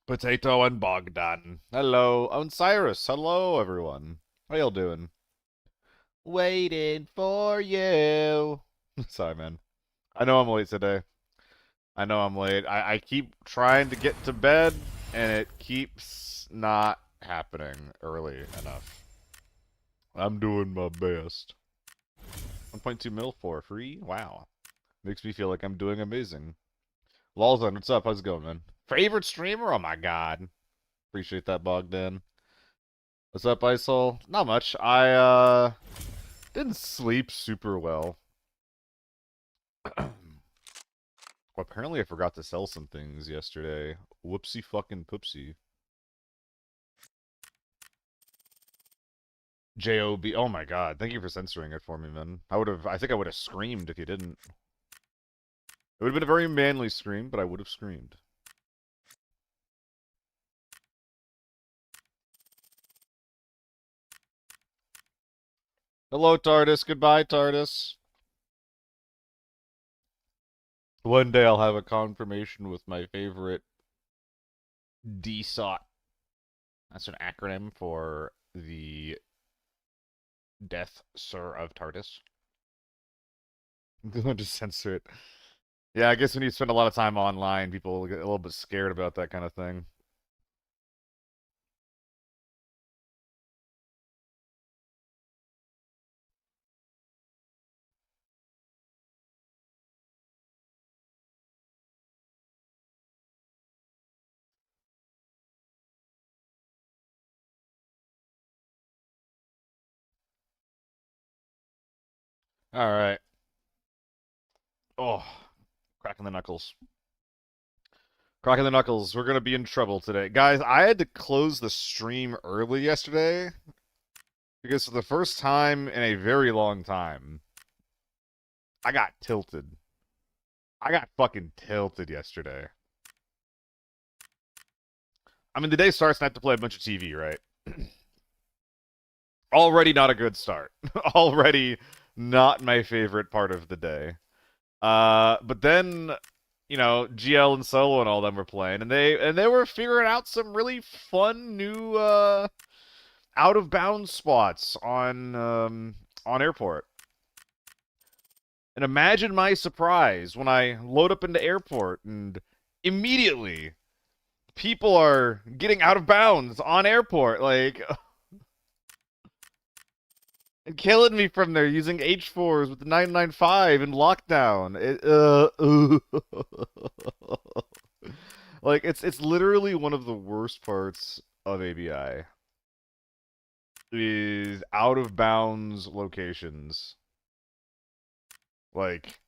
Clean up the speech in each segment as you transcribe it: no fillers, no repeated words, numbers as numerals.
Potato and Bogdan. Hello. Cyrus. Hello, everyone. How y'all doing? Waiting for you. Sorry, man. I know I'm late today. I know I'm late. I keep trying to get to bed, and it keeps not happening early enough. I'm doing my best. 1.2 mil for free? Wow. Makes me feel like I'm doing amazing. Lawson, what's up? How's it going, man? Favorite streamer? Oh my god. Appreciate that, Bogdan. What's up, Isol? Not much. I didn't sleep super well. Well, apparently I forgot to sell some things yesterday. Whoopsie fucking poopsie. J-O-B. Oh my god. Thank you for censoring it for me, man. I think I would have screamed if you didn't. It would have been a very manly scream, but I would have screamed. Hello, TARDIS. Goodbye, TARDIS. One day I'll have a confirmation with my favorite DSOT. That's an acronym for the Death Sir of TARDIS. I'm going to censor it. Yeah, I guess when you spend a lot of time online, people get a little bit scared about that kind of thing. Alright. Oh, cracking the knuckles. Cracking the knuckles. We're going to be in trouble today. Guys, I had to close the stream early yesterday because for the first time in a very long time, I got tilted. I got fucking tilted yesterday. I mean, the day starts and I have to play a bunch of TV, right? Already not a good start. Already not my favorite part of the day. But then, GL and Solo and all them were playing, and they were figuring out some really fun new out of bounds spots on airport. And imagine my surprise when I load up into airport and immediately people are getting out of bounds on airport, like and killing me from there using H4s with the 995 and lockdown. Like it's literally one of the worst parts of ABI is out of bounds locations. Like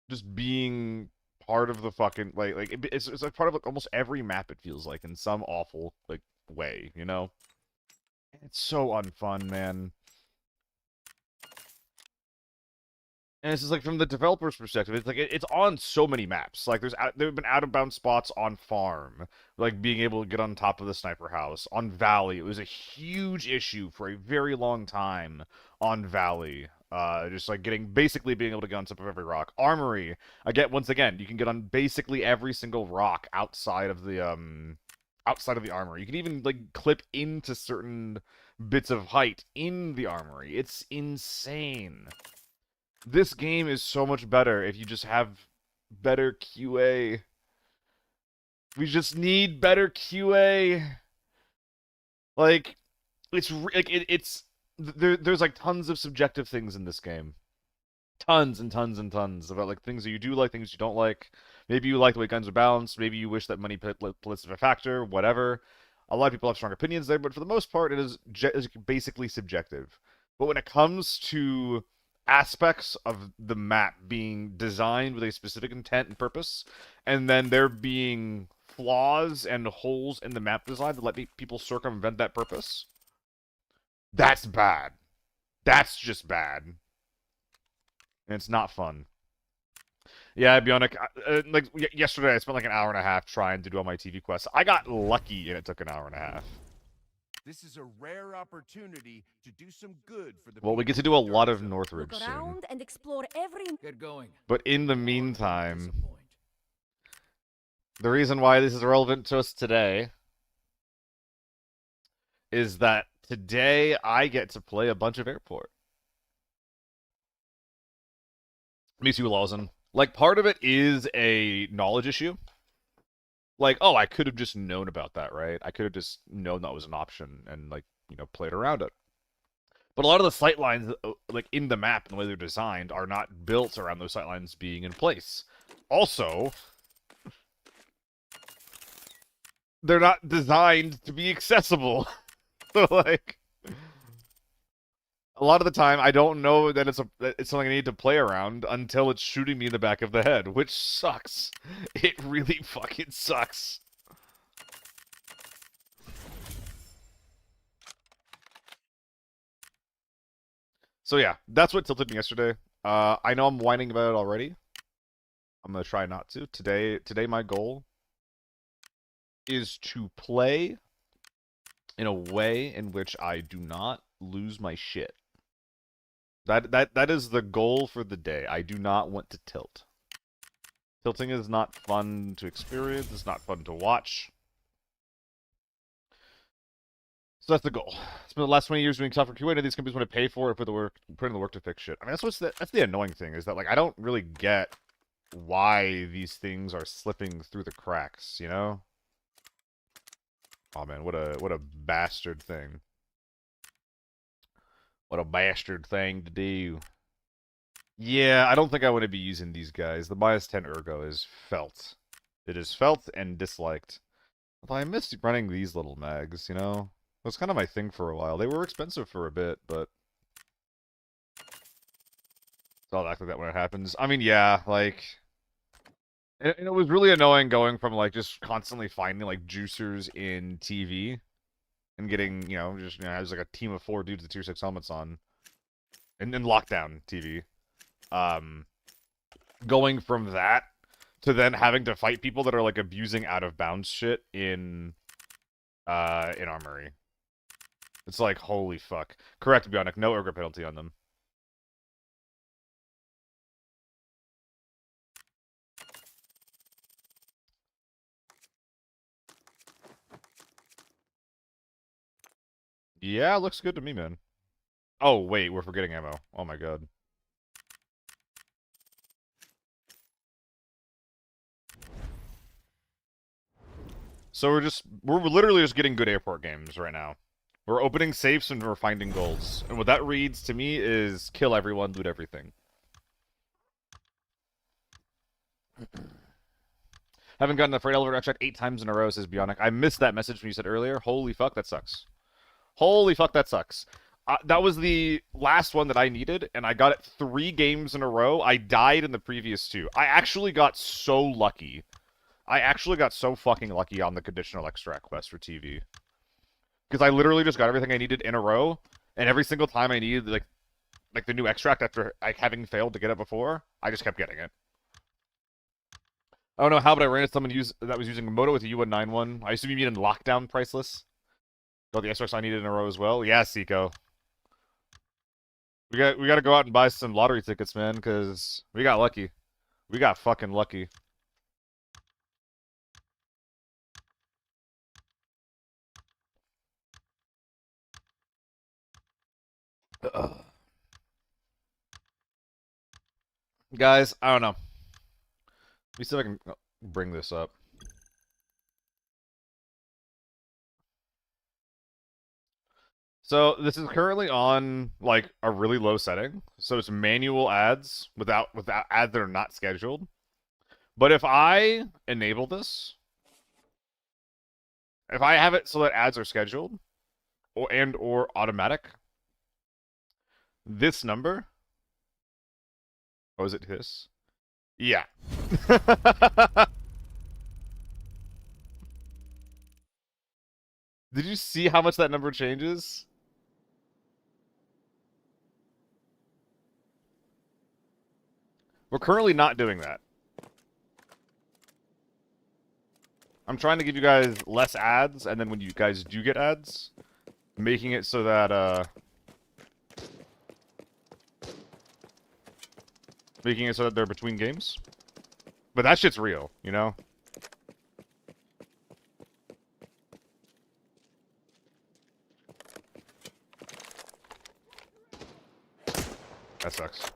just being part of the fucking it's like part of like almost every map it feels like in some awful like way, you know? It's so unfun, man. And it's just like from the developer's perspective, it's like it's on so many maps. Like there have been out of bounds spots on farm, like being able to get on top of the sniper house. On Valley, it was a huge issue for a very long time on Valley. Just like basically being able to get on top of every rock. Armory, once again, you can get on basically every single rock outside of the armory. You can even like clip into certain bits of height in the armory. It's insane. This game is so much better if you just have better QA. We just need better QA. Like, there's like tons of subjective things in this game. Tons and tons and tons about like things that you do like, things you don't like. Maybe you like the way guns are balanced. Maybe you wish that money plays a factor. Whatever. A lot of people have strong opinions there, but for the most part, it is basically subjective. But when it comes to aspects of the map being designed with a specific intent and purpose, and then there being flaws and holes in the map design to let people circumvent that purpose, that's bad. That's just bad. And it's not fun. Yeah, Bionic, yesterday I spent like an hour and a half trying to do all my TV quests. I got lucky and it took an hour and a half. This is a rare opportunity to do some good for the Well, we get to do a lot of Northridge soon. And explore every... Get going. But in the meantime, The reason why this is relevant to us today is that today I get to play a bunch of airport. Me too, Lawson. Like, part of it is a knowledge issue. Like, oh, I could have just known about that, right? I could have just known that was an option and, like, played around it. But a lot of the sightlines, like, in the map and the way they're designed, are not built around those sightlines being in place. Also, they're not designed to be accessible. So, like, a lot of the time, I don't know that it's something I need to play around until it's shooting me in the back of the head, which sucks. It really fucking sucks. So yeah, that's what tilted me yesterday. I know I'm whining about it already. I'm gonna try not to. Today my goal is to play in a way in which I do not lose my shit. That is the goal for the day. I do not want to tilt. Tilting is not fun to experience. It's not fun to watch. So that's the goal. Spent the last 20 years doing software QA, and these companies want to pay for it, put in the work to fix shit. I mean, that's the annoying thing, is that, like, I don't really get why these things are slipping through the cracks, you know? Oh man, what a bastard thing. What a bastard thing to do. Yeah, I don't think I want to be using these guys. The minus 10 ergo is felt. It is felt and disliked. Although I miss running these little mags, you know? It was kind of my thing for a while. They were expensive for a bit, but I'll act like that when it happens. I mean, yeah, like, and it was really annoying going from, like, just constantly finding, like, juicers in TV and getting, just, there's like a team of 4 dudes with tier 6 helmets on in lockdown TV. Going from that to then having to fight people that are, like, abusing out of bounds shit in Armory. It's like, holy fuck. Correct, Bionic, no ergo penalty on them. Yeah, looks good to me, man. Oh, wait, we're forgetting ammo. Oh my god. So we're literally just getting good airport games right now. We're opening safes and we're finding golds. And what that reads to me is kill everyone, loot everything. Haven't gotten the freight elevator extract 8 times in a row, says Bionic. I missed that message when you said earlier. Holy fuck, that sucks. Holy fuck, that sucks. That was the last one that I needed, and I got it 3 games in a row. I died in the previous 2. I actually got so lucky. I actually got so fucking lucky on the conditional extract quest for TV. Because I literally just got everything I needed in a row, and every single time I needed, like the new extract after having failed to get it before, I just kept getting it. I don't know how, but I ran into someone that was using Moto with a U191. I assume you mean in lockdown priceless. Got the extracts I needed in a row as well. Yeah, Seiko. We got to go out and buy some lottery tickets, man, because we got lucky. We got fucking lucky. Ugh. Guys, I don't know. Let me see if I can bring this up. So this is currently on, like, a really low setting. So it's manual ads without ads that are not scheduled. But if I enable this, if I have it so that ads are scheduled or automatic, this number, oh, is it this? Yeah. Did you see how much that number changes? We're currently not doing that. I'm trying to give you guys less ads, and then when you guys do get ads, making it so that, they're between games. But that shit's real, you know? That sucks.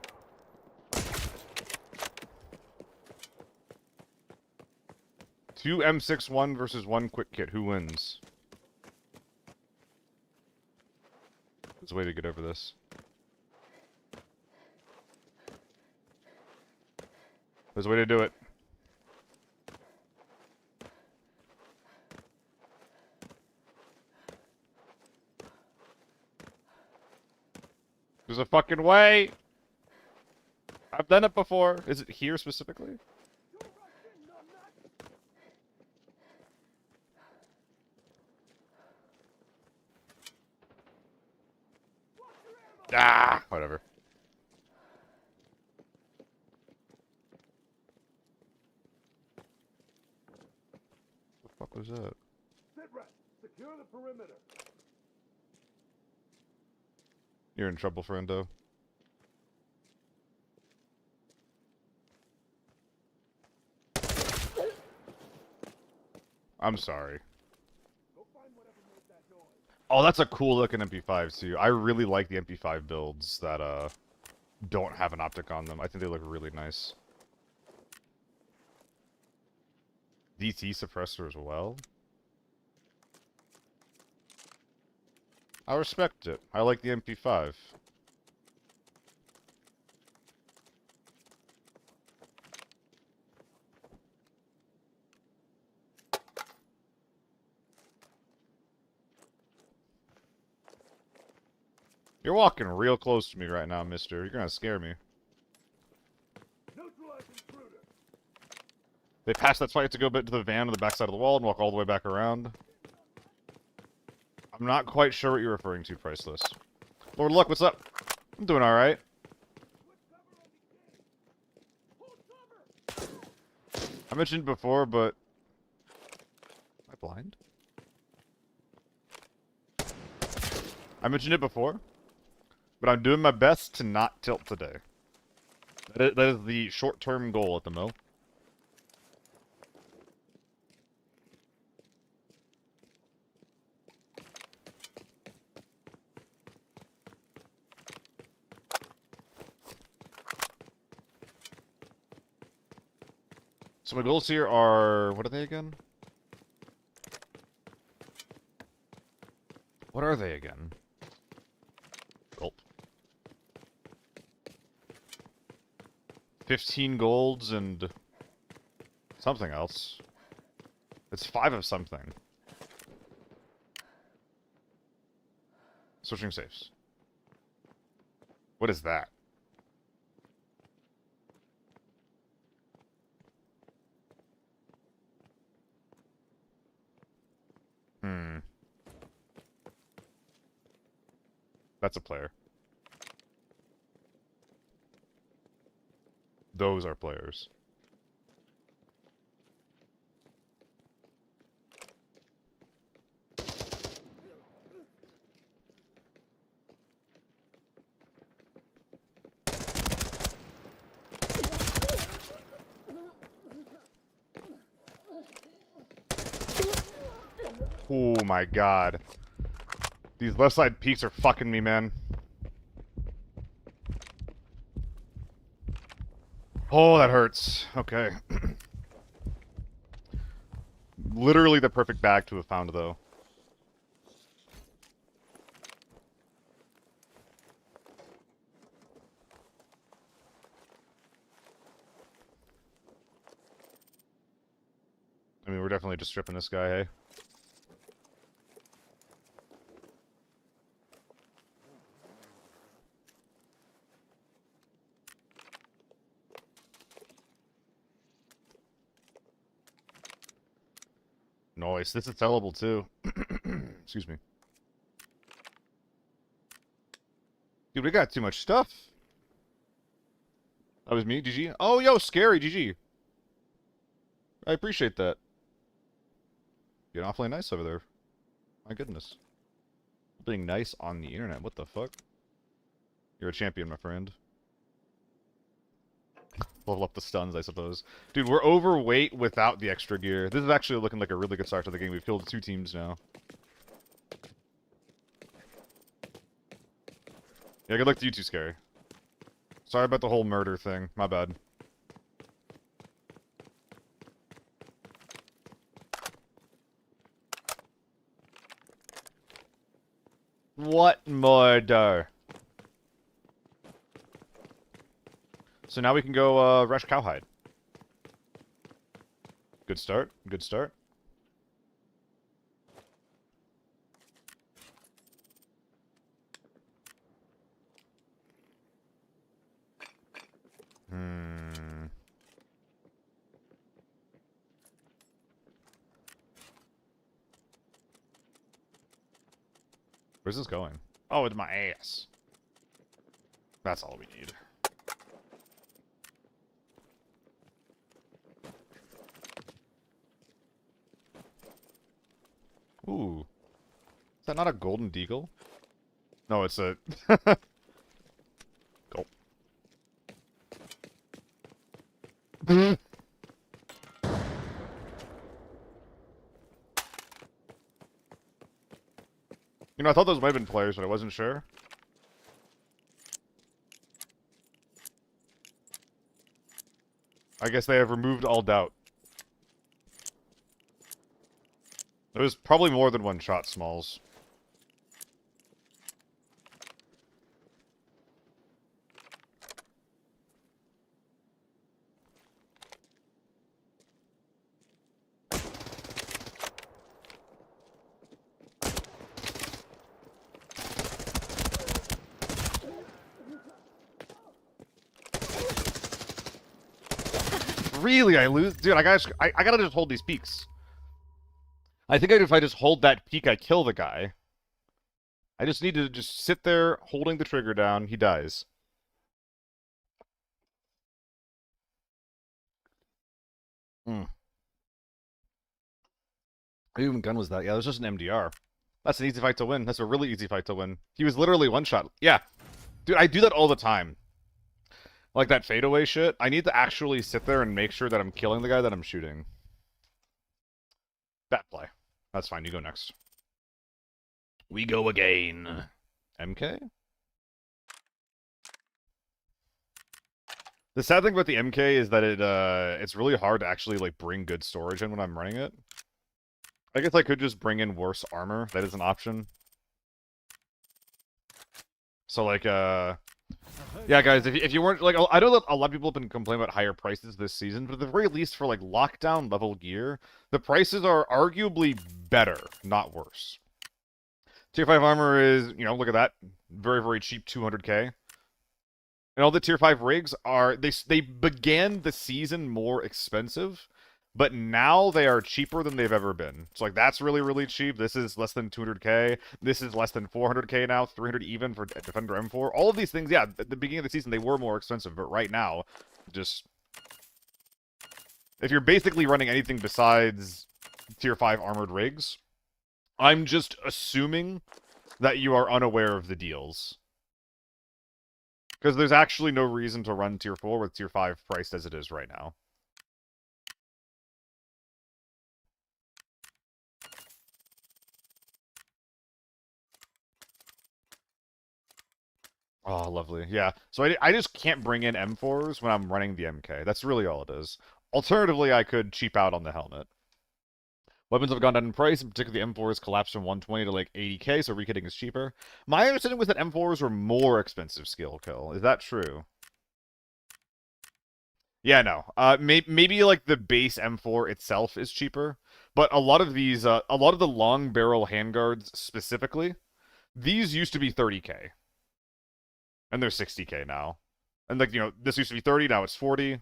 Two M61 versus one quick kit. Who wins? There's a way to get over this. There's a way to do it. There's a fucking way! I've done it before. Is it here specifically? Ah, whatever. What the fuck was that? Sit rep. Secure the perimeter. You're in trouble, friendo. I'm sorry. Go find whatever made that noise. Oh, that's a cool looking MP5 too. I really like the MP5 builds that don't have an optic on them. I think they look really nice. DT suppressor as well. I respect it. I like the MP5. You're walking real close to me right now, mister. You're gonna scare me. Neutralize intruder. They pass that fight to go bit to the van on the backside of the wall and walk all the way back around. I'm not quite sure what you're referring to, Priceless. Lord Luck, what's up? I'm doing alright. I mentioned it before, but... Am I blind? I mentioned it before, but I'm doing my best to not tilt today. That is the short-term goal at the Mo. So my goals here are... What are they again? What are they again? Gulp. 15 golds and... something else. It's 5 of something. Switching safes. What is that? That's a player. Those are players. Oh my god. These left side peaks are fucking me, man. Oh, that hurts. Okay. Literally the perfect bag to have found, though. I mean, we're definitely just stripping this guy, hey? Nice. This is sellable, too. Excuse me. Dude, we got too much stuff. That was me, GG. Oh, yo, scary, GG. I appreciate that. You're awfully nice over there. My goodness. Being nice on the internet. What the fuck? You're a champion, my friend. Level up the stuns, I suppose. Dude, we're overweight without the extra gear. This is actually looking like a really good start to the game. We've killed 2 teams now. Yeah, good luck to you too, Scary. Sorry about the whole murder thing. My bad. What murder? So now we can go, rush cowhide. Good start. Good start. Where's this going? Oh, it's my ass. That's all we need. Ooh. Is that not a golden deagle? No, it's a... Go. You know, I thought those might have been players, but I wasn't sure. I guess they have removed all doubt. There was probably more than one shot, Smalls. Really, I lose? Dude, I gotta just hold these peaks. I think if I just hold that peak, I kill the guy. I just need to just sit there, holding the trigger down. He dies. What even gun was that? Yeah, it was just an MDR. That's an easy fight to win. That's a really easy fight to win. He was literally one shot. Yeah. Dude, I do that all the time. Like that fadeaway shit. I need to actually sit there and make sure that I'm killing the guy that I'm shooting. Bad play. That's fine. You go next. We go again. MK? The sad thing about the MK is that it's really hard to actually like bring good storage in when I'm running it. I guess I could just bring in worse armor. That is an option. So like yeah, guys, if you weren't like, I know that a lot of people have been complaining about higher prices this season, but at the very least for like lockdown level gear, the prices are arguably better, not worse. Tier 5 armor is, you know, look at that, very, very cheap, 200k. And all the Tier 5 rigs are, they began the season more expensive, but now they are cheaper than they've ever been. So, like, that's really, really cheap. This is less than 200k. This is less than 400k now, 300 even for Defender M4. All of these things, yeah, at the beginning of the season, they were more expensive, but right now, just... If you're basically running anything besides Tier 5 armored rigs, I'm just assuming that you are unaware of the deals. Because there's actually no reason to run Tier 4 with Tier 5 priced as it is right now. Oh, lovely. Yeah. So I just can't bring in M4s when I'm running the MK. That's really all it is. Alternatively, I could cheap out on the helmet. Weapons have gone down in price, and particularly M4s collapsed from 120 to like 80k, so rekitting is cheaper. My understanding was that M4s were more expensive skill kill. Is that true? Yeah, no. Maybe like the base M4 itself is cheaper, but a lot of these, a lot of the long barrel handguards specifically, these used to be 30k. And they're 60k now. And like, you know, this used to be 30, now it's 40.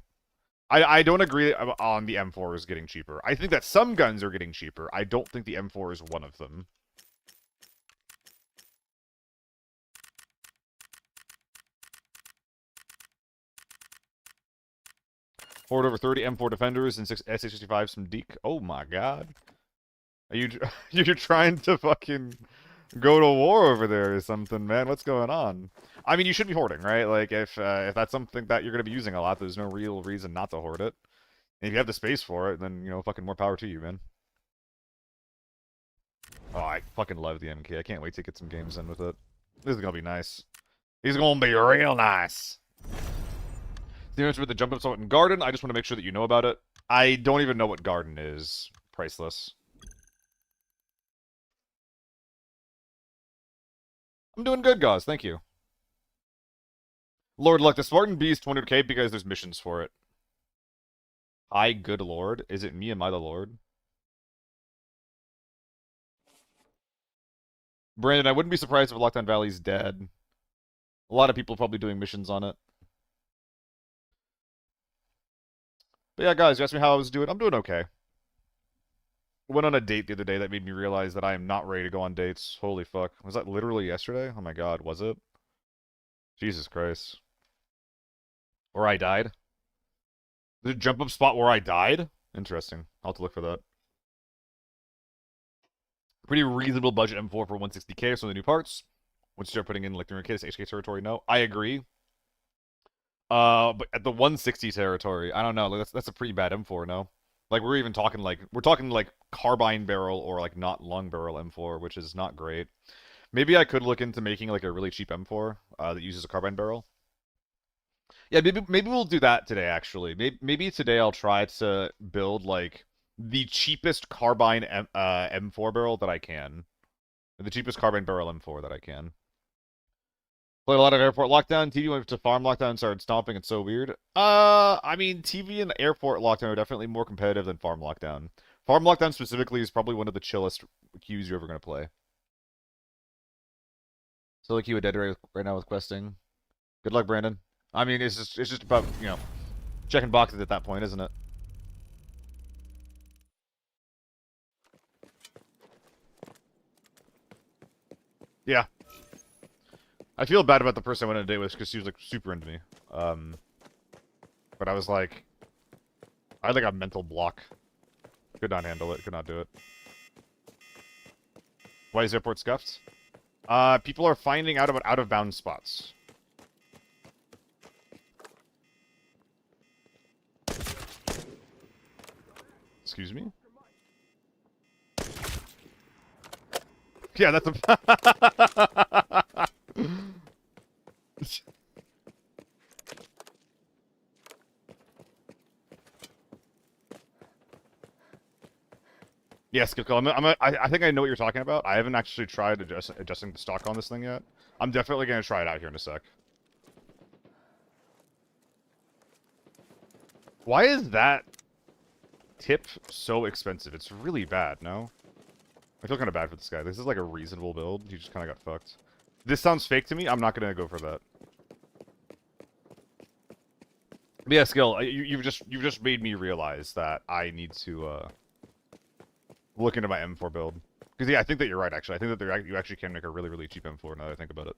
I don't agree on the M4 is getting cheaper. I think that some guns are getting cheaper. I don't think the M4 is one of them. Forward over 30 M4 Defenders and 6 S65s from Deke. Oh my god. Are you're trying to fucking go to war over there or something, man? What's going on? I mean, you should be hoarding, right? Like, if that's something that you're going to be using a lot, there's no real reason not to hoard it. And if you have the space for it, then, you know, fucking more power to you, man. Oh, I fucking love the MK. I can't wait to get some games in with it. This is going to be nice. He's going to be real nice. The answer with the jump up salt in garden. I just want to make sure that you know about it. I don't even know what garden is. Priceless. I'm doing good, guys. Thank you. Lord Luck, the Spartan Bee is 200k because there's missions for it. Hi, good lord. Is it me? Am I the lord? Brandon, I wouldn't be surprised if Lockdown Valley's dead. A lot of people probably doing missions on it. But yeah, guys, you asked me how I was doing. I'm doing okay. Went on a date the other day that made me realize that I am not ready to go on dates. Holy fuck. Was that literally yesterday? Oh my god, was it? Jesus Christ. Where I died? The jump up spot where I died? Interesting. I'll have to look for that. Pretty reasonable budget M4 for 160k, so the new parts. Once you start putting in like 300k, it's HK territory, no. I agree. But at the 160 territory, I don't know. Like, that's a pretty bad M4, no? Like we're talking like carbine barrel or like not long barrel M4, which is not great. Maybe I could look into making like a really cheap M4 that uses a carbine barrel. Yeah, maybe we'll do that today. Actually, maybe today I'll try to build like the cheapest carbine M4 barrel that I can, the cheapest carbine barrel M4 that I can. Played a lot of airport lockdown. TV went to farm lockdown and started stomping. It's so weird. I mean, TV and airport lockdown are definitely more competitive than farm lockdown. Farm lockdown specifically is probably one of the chillest queues you're ever gonna play. So like you dead right now with questing. Good luck, Brandon. I mean, it's just about checking boxes at that point, isn't it? Yeah. I feel bad about the person I went on a date with because she was like super into me. But I was like, I had like a mental block. Could not handle it. Could not do it. Why is airport scuffed? People are finding out about out-of-bounds spots. Excuse me? Yeah, that's a... Yes, I think I know what you're talking about. I haven't actually tried adjusting the stock on this thing yet. I'm definitely going to try it out here in a sec. Why is that tip so expensive? It's really bad, no? I feel kind of bad for this guy. This is like a reasonable build. He just kind of got fucked. This sounds fake to me. I'm not going to go for that. But yeah, Skill, you've just made me realize that I need to look into my M4 build. Because yeah, I think that you're right. Actually, I think that you actually can make a really really cheap M4 now that I think about it.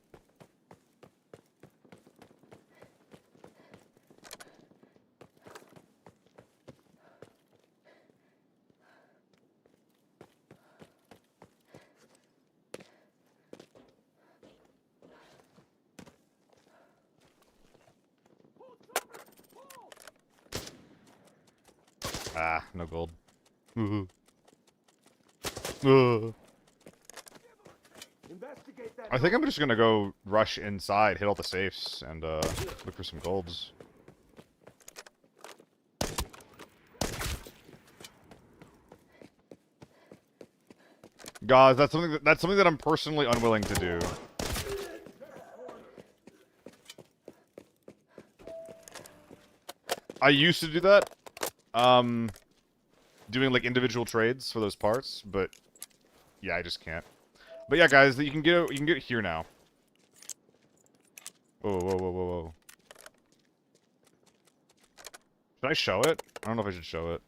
Ah, no gold. I think I'm just gonna go rush inside, hit all the safes, and look for some golds. Guys, that's something that I'm personally unwilling to do. I used to do that, doing like individual trades for those parts, but yeah, I just can't. But yeah, guys, you can get here now. Whoa, whoa, whoa, whoa, whoa. Should I show it? I don't know if I should show it.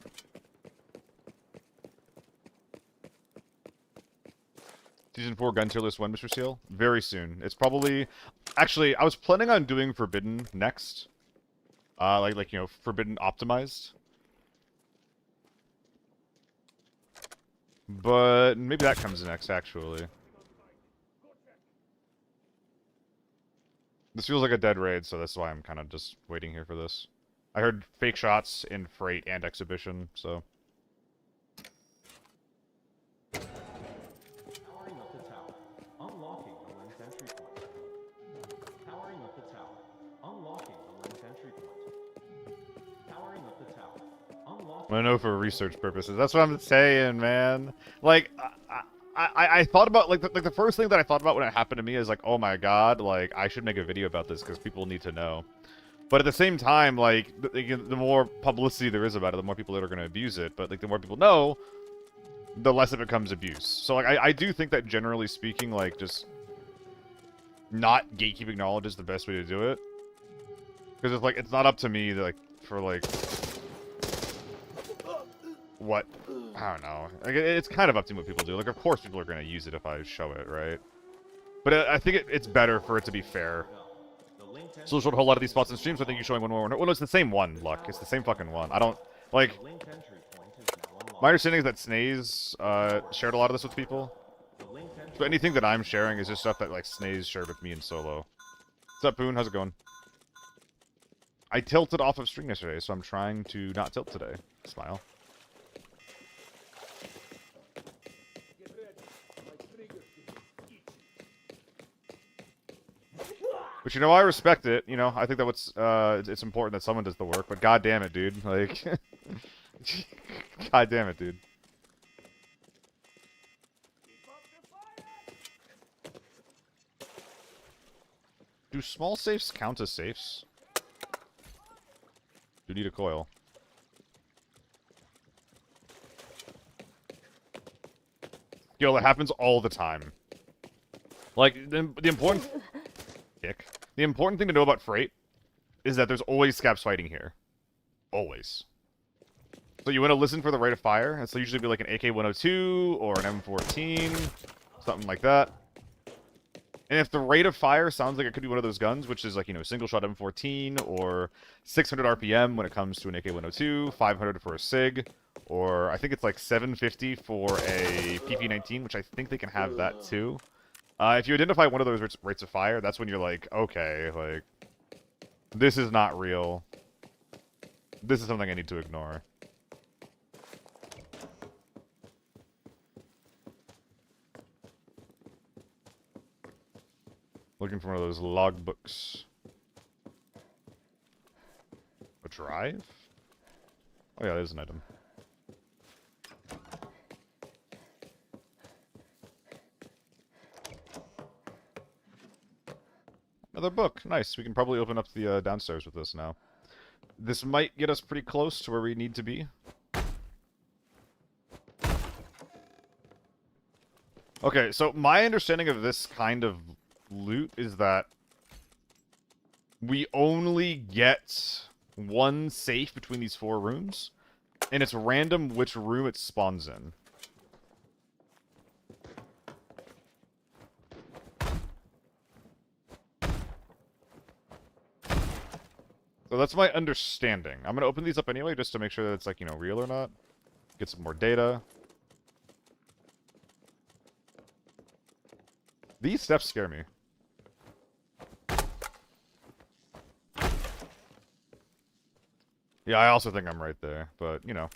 Season 4 gun tier list 1, Mr. Seal? Very soon. It's probably... Actually, I was planning on doing Forbidden next. Like Forbidden optimized. But maybe that comes next, actually. This feels like a dead raid, so that's why I'm kind of just waiting here for this. I heard fake shots in Freight and Exhibition, so... Powering up the tower. Unlocking the lens entry point. Powering up the tower. Unlocking the lens entry point. I know for research purposes. That's what I'm saying, man. Like, I thought about like the first thing that I thought about when it happened to me is like, oh my god, like I should make a video about this because people need to know. But at the same time, like the more publicity there is about it, the more people that are going to abuse it. But like the more people know, the less it becomes abuse. So like I do think that generally speaking, like just not gatekeeping knowledge is the best way to do it. Because it's like it's not up to me to, like for like what I don't know. Like it's kind of up to me what people do. Like of course people are going to use it if I show it, right? But I think it's better for it to be fair. So showed a whole lot of these spots in streams. So I think you're showing one more. Well, no, it's the same one. Luck. It's the same fucking one. I don't like. My understanding is that Snaze shared a lot of this with people. So anything that I'm sharing is just stuff that like Snaze shared with me in solo. What's up, Boone? How's it going? I tilted off of stream yesterday, so I'm trying to not tilt today. Smile. But you know, I respect it. You know, I think that it's important that someone does the work. But god damn it, dude. Like, god damn it, dude. Do small safes count as safes? Do need a coil. Yo, it happens all the time. Like, the important... Kick. The important thing to know about Freight is that there's always scaps fighting here. Always. So you want to listen for the rate of fire. It's usually be like an AK-102 or an M14. Something like that. And if the rate of fire sounds like it could be one of those guns, which is like, you know, single shot M14 or 600 RPM when it comes to an AK-102, 500 for a SIG, or I think it's like 750 for a PP-19, which I think they can have that too. If you identify one of those rates of fire, that's when you're like, okay, like, this is not real. This is something I need to ignore. Looking for one of those logbooks. A drive? Oh yeah, there's an item. Another book. Nice. We can probably open up the downstairs with this now. This might get us pretty close to where we need to be. Okay, so my understanding of this kind of loot is that we only get one safe between these 4 rooms, and it's random which room it spawns in. So that's my understanding. I'm going to open these up anyway just to make sure that it's, like, you know, real or not. Get some more data. These steps scare me. Yeah, I also think I'm right there, but, you know.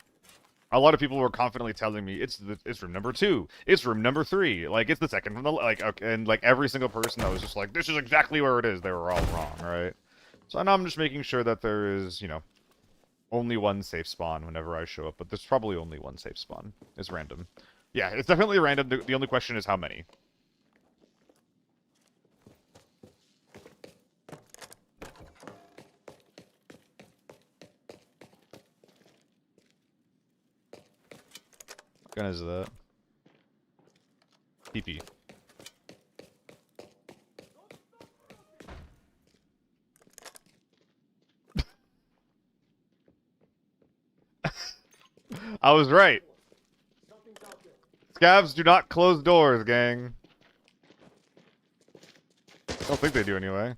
A lot of people were confidently telling me, it's room number 2, it's room number 3, like, it's the second from the, like, okay, and, like, every single person that was just like, this is exactly where it is, they were all wrong, right? So now I'm just making sure that there is, you know, only one safe spawn whenever I show up, but there's probably only one safe spawn. It's random. Yeah, it's definitely random, the only question is how many. What gun is that? PP. I was right. Scavs do not close doors, gang. I don't think they do anyway.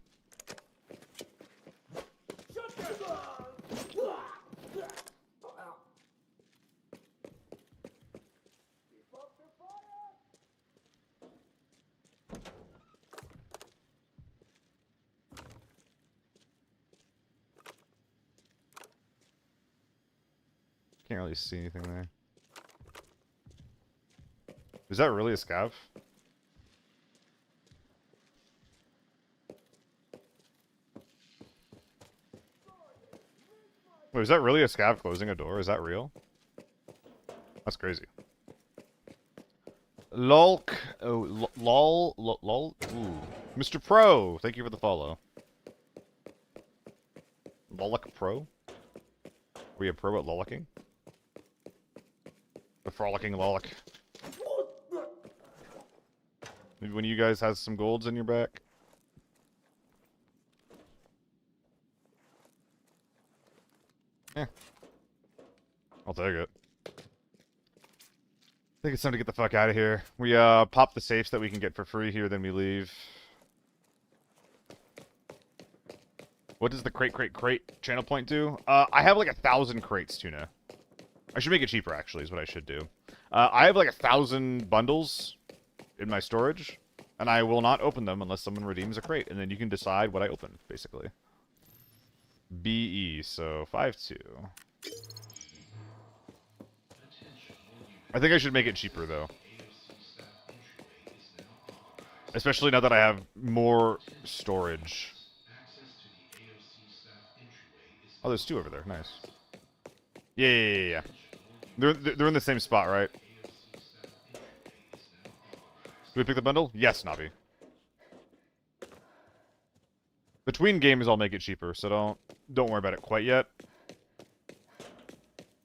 Can't really see anything there. Is that really a scav? Wait, is that really a scav closing a door? Is that real? That's crazy. Lolk. Oh, lol. Lol. Ooh. Mr. Pro, thank you for the follow. Lollick Pro? Are we a pro at lollocking? The frolicking lollick. Maybe one of you guys has some golds in your back? Eh. I'll take it. I think it's time to get the fuck out of here. We pop the safes that we can get for free here, then we leave. What does the crate channel point do? I have like 1,000 crates, Tuna. I should make it cheaper, actually, is what I should do. I have like 1,000 bundles in my storage, and I will not open them unless someone redeems a crate, and then you can decide what I open, basically. BE, so 5-2. I think I should make it cheaper, though. Especially now that I have more storage. Oh, there's 2 over there. Nice. Yeah. They're in the same spot, right? Do we pick the bundle? Yes, Navi. Between games, I'll make it cheaper, so don't worry about it quite yet.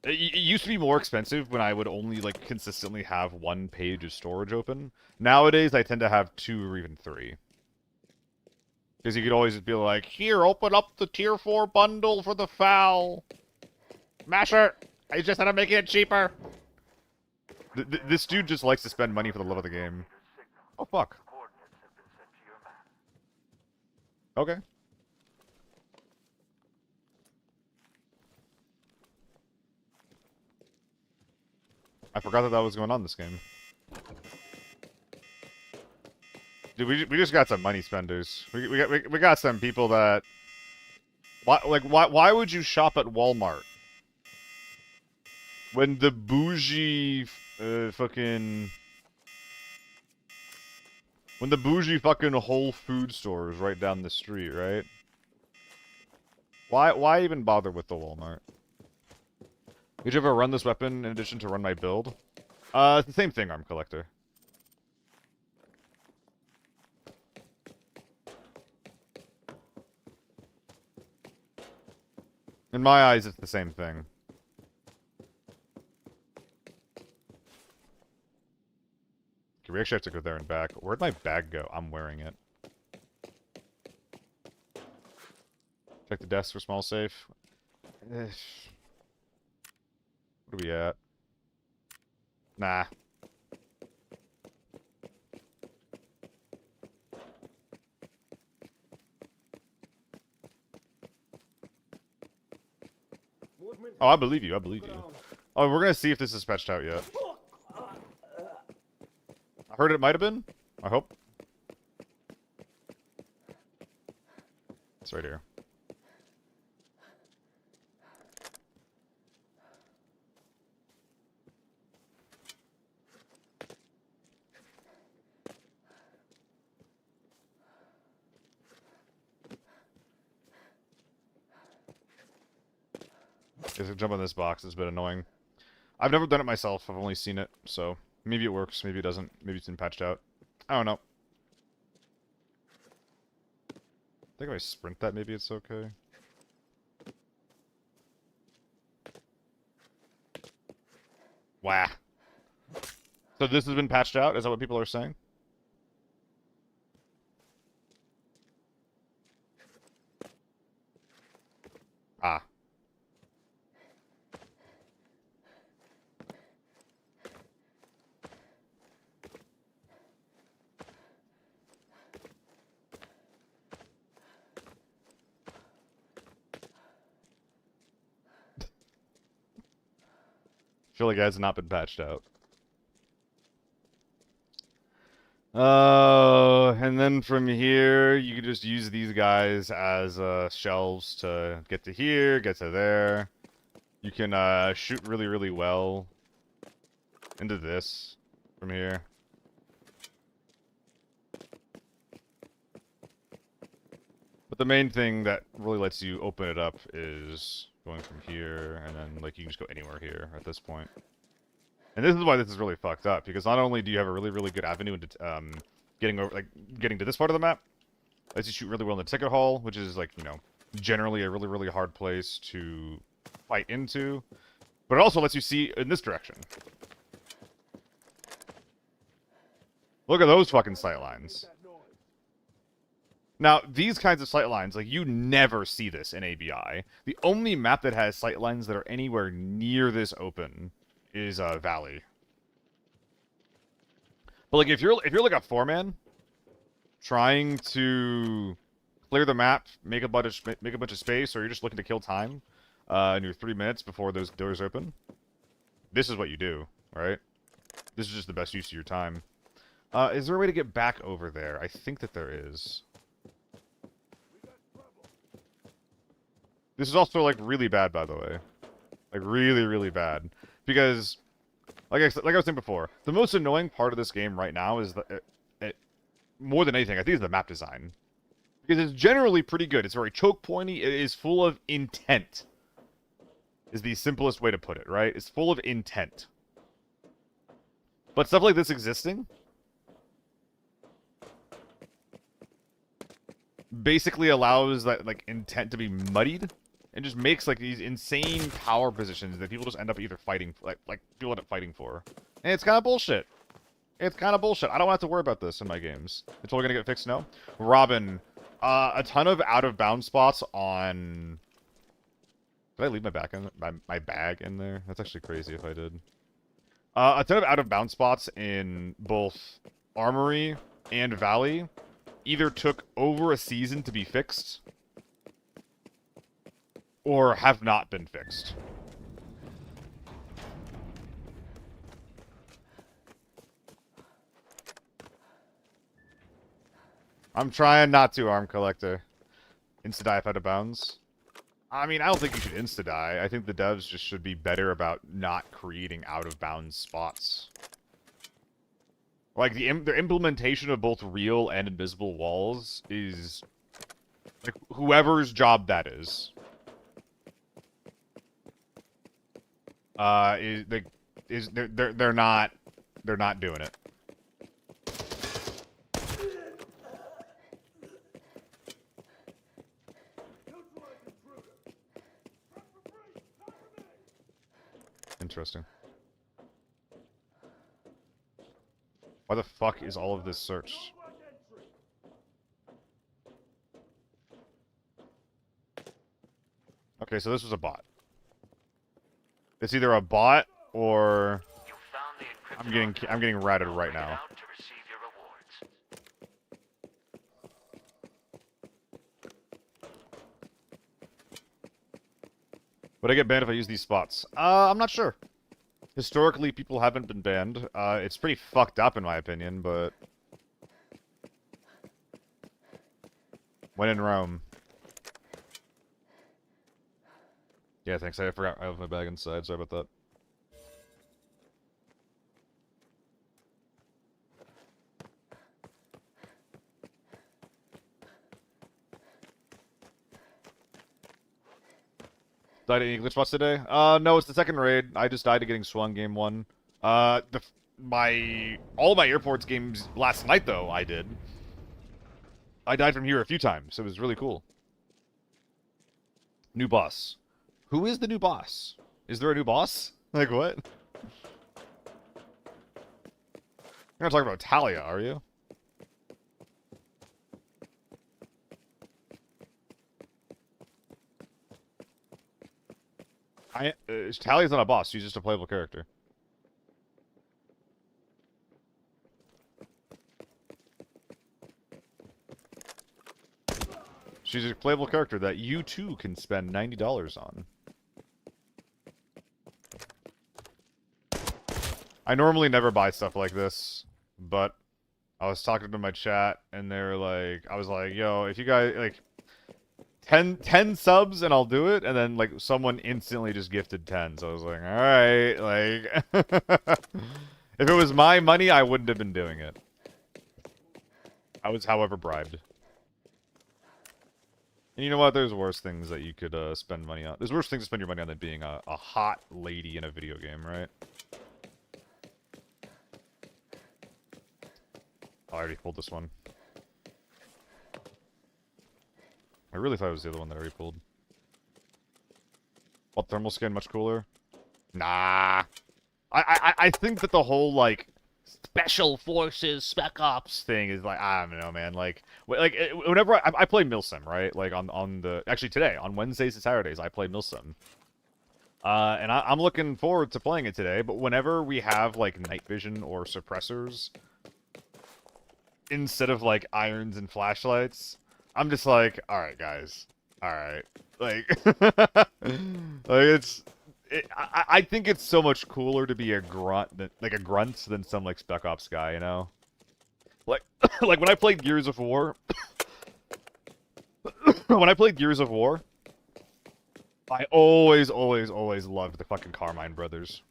It used to be more expensive when I would only like consistently have 1 page of storage open. Nowadays, I tend to have 2 or even 3. Because you could always be like, here, open up the tier 4 bundle for the foul. Masher, I just had to make it cheaper. This dude just likes to spend money for the love of the game. Oh, fuck. Okay. I forgot that was going on in this game. Dude, we just got some money spenders. We got some people that... Why would you shop at Walmart? When the bougie fucking... When the bougie fucking Whole Food store is right down the street, right? Why even bother with the Walmart? Did you ever run this weapon in addition to run my build? It's the same thing, Arm Collector. In my eyes, it's the same thing. Okay, we actually have to go there and back. Where'd my bag go? I'm wearing it. Check the desk for small safe. What are we at? Nah. Oh, I believe you. I believe you. Oh, we're gonna see if this is patched out yet. I heard it might have been. I hope. It's right here. Guess I jump on this box. It's a bit annoying. I've never done it myself. I've only seen it, so maybe it works. Maybe it doesn't. Maybe it's been patched out. I don't know. I think if I sprint that, maybe it's okay. Wah. So this has been patched out? Is that what people are saying? Ah. Feel like it has not been patched out. Oh, and then from here, you can just use these guys as shelves to get to here, get to there. You can shoot really, really well into this from here. But the main thing that really lets you open it up is going from here, and then like you can just go anywhere here at this point. And this is why this is really fucked up, because not only do you have a really, really good avenue into getting to this part of the map, lets you shoot really well in the ticket hall, which is like, you know, generally a really, really hard place to fight into. But it also lets you see in this direction. Look at those fucking sightlines. Now, these kinds of sightlines, like, you never see this in ABI. The only map that has sightlines that are anywhere near this open is Valley. But like, if you're like a 4-man trying to clear the map, make a bunch of space, or you're just looking to kill time, in your 3 minutes before those doors open, this is what you do, right? This is just the best use of your time. Is there a way to get back over there? I think that there is. This is also, like, really bad, by the way. Like, really, really bad. Because, like I was saying before, the most annoying part of this game right now is, more than anything, I think, is the map design. Because it's generally pretty good. It's very choke pointy. It is full of intent. Is the simplest way to put it, right? It's full of intent. But stuff like this existing basically allows that, like, intent to be muddied and just makes, like, these insane power positions that people just end up either fighting, like people end up fighting for. And it's kind of bullshit. It's kind of bullshit. I don't have to worry about this in my games. It's totally gonna get fixed now. Robin, a ton of out-of-bounds spots on... Did I leave my bag in there? That's actually crazy if I did. A ton of out-of-bounds spots in both Armory and Valley either took over a season to be fixed, or have not been fixed. I'm trying not to, Arm Collector. Insta-die if out of bounds. I mean, I don't think you should insta-die. I think the devs just should be better about not creating out-of-bounds spots. Like, the implementation of both real and invisible walls is... like, whoever's job that is. They're not doing it. Interesting. Why the fuck is all of this searched? Okay, so this was a bot. It's either a bot or I'm getting ratted right now. Would I get banned if I use these spots? I'm not sure. Historically, people haven't been banned. It's pretty fucked up in my opinion, but... when in Rome. Yeah, thanks. I forgot I have my bag inside. Sorry about that. Died at any glitch spots today? No, it's the second raid. I just died to getting swung game 1. All my airports games last night, though, I did. I died from here a few times. It was really cool. New boss. Who is the new boss? Is there a new boss? Like, what? You're not talking about Talia, are you? Talia's not a boss. She's just a playable character. She's a playable character that you, too, can spend $90 on. I normally never buy stuff like this, but I was talking to my chat, and they were like... I was like, yo, if you guys, like... 10 subs and I'll do it, and then, like, someone instantly just gifted 10, so I was like, alright, like... if it was my money, I wouldn't have been doing it. I was, however, bribed. And you know what? There's worse things that you could spend money on. There's worse things to spend your money on than being a hot lady in a video game, right? Oh, I already pulled this one. I really thought it was the other one that I already pulled. Well, thermal skin much cooler. Nah. I think that the whole, like, special forces, spec ops thing is, like, I don't know, man. Like whenever I play Milsim, right? Like, on the... Actually, today, on Wednesdays and Saturdays, I play Milsim. And I'm looking forward to playing it today, but whenever we have, like, night vision or suppressors, instead of, like, irons and flashlights, I'm just like, alright, guys. Alright. Like, it's... I think it's so much cooler to be a grunt than some, like, Spec Ops guy, you know? Like, like, when I played Gears of War... when I played Gears of War, I always loved the fucking Carmine brothers.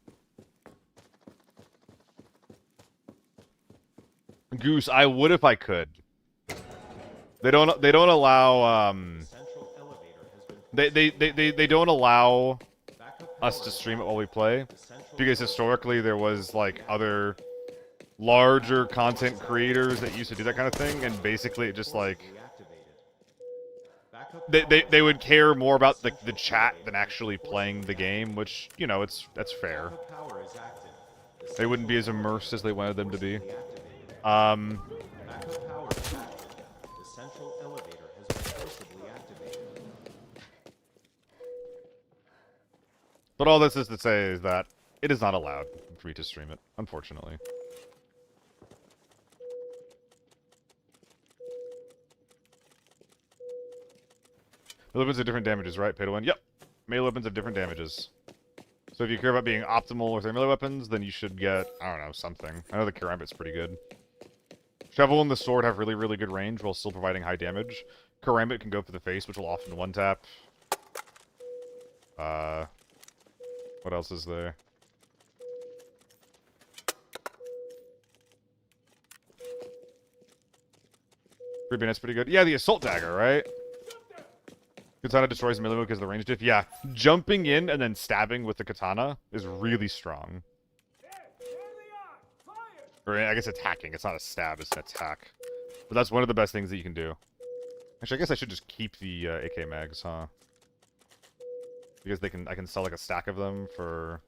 Goose, I would if I could. They don't allow, they don't allow us to stream it while we play, because historically there was, like, other larger content creators that used to do that kind of thing, and basically it just, like, they would care more about the chat than actually playing the game, which, you know, that's fair. They wouldn't be as immersed as they wanted them to be. But all this is to say is that it is not allowed for me to stream it, unfortunately. Melee weapons have different damages, right, Pay to Win? Yep. Melee weapons have different damages. So if you care about being optimal with your melee weapons, then you should get, I don't know, something. I know the Karambit's pretty good. Shovel and the sword have really, really good range while still providing high damage. Karambit can go for the face, which will often one-tap. What else is there? Free Bandit's pretty good. Yeah, the Assault Dagger, right? Katana destroys melee because of the range diff. Yeah, jumping in and then stabbing with the katana is really strong. Or I guess attacking. It's not a stab, it's an attack. But that's one of the best things that you can do. Actually, I guess I should just keep the AK mags, huh? Because I can sell like a stack of them for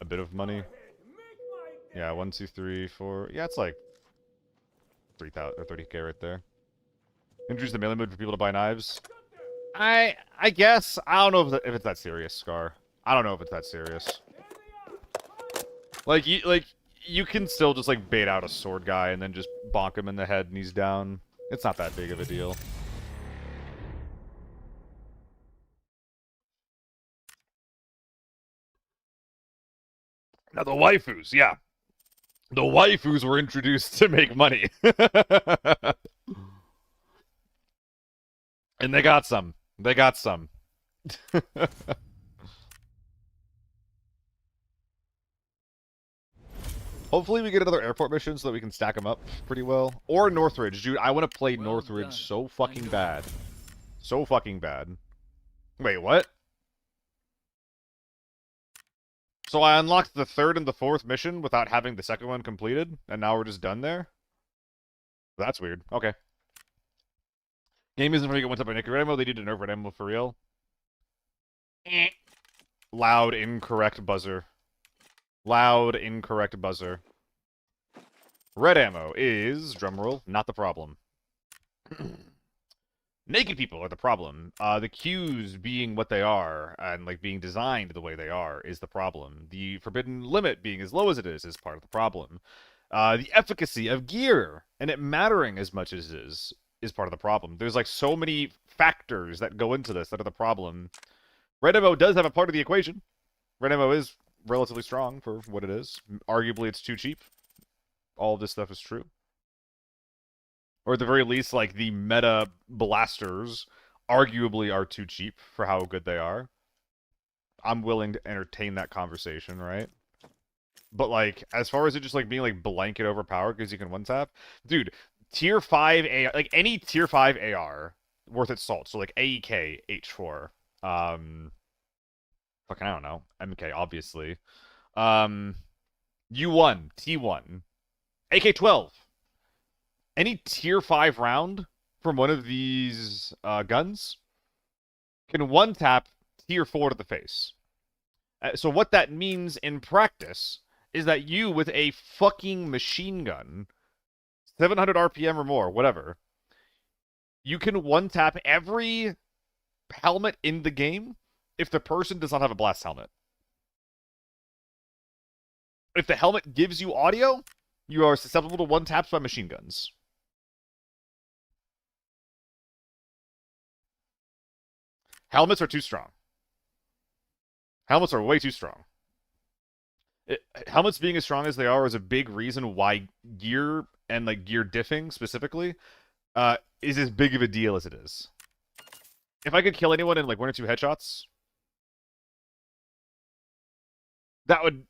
a bit of money. Yeah, 1, 2, 3, 4. Yeah, it's like 3,000 or 30k right there. Introduce the melee mode for people to buy knives. I guess I don't know if it's that serious, Scar. I don't know if it's that serious. Like you can still just like bait out a sword guy and then just bonk him in the head and he's down. It's not that big of a deal. Now the waifus, yeah. The waifus were introduced to make money. And they got some. They got some. Hopefully we get another airport mission so that we can stack them up pretty well. Or Northridge. Dude, I want to play Northridge so fucking bad. So fucking bad. Wait, what? So I unlocked the 3rd and the 4th mission without having the 2nd one completed, and now we're just done there? That's weird. Okay. Game isn't for me to get one-up by Nicky Red Ammo, they need to nerf Red Ammo for real. Loud, incorrect buzzer. Loud, incorrect buzzer. Red ammo is, drumroll, not the problem. Naked people are the problem. The cues being what they are, and like being designed the way they are, is the problem. The forbidden limit being as low as it is part of the problem. The efficacy of gear, and it mattering as much as it is part of the problem. There's like so many factors that go into this that are the problem. Red ammo does have a part of the equation. Red ammo is relatively strong for what it is. Arguably, it's too cheap. All of this stuff is true. Or at the very least, like, the meta blasters arguably are too cheap for how good they are. I'm willing to entertain that conversation, right? But, like, as far as it just, like, being, like, blanket overpowered because you can one-tap, dude, tier 5 AR, like, any tier 5 AR worth its salt. So, like, AEK, H4, fucking, I don't know, MK, obviously. U1, T1, AK-12. Any tier 5 round from one of these guns can one-tap tier 4 to the face. So what that means in practice is that you, with a fucking machine gun, 700 RPM or more, whatever, you can one-tap every helmet in the game if the person does not have a blast helmet. If the helmet gives you audio, you are susceptible to one-taps by machine guns. Helmets are too strong. Helmets are way too strong. Helmets being as strong as they are is a big reason why gear and like gear diffing specifically is as big of a deal as it is. If I could kill anyone in like 1 or 2 headshots, that would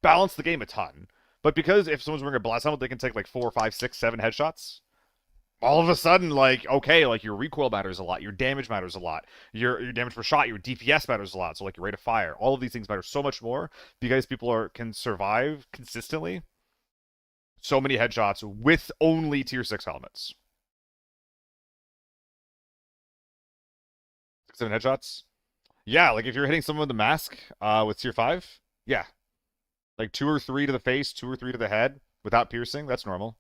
balance the game a ton. But because if someone's wearing a blast helmet, they can take like 4, 5, 6, 7 headshots. All of a sudden, like, okay, like your recoil matters a lot, your damage matters a lot, your damage per shot, your DPS matters a lot, so like your rate of fire, all of these things matter so much more because people can survive consistently so many headshots with only tier 6 helmets. 6, 7 headshots? Yeah, like if you're hitting someone with the mask with tier 5, yeah. Like 2 or 3 to the face, 2 or 3 to the head without piercing, that's normal.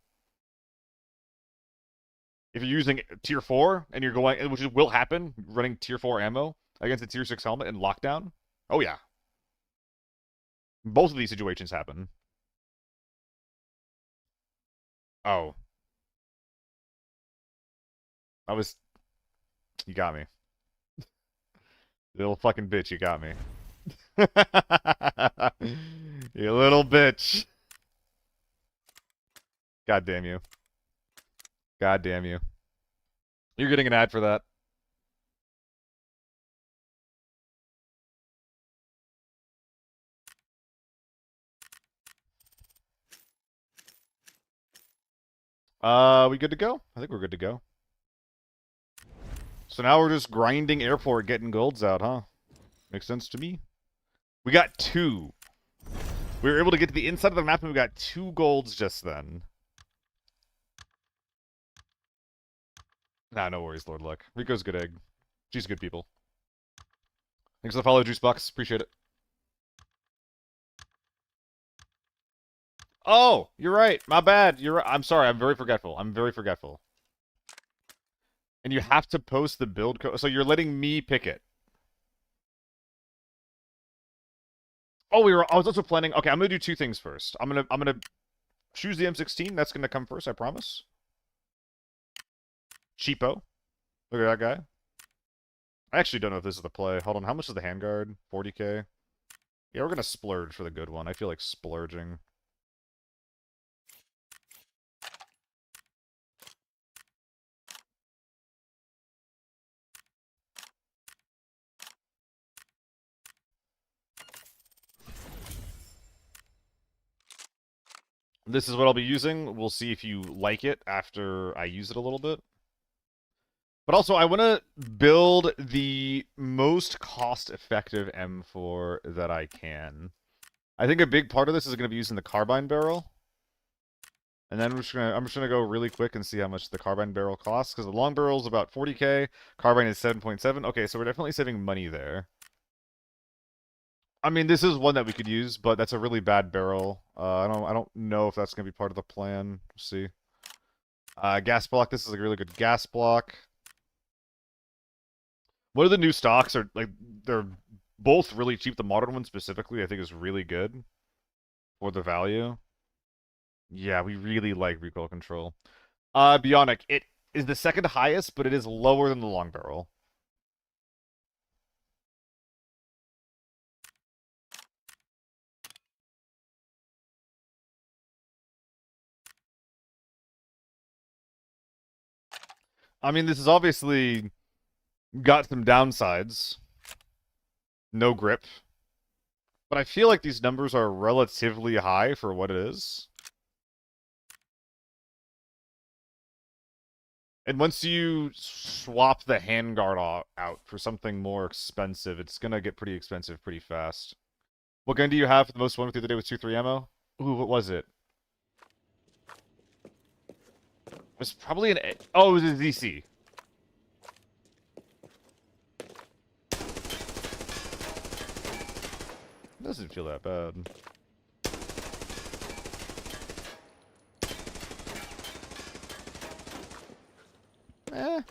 If you're using tier 4 and you're going, which will happen, running tier 4 ammo against a tier 6 helmet in lockdown, oh yeah. Both of these situations happen. Oh. You got me. Little fucking bitch, you got me. You little bitch. God damn you. God damn you. You're getting an ad for that. We good to go? I think we're good to go. So now we're just grinding airport, getting golds out, huh? Makes sense to me. We got 2. We were able to get to the inside of the map and we got 2 golds just then. Nah, no worries, Lord Luck. Rico's good egg. She's good people. Thanks for the follow, Juicebox. Appreciate it. Oh, you're right. My bad. You're right. I'm sorry. I'm very forgetful. I'm very forgetful. And you have to post the build code. So you're letting me pick it. Oh, I was also planning. Okay, I'm gonna do 2 things first. I'm gonna choose the M16. That's gonna come first. I promise. Cheapo. Look at that guy. I actually don't know if this is the play. Hold on. How much is the handguard? 40k. Yeah, we're gonna splurge for the good one. I feel like splurging. This is what I'll be using. We'll see if you like it after I use it a little bit. But also, I want to build the most cost-effective M4 that I can. I think a big part of this is going to be using the carbine barrel. And then I'm just gonna go really quick and see how much the carbine barrel costs, because the long barrel is about 40k, carbine is 7.7. Okay, so we're definitely saving money there. I mean, this is one that we could use, but that's a really bad barrel. I don't know if that's gonna be part of the plan. We'll see. Gas block. This is a really good gas block. One of the new stocks are like they're both really cheap. The modern one specifically, I think, is really good for the value. Yeah, we really like recoil control. Bionic. It is the second highest, but it is lower than the long barrel. I mean, this is obviously got some downsides. No grip. But I feel like these numbers are relatively high for what it is. And once you swap the handguard out for something more expensive, it's gonna get pretty expensive pretty fast. What gun do you have for the most one with the other day with 2-3 ammo? Ooh, what was it? It's probably an... Oh, it was a ZC. Doesn't feel that bad. Eh.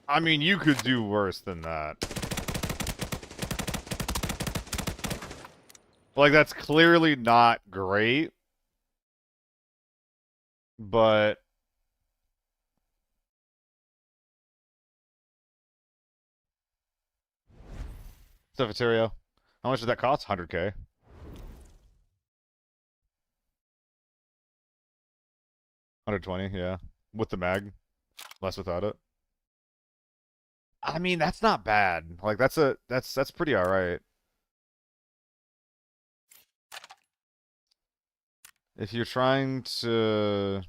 I mean, you could do worse than that. Like, that's clearly not great. But... Cephiterio. How much did that cost? 100k. 120, yeah. With the mag. Less without it. I mean, that's not bad. Like, that's pretty alright. If you're trying to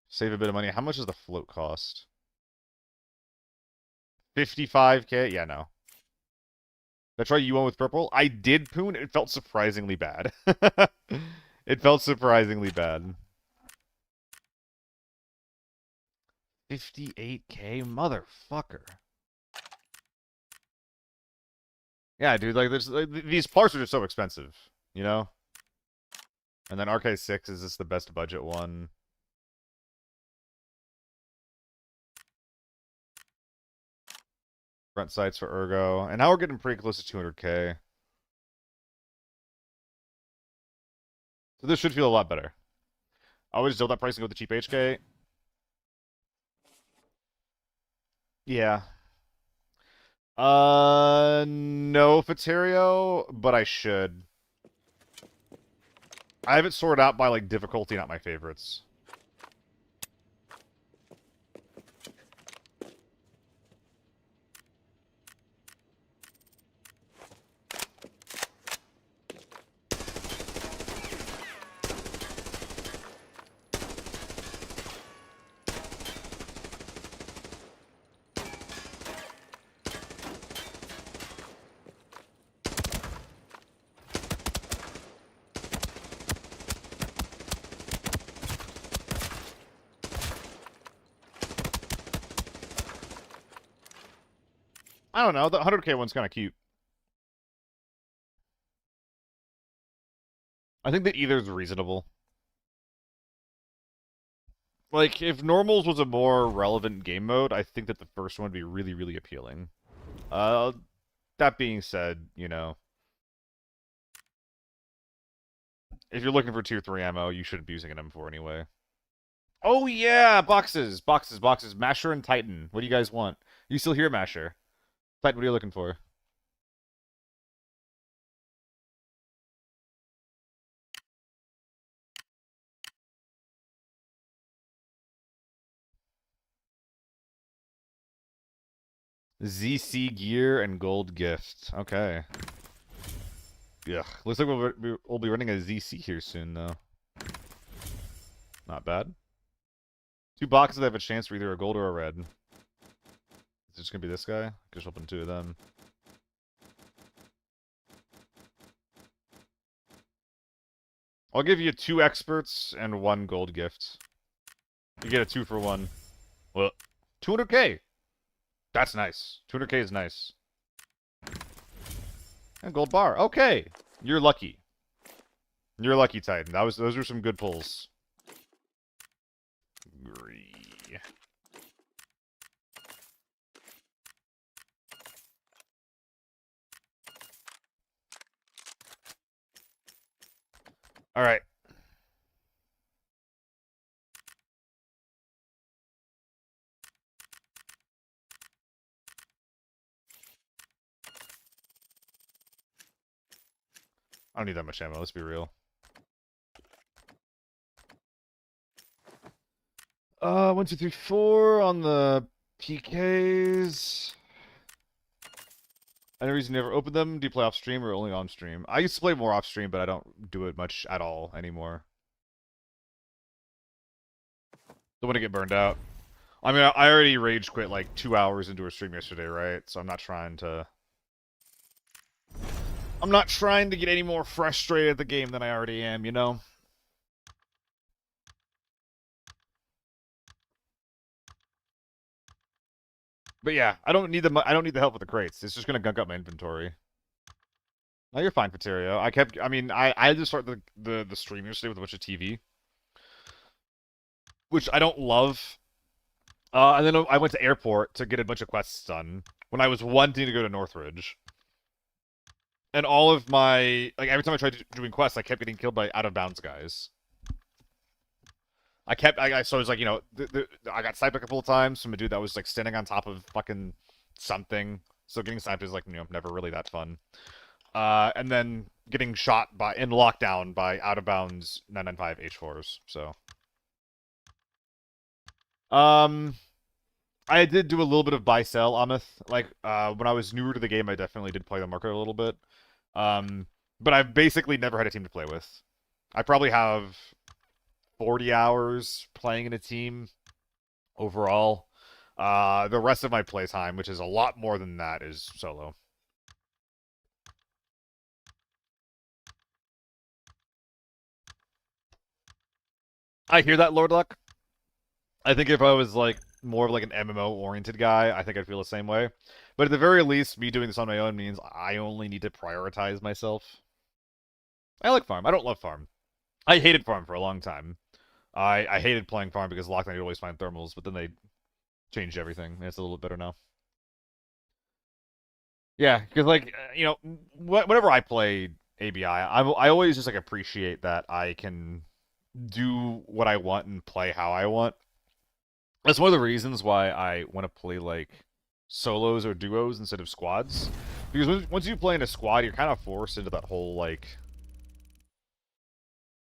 save a bit of money, how much does the float cost? 55k? Yeah, no. That's right, you went with purple? I did poon. It felt surprisingly bad. It felt surprisingly bad. 58k? Motherfucker. Yeah, dude, like, these parts are just so expensive, you know? And then RK6 is just the best budget one. Front sights for Ergo. And now we're getting pretty close to 200k. So this should feel a lot better. I always deal that price and go with the cheap HK. Yeah. No Faterio, but I should. I have it sorted out by, like, difficulty, not my favorites. I don't know, the 100k one's kind of cute. I think that either's reasonable. Like, if normals was a more relevant game mode, I think that the first one would be really, really appealing. That being said, you know, if you're looking for tier 3 ammo, you shouldn't be using an M4 anyway. Oh yeah, boxes, boxes, boxes. Masher and Titan. What do you guys want? You still here, Masher? Titan, what are you looking for? ZC gear and gold gift. Okay. Yeah, looks like we'll be running a ZC here soon, though. Not bad. 2 boxes that have a chance for either a gold or a red. Is it just gonna be this guy? Just open 2 of them. I'll give you 2 experts and 1 gold gift. You get a 2 for 1. Well, 200k! That's nice. 200k is nice. And gold bar. Okay! You're lucky. You're lucky, Titan. Those were some good pulls. Agree. Alright. I don't need that much ammo, let's be real. 1, 2, 3, 4 on the PKs. Any reason you never open them? Do you play off stream or only on stream? I used to play more off stream, but I don't do it much at all anymore. Don't want to get burned out. I mean, I already rage quit like 2 hours into a stream yesterday, right? So I'm not trying to... I'm not trying to get any more frustrated at the game than I already am, you know? But yeah, I don't need the help with the crates. It's just gonna gunk up my inventory. No, you're fine, Paterio. I just started the stream yesterday with a bunch of TV, which I don't love. And then I went to airport to get a bunch of quests done when I was wanting to go to Northridge. And all of my every time I tried doing quests, I kept getting killed by out of bounds guys. So I was like, I got sniped a couple of times from a dude that was like standing on top of fucking something. So getting sniped is like, never really that fun. And then getting shot in lockdown by out of bounds 995 H4s. So, I did do a little bit of buy sell Ameth. Like, when I was newer to the game, I definitely did play the market a little bit. But I've basically never had a team to play with. I probably have 40 hours playing in a team overall. The rest of my playtime, which is a lot more than that, is solo. I hear that, Lord Luck. I think if I was like more of like an MMO oriented guy, I think I'd feel the same way. But at the very least, me doing this on my own means I only need to prioritize myself. I like farm. I don't love farm. I hated farm for a long time. I hated playing farm because lockdown you'd always find thermals, but then they changed everything. And it's a little bit better now. Yeah, because whenever I play ABI, I always just like appreciate that I can do what I want and play how I want. That's one of the reasons why I want to play like solos or duos instead of squads. Because once you play in a squad, you're kind of forced into that whole like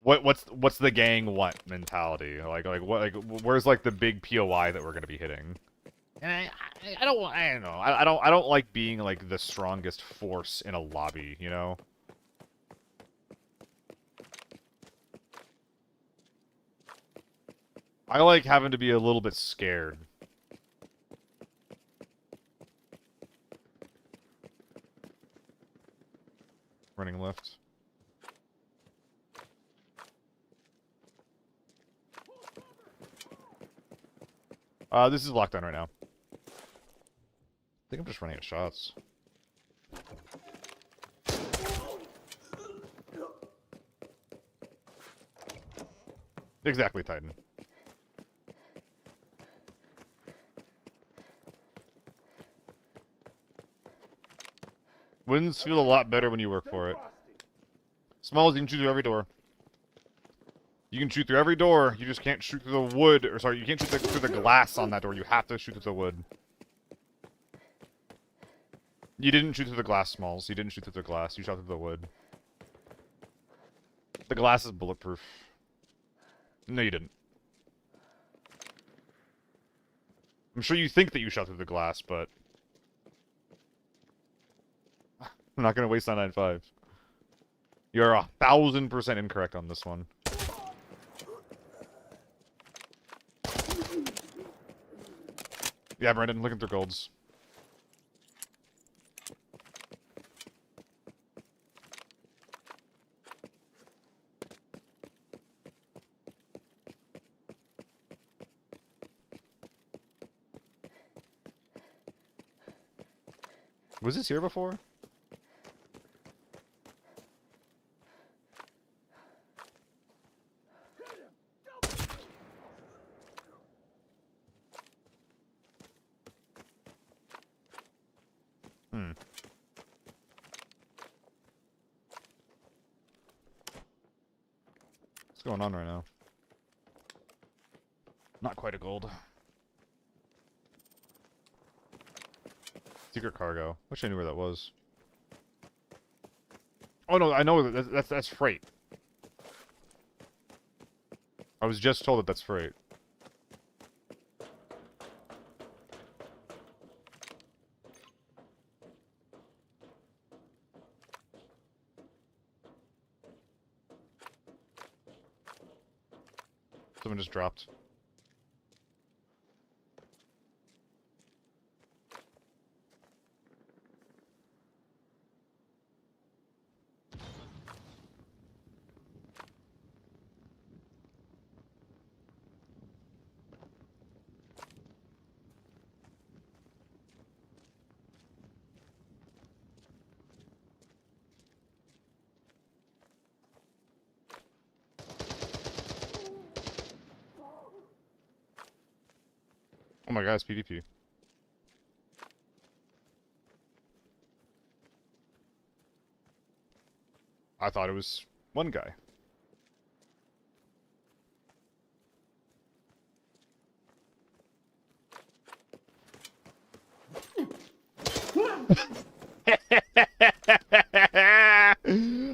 what's the gang want mentality. Where's like the big POI that we're gonna be hitting? And I don't know. I don't like being like the strongest force in a lobby, you know? I like having to be a little bit scared. Running left. This is locked down right now. I think I'm just running out of shots. Exactly, Titan. Wins feel a lot better when you work for it. Smalls, you can shoot through every door. You can shoot through every door, you just can't shoot through the wood. Or sorry, you can't shoot through the glass on that door. You have to shoot through the wood. You didn't shoot through the glass, Smalls. You didn't shoot through the glass. You shot through the wood. The glass is bulletproof. No, you didn't. I'm sure you think that you shot through the glass, but... I'm not gonna waste 995. You're 1,000% incorrect on this one. Yeah, Brandon, looking through golds. Was this here before? Hmm. What's going on right now? Not quite a gold. Secret cargo. Wish I knew where that was. Oh no, I know that's freight. I was just told that that's freight. Someone just dropped. my God, it's PvP. I thought it was one guy.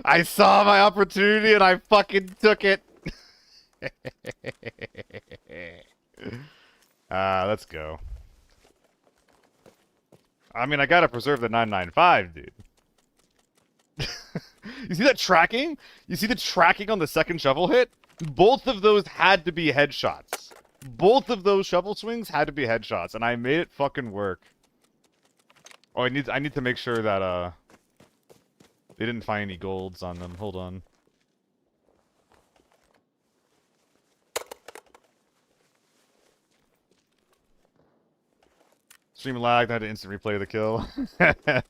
I saw my opportunity and I fucking took it. Let's go. I mean, I gotta preserve the 995, dude. You see that tracking? You see the tracking on the second shovel hit? Both of those had to be headshots. Both of those shovel swings had to be headshots, and I made it fucking work. Oh, I need to make sure that they didn't find any golds on them. Hold on. Stream lagged, I had to instant replay the kill. That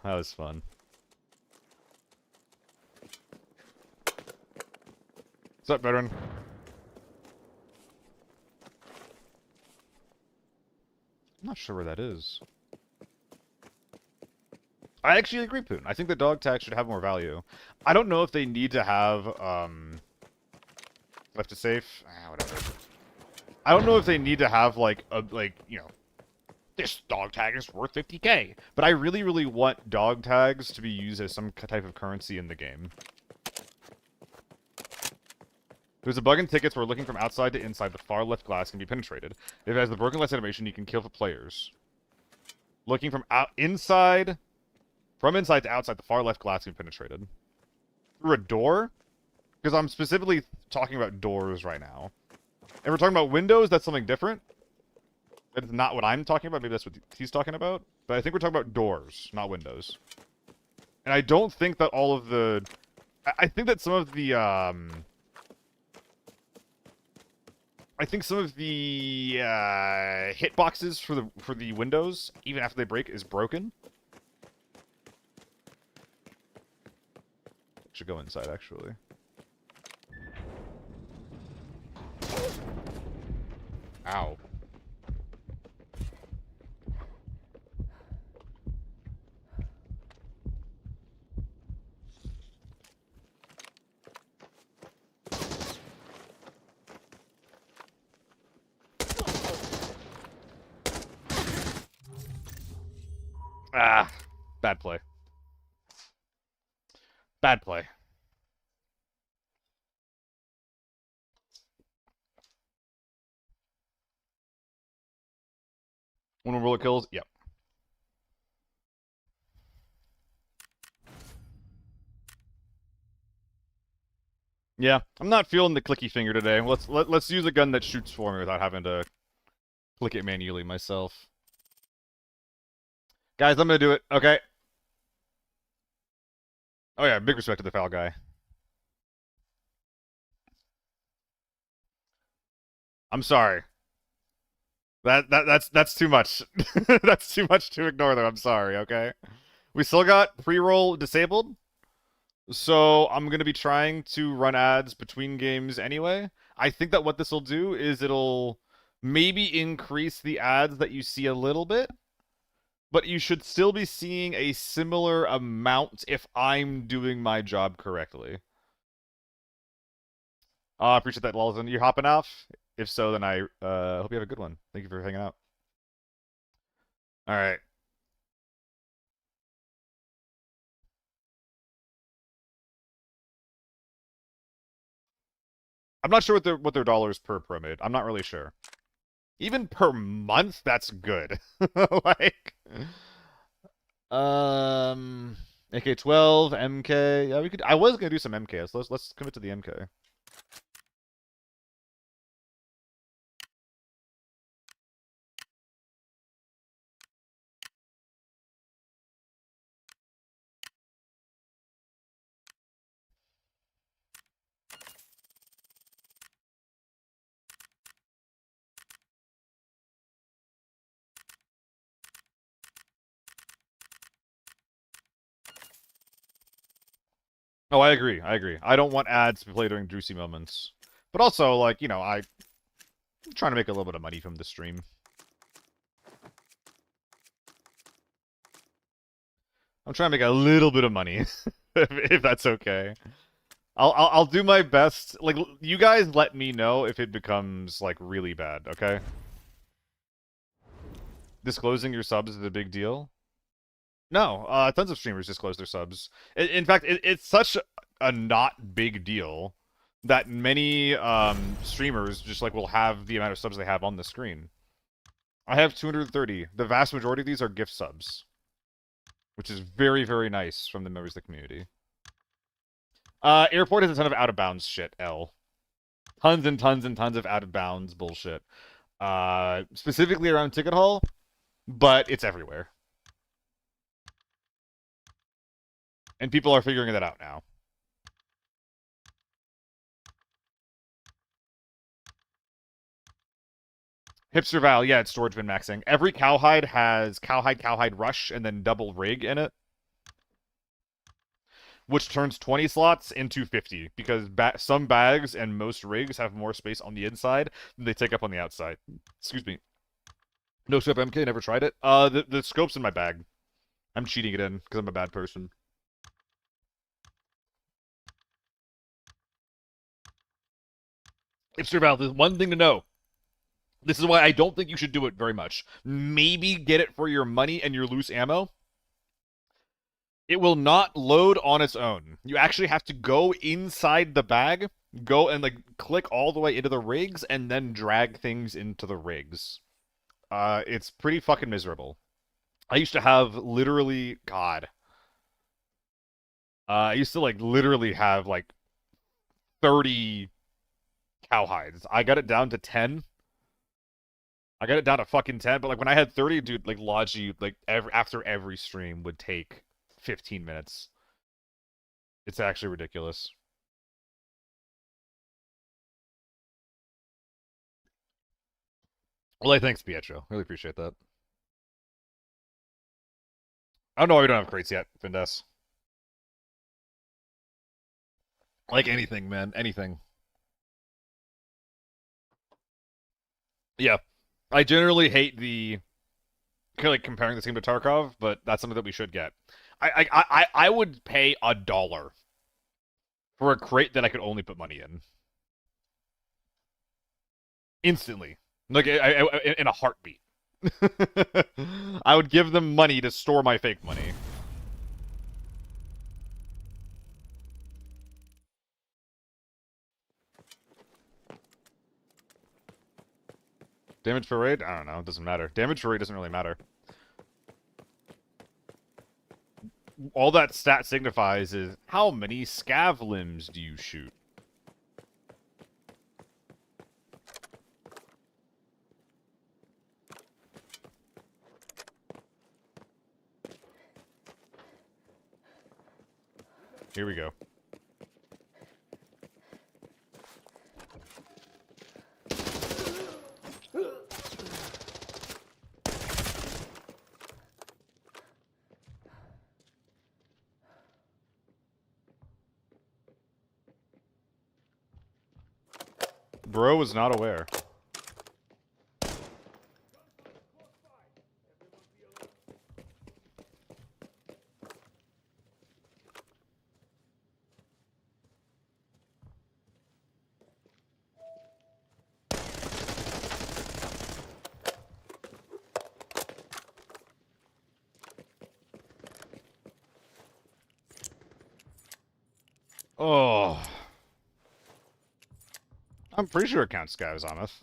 was fun. What's up, veteran? I'm not sure where that is. I actually agree, Poon. I think the dog tag should have more value. I don't know if they need to have, left to safe. Whatever. I don't know if they need to have, like, you know, this dog tag is worth 50k. But I really, really want dog tags to be used as some type of currency in the game. There's a bug in tickets where looking from outside to inside, the far left glass can be penetrated. If it has the broken glass animation, you can kill the players. Looking from inside to outside, the far left glass can be penetrated. Through a door? Because I'm specifically talking about doors right now. If we're talking about windows, that's something different. That's not what I'm talking about. Maybe that's what he's talking about. But I think we're talking about doors, not windows. And I don't think that all of the... I think that some of the, I think some of the hitboxes for the windows, even after they break, is broken. Should go inside, actually. Ow. Ah, bad play. Bad play. One more bullet kills? Yep. Yeah, I'm not feeling the clicky finger today. Let's use a gun that shoots for me without having to click it manually myself. Guys, I'm gonna do it. Okay. Oh yeah, big respect to the foul guy. I'm sorry. That's too much. That's too much to ignore though. I'm sorry, okay? We still got pre-roll disabled. So I'm going to be trying to run ads between games anyway. I think that what this will do is it'll maybe increase the ads that you see a little bit, but you should still be seeing a similar amount if I'm doing my job correctly. I appreciate that, Lawson. You hopping off? If so, then I hope you have a good one. Thank you for hanging out. All right. I'm not sure what their dollars per pro made. I'm not really sure. Even per month, that's good. Like, AK-12, MK. Yeah, we could. I was gonna do some MK. So let's commit to the MK. Oh, I agree. I agree. I don't want ads to play during juicy moments. But also, like, you know, I'm trying to make a little bit of money from the stream. I'm trying to make a little bit of money, if that's okay. I'll do my best. Like, you guys let me know if it becomes, like, really bad, okay? Disclosing your subs is a big deal? No, tons of streamers disclose their subs. In fact, it's such a not big deal that many streamers just, like, will have the amount of subs they have on the screen. I have 230. The vast majority of these are gift subs, which is very, very nice from the members of the community. Airport has a ton of out-of-bounds shit, L. Tons and tons and tons of out-of-bounds bullshit. Specifically around Ticket Hall, but it's everywhere. And people are figuring that out now. Hipster Val, yeah, it's storage bin maxing. Every cowhide has cowhide rush and then double rig in it, which turns 20 slots into 50 because some bags and most rigs have more space on the inside than they take up on the outside. Excuse me. No scope MK, never tried it. The scope's in my bag. I'm cheating it in because I'm a bad person. Hipster Val, there's one thing to know. This is why I don't think you should do it very much. Maybe get it for your money and your loose ammo. It will not load on its own. You actually have to go inside the bag, go and like click all the way into the rigs, and then drag things into the rigs. It's pretty fucking miserable. I used to have literally, God. I used to like literally have like 30 cowhides. I got it down to 10. I got it down to fucking 10, but like when I had 30, dude, like Logi, like after every stream would take 15 minutes. It's actually ridiculous. Well, thanks, Pietro. Really appreciate that. I don't know why we don't have crates yet, Findes. Like anything, man. Anything. Yeah. I generally hate the kind of like comparing this game to Tarkov, but that's something that we should get. I would pay $1 for a crate that I could only put money in. Instantly. Like, in a heartbeat. I would give them money to store my fake money. Damage per raid? I don't know. It doesn't matter. Damage per raid doesn't really matter. All that stat signifies is how many scav limbs do you shoot? Here we go. Bro was not aware. Oh. I'm pretty sure it counts scavs on us.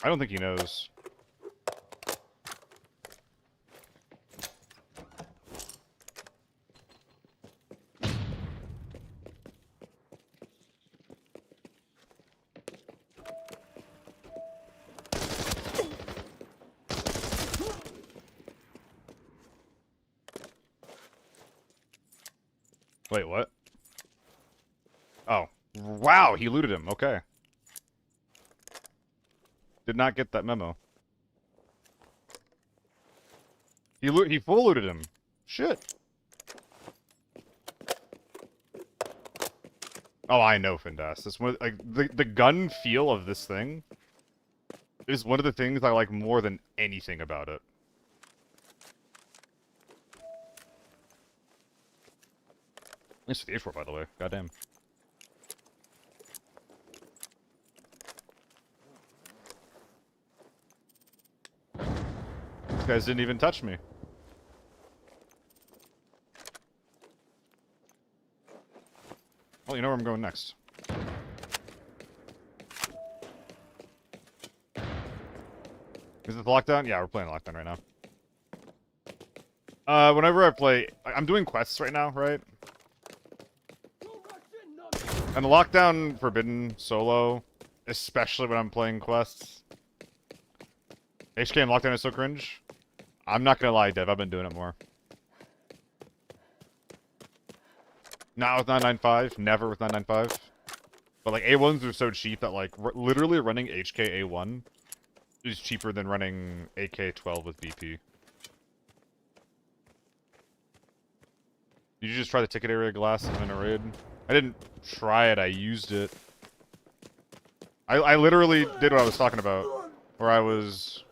I don't think he knows. Wait, what? Oh. Wow, he looted him. Okay. Did not get that memo. He full looted him. Shit. Oh, I know, Findas. This one, like the gun feel of this thing is one of the things I like more than anything about it. Nice for the H4, by the way. Goddamn. These guys didn't even touch me. Well, you know where I'm going next. Is it the lockdown? Yeah, we're playing lockdown right now. Whenever I play... I'm doing quests right now, right? And lockdown forbidden solo, especially when I'm playing quests. HK and lockdown is so cringe. I'm not gonna lie, Dev, I've been doing it more. Not with 995, never with 995. But like A1s are so cheap that like literally running HK A1 is cheaper than running AK-12 with BP. Did you just try the ticket area glass in a raid? I didn't try it, I used it. I literally did what I was talking about. Where I was...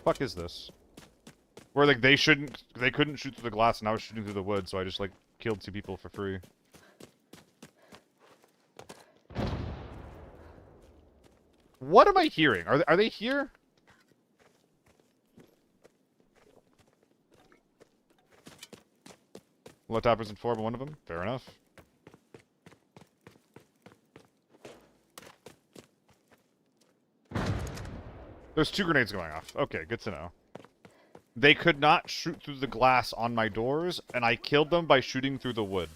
Fuck is this? Where like they couldn't shoot through the glass and I was shooting through the wood, so I just like killed 2 people for free. What am I hearing? Are they here? Low toppers and 4, but one of them? Fair enough. There's 2 grenades going off. Okay, good to know. They could not shoot through the glass on my doors, and I killed them by shooting through the wood.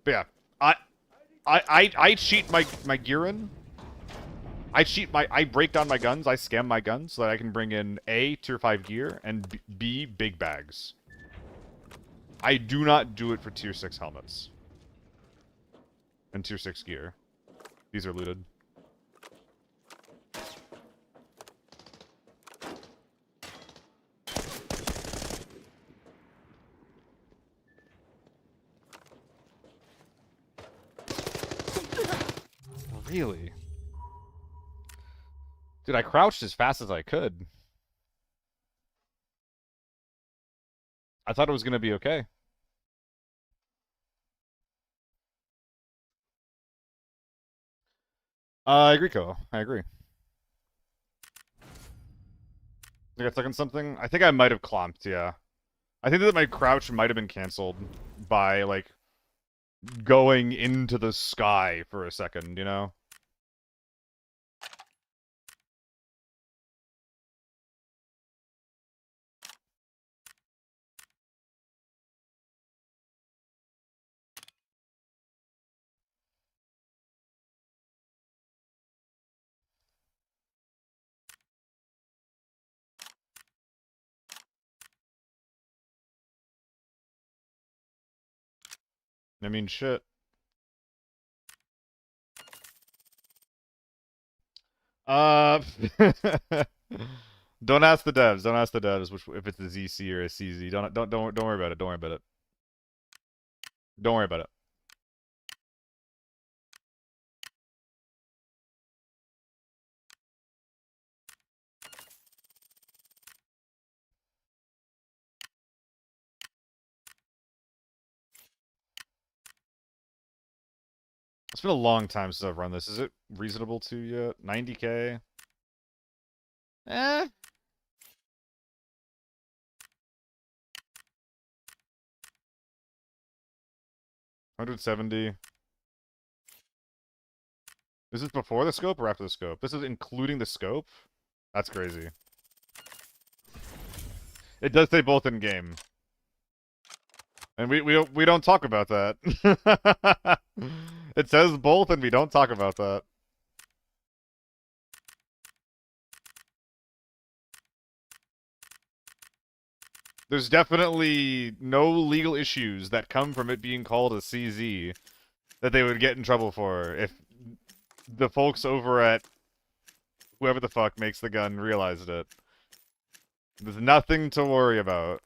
But yeah, I cheat my gear in. I break down my guns, I scam my guns so that I can bring in A, tier 5 gear, and B, big bags. I do not do it for tier 6 helmets. And tier 6 gear. These are looted. Really? Dude, I crouched as fast as I could. I thought it was gonna be okay. I agree, Ko. I agree. I got stuck on something? I think I might have clomped, yeah. I think that my crouch might have been canceled by, like, going into the sky for a second, you know? I mean, shit. Uh, don't ask the devs. Don't ask the devs if it's a ZC or a CZ. Don't worry about it. Don't worry about it. Don't worry about it. It's been a long time since I've run this. Is it reasonable to yet? 90k? Eh. $170. Is this before the scope or after the scope? This is including the scope? That's crazy. It does say both in game. And we don't talk about that. It says both and we don't talk about that. There's definitely no legal issues that come from it being called a CZ that they would get in trouble for if the folks over at whoever the fuck makes the gun realized it. There's nothing to worry about.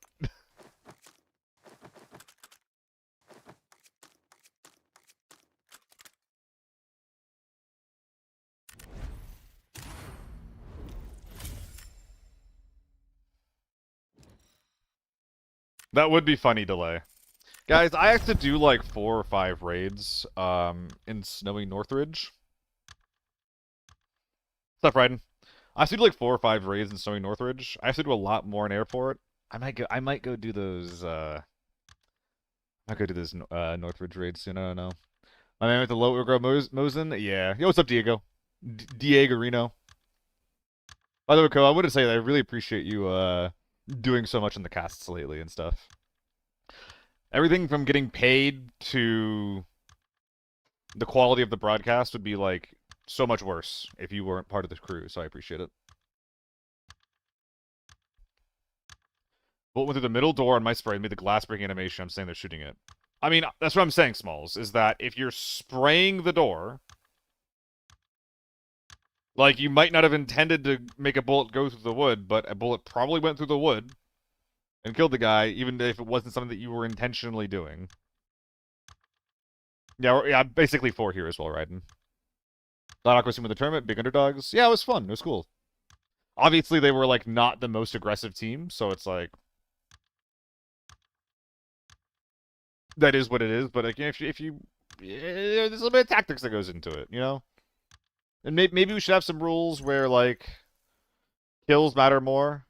That would be funny, delay. Guys, I have to do like 4 or 5 raids in snowy Northridge. What's up, Ryden? I have to do like 4 or 5 raids in snowy Northridge. I have to do a lot more in airport. I might go do those Northridge raids soon, I don't know. My man with the low grow Mosen? Yeah. Yo, what's up, Diego? Diego Reno. By the way, Ko, I wanted to say that I really appreciate you doing so much in the casts lately and stuff. Everything from getting paid to the quality of the broadcast would be like so much worse if you weren't part of the crew, so I appreciate it. Bullet went through the middle door on my spray and made the glass breaking animation. I'm saying they're shooting it. I mean, that's what I'm saying, Smalls, is that if you're spraying the door, like, you might not have intended to make a bullet go through the wood, but a bullet probably went through the wood and killed the guy, even if it wasn't something that you were intentionally doing. Yeah, basically 4 here as well, Raiden. Thought Aqua with the tournament, big underdogs. Yeah, it was fun. It was cool. Obviously, they were, like, not the most aggressive team, so it's like... That is what it is, but, like, if you there's a bit of tactics that goes into it, you know? And maybe we should have some rules where, like, kills matter more.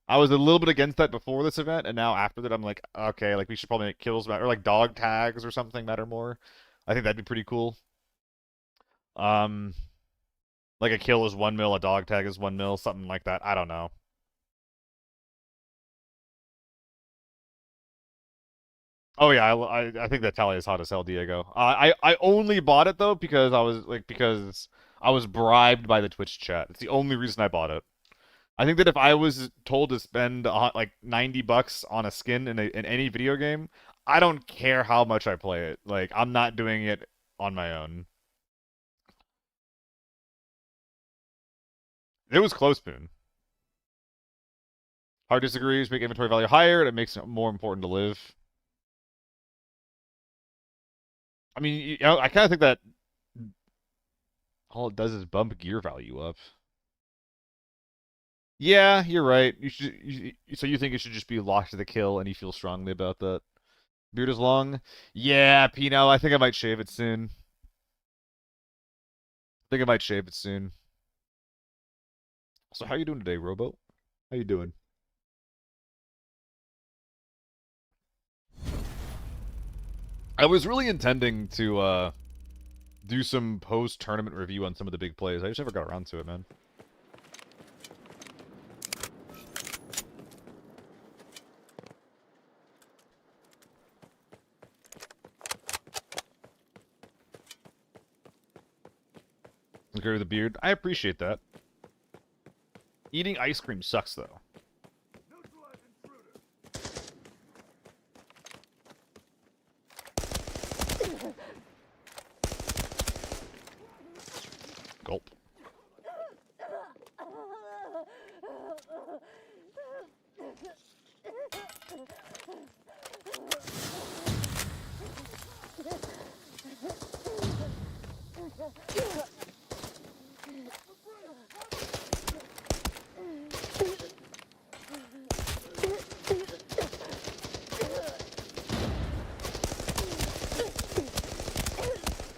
I was a little bit against that before this event, and now after that, I'm like, okay, like, we should probably make kills matter, or, like, dog tags or something matter more. I think that'd be pretty cool. Like, a kill is 1 mil, a dog tag is 1 mil, something like that. I don't know. Oh yeah, I think that tally is hot as hell, Diego. I only bought it though because I was bribed by the Twitch chat. It's the only reason I bought it. I think that if I was told to spend like $90 on a skin in any video game, I don't care how much I play it. Like, I'm not doing it on my own. It was close, Poon. Hard disagrees, make inventory value higher, and it makes it more important to live. I mean, you know, I kind of think that all it does is bump gear value up. Yeah, you're right. So you think it should just be locked to the kill, and you feel strongly about that. Beard is long. Yeah, Pino. I think I might shave it soon. I think I might shave it soon. So how you doing today, Robo? How you doing? I was really intending to do some post-tournament review on some of the big plays. I just never got around to it, man. Agree with the beard. I appreciate that. Eating ice cream sucks, though. Gulp.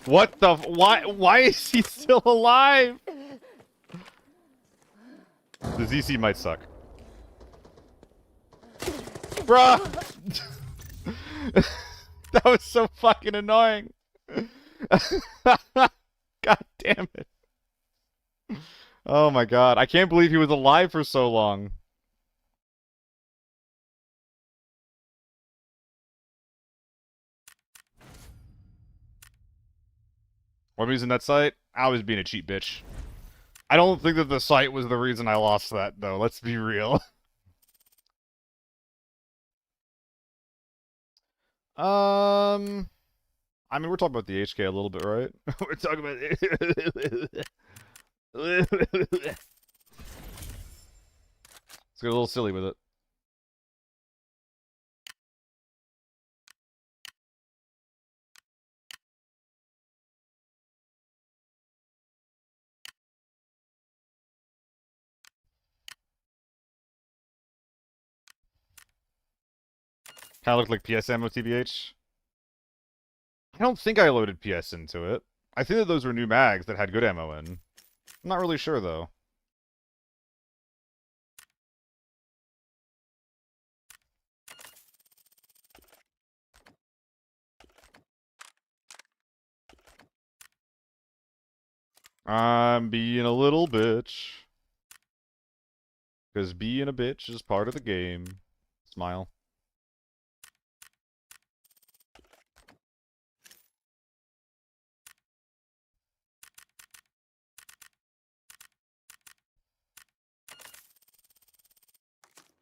What the? Why is he still alive? The ZC might suck. Bruh! That was so fucking annoying. God damn it. Oh my god. I can't believe he was alive for so long. What am I using that site? I was being a cheap bitch. I don't think that the site was the reason I lost that, though. Let's be real. I mean, we're talking about the HK a little bit, right? We're talking about. Let's get a little silly with it. Kind of looked like PS ammo, TBH. I don't think I loaded PS into it. I think that those were new mags that had good ammo in. I'm not really sure, though. I'm being a little bitch. Because being a bitch is part of the game. Smile.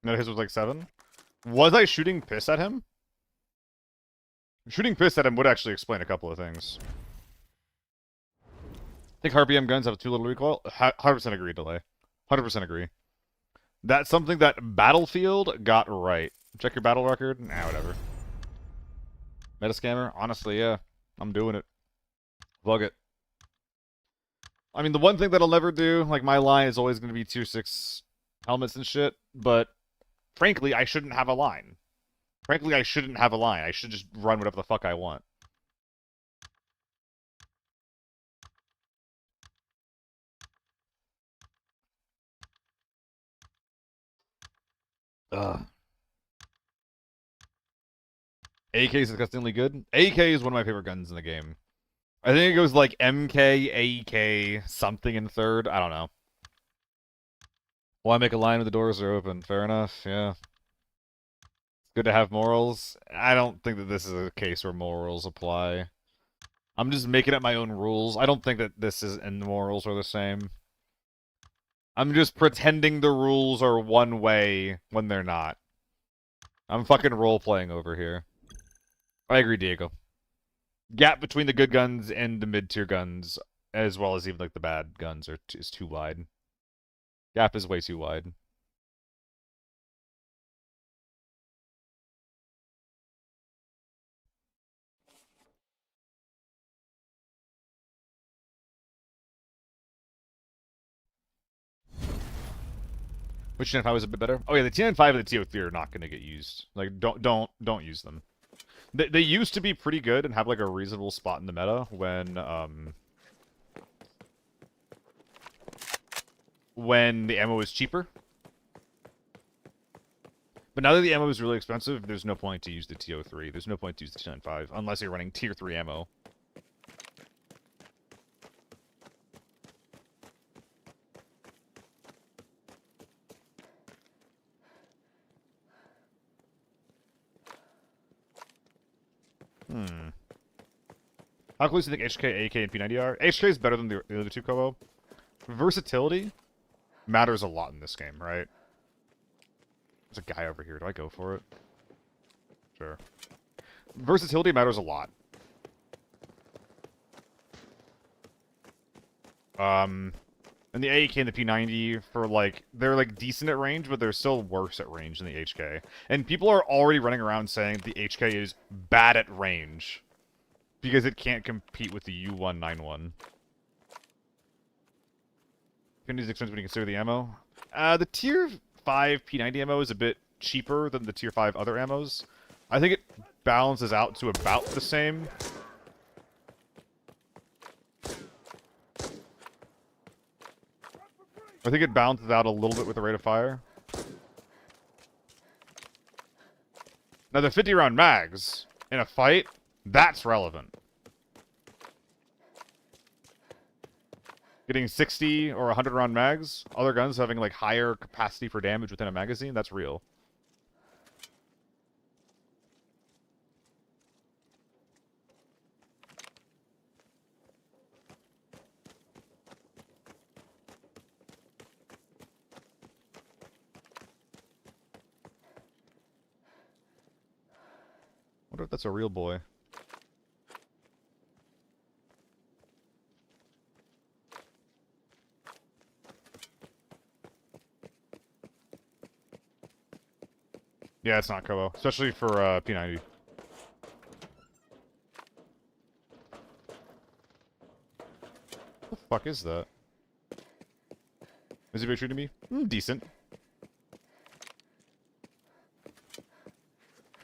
No, his was like 7. Was I shooting piss at him? Shooting piss at him would actually explain a couple of things. I think RPM guns have too little recoil. 100% agree, Delay. 100% agree. That's something that Battlefield got right. Check your battle record? Nah, whatever. Metascammer? Honestly, yeah. I'm doing it. Plug it. I mean, the one thing that I'll never do, like, my line is always going to be tier 6 helmets and shit, but frankly, I shouldn't have a line. Frankly, I shouldn't have a line. I should just run whatever the fuck I want. Ugh. AK is disgustingly good. AK is one of my favorite guns in the game. I think it goes like MK, AK, something in third. I don't know. Why make a line when the doors are open? Fair enough, yeah. It's good to have morals. I don't think that this is a case where morals apply. I'm just making up my own rules. I don't think that this is and the morals are the same. I'm just pretending the rules are one way when they're not. I'm fucking role-playing over here. I agree, Diego. Gap between the good guns and the mid-tier guns, as well as even like the bad guns, is too wide. Gap is way too wide. Which TN5 was a bit better? Oh yeah, the TN5 and the TO3 are not going to get used. Like, don't use them. They used to be pretty good and have like a reasonable spot in the meta when the ammo was cheaper. But now that the ammo is really expensive, there's no point to use the TO3. There's no point to use the TN5 unless you're running tier 3 ammo. How close do you think HK, AK, and P90 are? HK is better than the other two combo. Versatility matters a lot in this game, right? There's a guy over here. Do I go for it? Sure. Versatility matters a lot. And the AK and the P90 for like they're like decent at range, but they're still worse at range than the HK. And people are already running around saying the HK is bad at range because it can't compete with the U191. P90 is expensive when you consider the ammo. The tier 5 P90 ammo is a bit cheaper than the tier 5 other ammos. I think it balances out to about the same. I think it balances out a little bit with the rate of fire. Now the 50-round mags in a fight, that's relevant. Getting 60 or 100-round mags, other guns having like higher capacity for damage within a magazine, that's real. Wonder if that's a real boy. Yeah, it's not Kobo, especially for P90. What the fuck is that? Is he really treating me? Decent.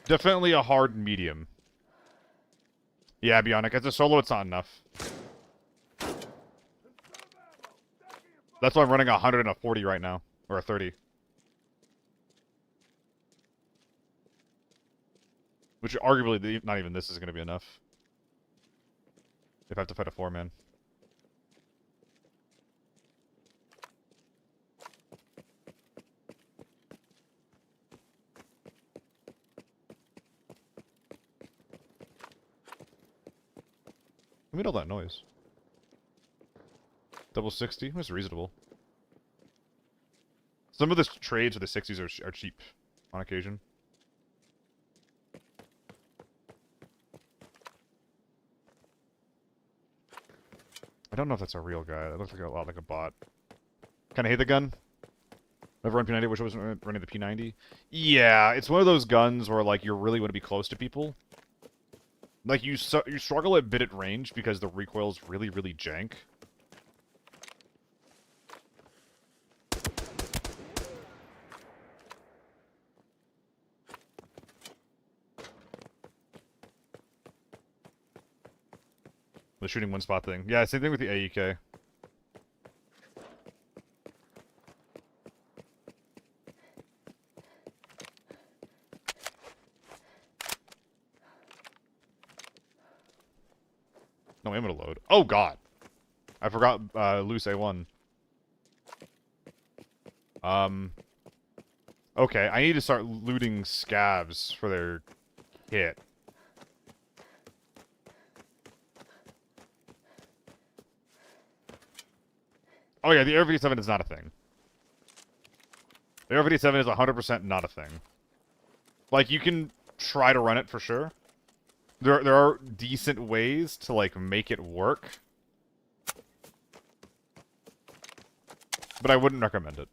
Definitely a hard medium. Yeah, Bionic. As a solo, it's not enough. That's why I'm running 140 right now. Or a 30. Which arguably, not even this is going to be enough. If I have to fight a 4-man. Who made all that noise? Double 60? That's reasonable. Some of the trades with the 60s are cheap on occasion. I don't know if that's a real guy. That looks like a lot like a bot. Kind of hate the gun. I've run P90. Wish I wasn't running the P90. Yeah, it's one of those guns where like you really want to be close to people. Like you struggle a bit at range because the recoil's really jank. The shooting one spot thing. Yeah, same thing with the AEK. No ammo to load. Oh god. I forgot loose A1. Okay, I need to start looting scavs for their kit. Oh yeah, the Air 57 is not a thing. The Air 57 is 100% not a thing. Like, you can try to run it for sure. There are decent ways to, like, make it work. But I wouldn't recommend it.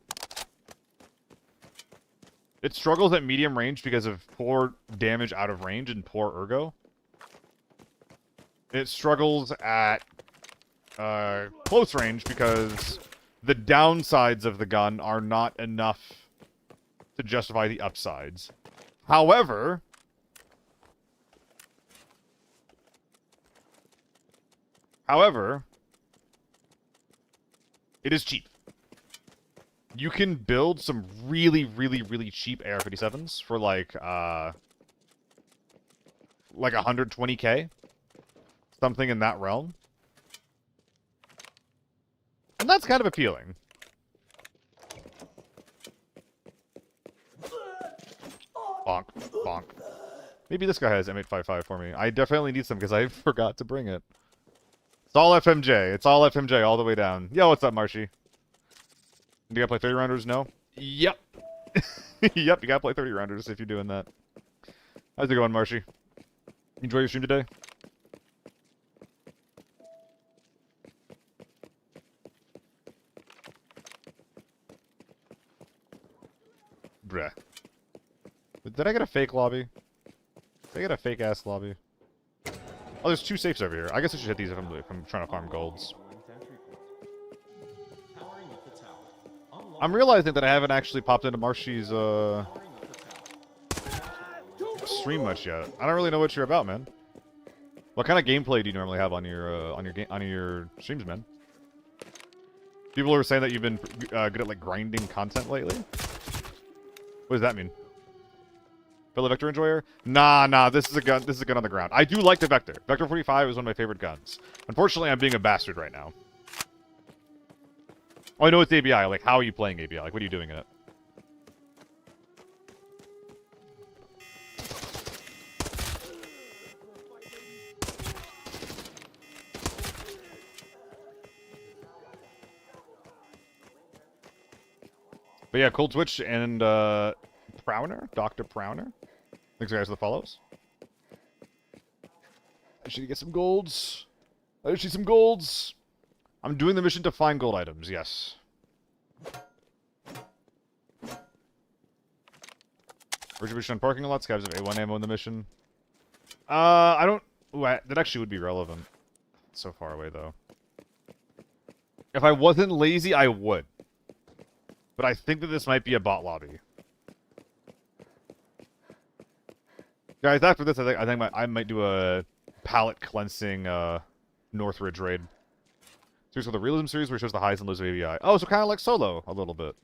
It struggles at medium range because of poor damage out of range and poor ergo. It struggles at close range because the downsides of the gun are not enough to justify the upsides. However, it is cheap. You can build some really cheap AR-57s for like 120k, something in that realm. And that's kind of appealing. Bonk, bonk. Maybe this guy has M855 for me. I definitely need some because I forgot to bring it. It's all FMJ. It's all FMJ all the way down. Yo, what's up, Marshy? Do you gotta play 30 rounders? No? Yep. Yep, you gotta play 30 rounders if you're doing that. How's it going, Marshy? Enjoy your stream today? Bruh. Did I get a fake lobby? Did I get a fake ass lobby? Oh, there's 2 safes over here. I guess I should hit these if I'm trying to farm golds. I'm realizing that I haven't actually popped into Marshy's stream much yet. I don't really know what you're about, man. What kind of gameplay do you normally have on your streams, man? People are saying that you've been good at like grinding content lately. What does that mean? Fellow Vector enjoyer? Nah. This is a gun. This is a gun on the ground. I do like the Vector. Vector 45 is one of my favorite guns. Unfortunately, I'm being a bastard right now. Oh, I know it's ABI. Like, how are you playing ABI? Like, what are you doing in it? But yeah, Cold Twitch and Prowner, Dr. Prowner. Thanks guys for the follows. just need to get some golds. I just need some golds. I'm doing the mission to find gold items, yes. Urgent mission on parking lot. Scavs have A1 ammo in the mission. I don't... Ooh, that actually would be relevant. It's so far away, though. If I wasn't lazy, I would. But I think that this might be a bot lobby. Guys, after this, I think I might do a palette cleansing Northridge raid. Series with the realism series where it shows the highs and lows of ABI. Oh, so kind of like Solo a little bit.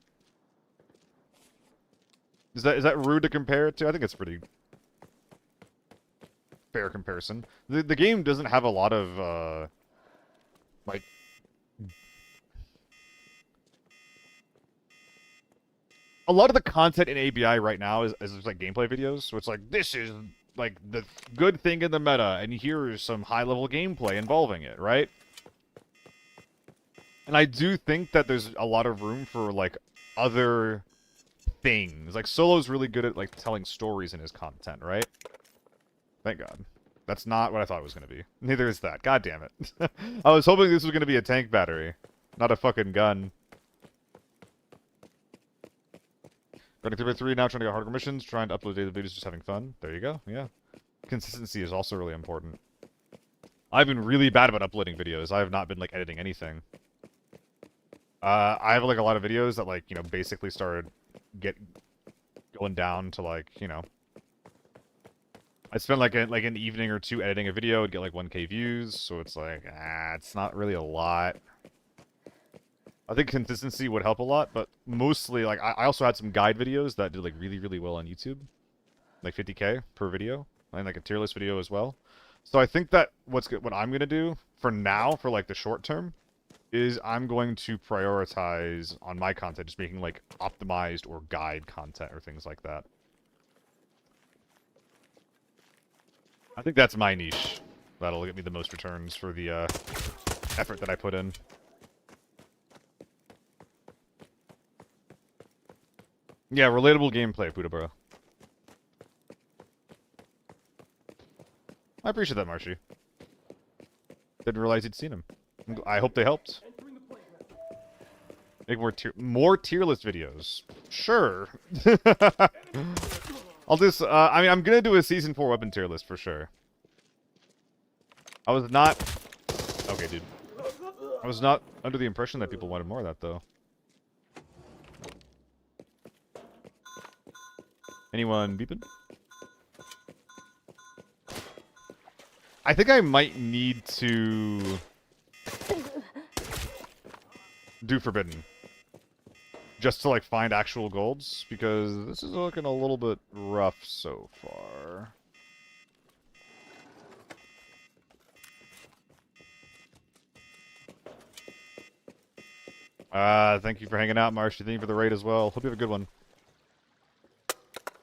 Is that rude to compare it to? I think it's pretty fair comparison. The game doesn't have a lot of like a lot of the content in ABI right now is just like gameplay videos. So it's like, this is like the good thing in the meta, and here's some high-level gameplay involving it, right? And I do think that there's a lot of room for like other things. Like Solo's really good at like telling stories in his content, right? Thank God. That's not what I thought it was going to be. Neither is that. God damn it. I was hoping this was going to be a tank battery, not a fucking gun. Running 3x3, now trying to get harder missions, trying to upload daily videos, just having fun. There you go, yeah. Consistency is also really important. I've been really bad about uploading videos. I have not been, like, editing anything. I have, like, a lot of videos that, like, you know, basically started going down to, like, you know... I'd spend, like, an evening or two editing a video, it'd get, like, 1K views, so it's like, it's not really a lot. I think consistency would help a lot, but mostly, like, I also had some guide videos that did, like, really, really well on YouTube. Like, 50K per video, and, like, a tier list video as well. So I think that what I'm going to do, for now, for, like, the short term, is I'm going to prioritize on my content, just making, like, optimized or guide content or things like that. I think that's my niche. That'll get me the most returns for the effort that I put in. Yeah, relatable gameplay, Pudabro. I appreciate that, Marshy. Didn't realize you'd seen him. I hope they helped. Make more tier list videos. Sure. I'll just, I mean, I'm gonna do a Season 4 weapon tier list for sure. I was not... Okay, dude. I was not under the impression that people wanted more of that, though. Anyone beeping? I think I might need to do Forbidden. Just to, like, find actual golds, because this is looking a little bit rough so far. Thank you for hanging out, Marshy. Thank you for the raid as well. Hope you have a good one.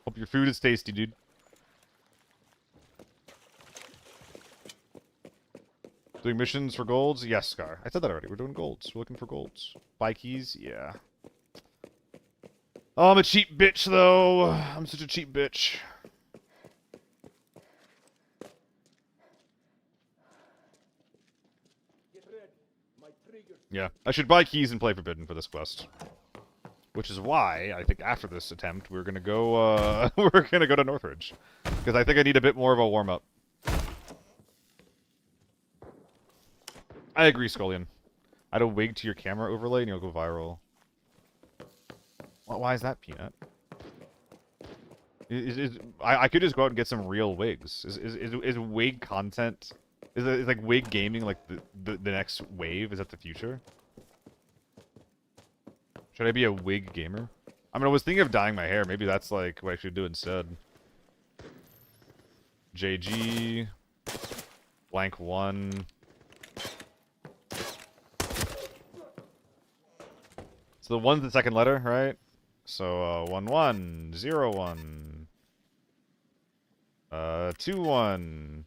Hope your food is tasty, dude. Doing missions for golds? Yes, Scar. I said that already. We're doing golds. We're looking for golds. Buy keys? Yeah. Oh, I'm a cheap bitch, though. I'm such a cheap bitch. Yeah, I should buy keys and play Forbidden for this quest. Which is why I think after this attempt we're gonna go we're gonna go to Northridge. Because I think I need a bit more of a warm-up. I agree, Scullion. Add a wig to your camera overlay and you'll go viral. Well, why is that, Peanut? I could just go out and get some real wigs. Is wig content... Is like wig gaming like the next wave? Is that the future? Should I be a wig gamer? I mean, I was thinking of dyeing my hair. Maybe that's like what I should do instead. JG... Blank 1... So the 1's the second letter, right? So, 1 1, 0 1, 2 1,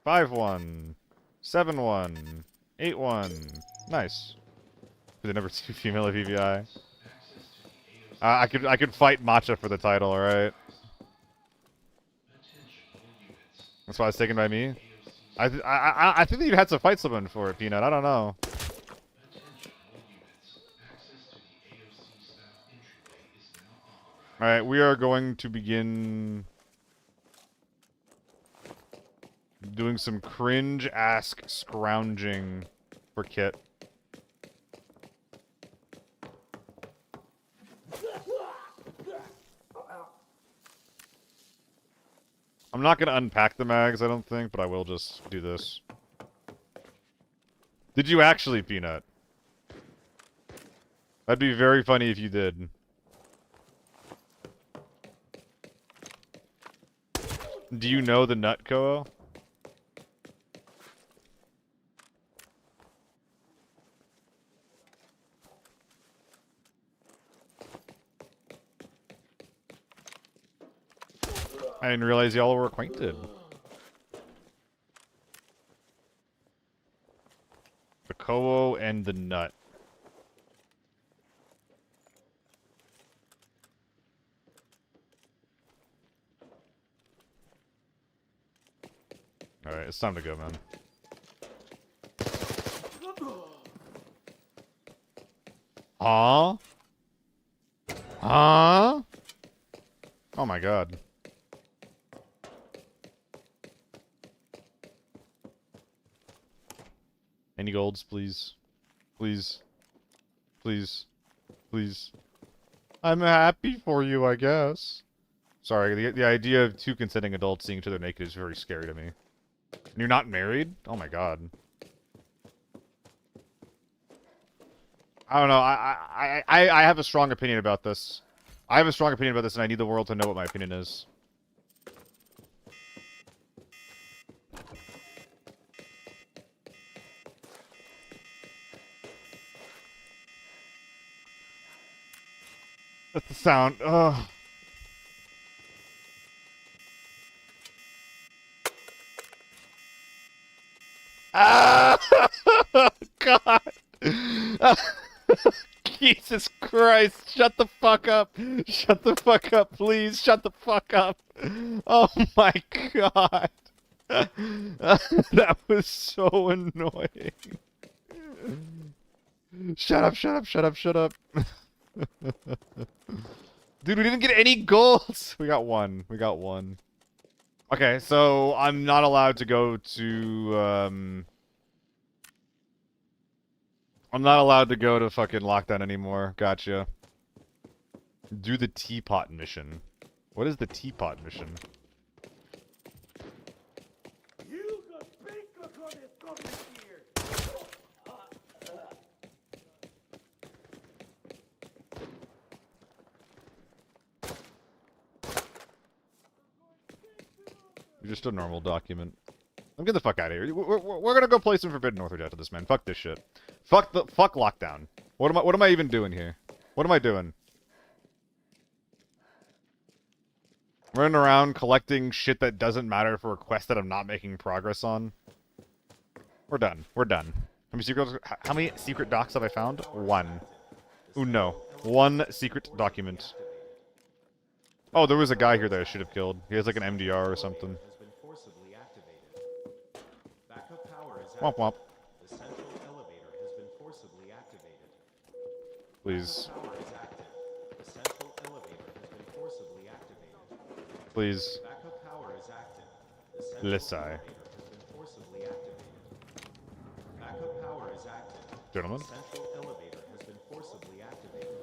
5 1, 7 1, 8 1. Nice. The number 2 female of EVI. I could fight Matcha for the title, alright? That's why it's taken by me? I think that you had to fight someone for it, Peanut. I don't know. All right, we are going to begin doing some cringe-ask scrounging for Kit. I'm not gonna unpack the mags, I don't think, but I will just do this. Did you actually, Peanut? That'd be very funny if you did. Do you know the nut, Koa? I didn't realize y'all were acquainted. The Koa and the nut. Alright, it's time to go, man. Huh? Huh? Oh my god. Any golds, please? Please. Please. Please. I'm happy for you, I guess. Sorry, the idea of two consenting adults seeing each other naked is very scary to me. And you're not married? Oh my god. I don't know, I have a strong opinion about this. I have a strong opinion about this, and I need the world to know what my opinion is. That's the sound. Ugh. Ah! God! Jesus Christ! Shut the fuck up! Shut the fuck up, please! Shut the fuck up! Oh my god! That was so annoying. Shut up, shut up, shut up, shut up. Dude, we didn't get any golds! We got one. We got one. Okay, so I'm not allowed to go to, I'm not allowed to go to fucking lockdown anymore. Gotcha. Do the teapot mission. What is the teapot mission? Just a normal document. Get the fuck out of here. We're gonna go play some Forbidden Northridge after this, man. Fuck this shit. Fuck lockdown. What am I even doing here? What am I doing? Running around collecting shit that doesn't matter for a quest that I'm not making progress on. We're done. We're done. How many secret docs have I found? One. Uno. One secret document. Oh, there was a guy here that I should have killed. He has like an MDR or something. Womp womp. The central elevator has been forcibly activated. Please. The central elevator has been forcibly activated. Please. Backup power is active. The central Let's elevator has been forcibly activated. Backup power is active. Gentlemen. The central elevator has been forcibly activated.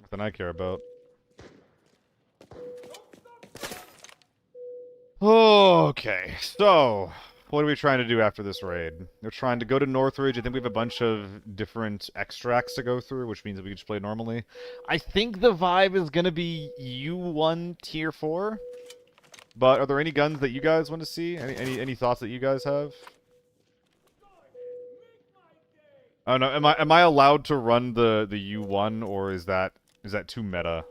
Nothing I care about. Okay, so what are we trying to do after this raid? We're trying to go to Northridge. I think we have a bunch of different extracts to go through, which means that we can just play normally. I think the vibe is going to be U1 Tier 4. But are there any guns that you guys want to see? Any thoughts that you guys have? Oh no, am I allowed to run the U1, or is that too meta?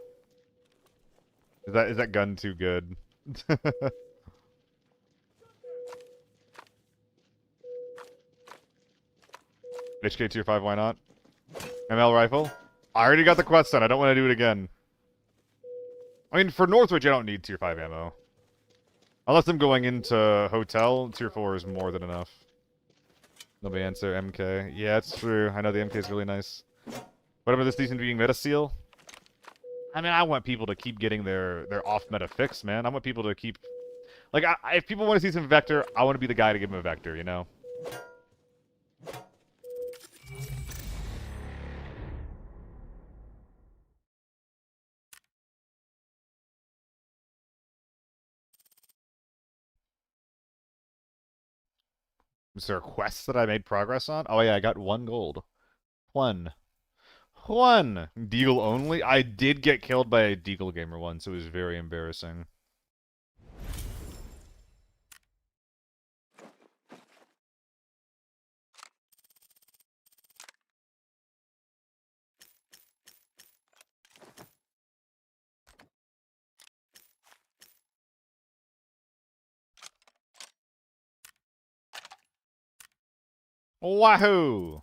Is that gun too good? HK tier 5, why not? ML rifle? I already got the quest done. I don't want to do it again. I mean, for Northridge, I don't need tier 5 ammo. Unless I'm going into hotel, tier 4 is more than enough. Nobody answer. MK. Yeah, it's true. I know the MK is really nice. What about this season being meta seal? I mean, I want people to keep getting their off-meta fix, man. I want people to keep... Like, if people want to see some Vector, I want to be the guy to give them a Vector, you know? Is there a quest that I made progress on? Oh, yeah, I got 1 gold. 1. 1! Deagle only? I did get killed by a Deagle gamer once. It was very embarrassing. Wahoo!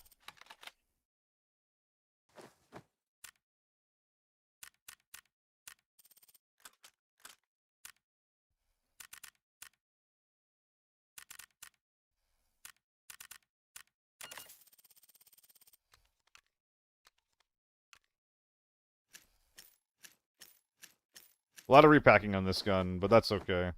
A lot of repacking on this gun, but that's okay.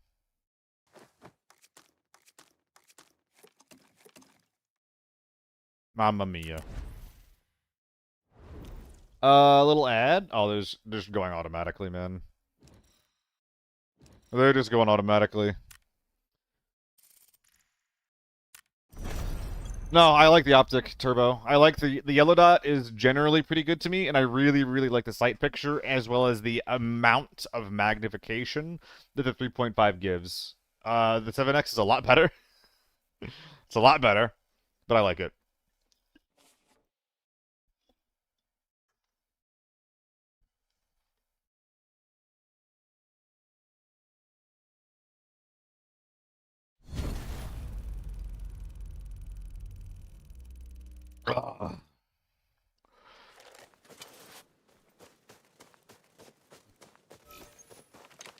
Mamma mia. A little ad? Oh, there's going automatically, man. They're just going automatically. No, I like the optic turbo. I like the yellow dot is generally pretty good to me, and I really, really like the sight picture as well as the amount of magnification that the 3.5 gives. The 7X is a lot better. It's a lot better, but I like it. Ugh.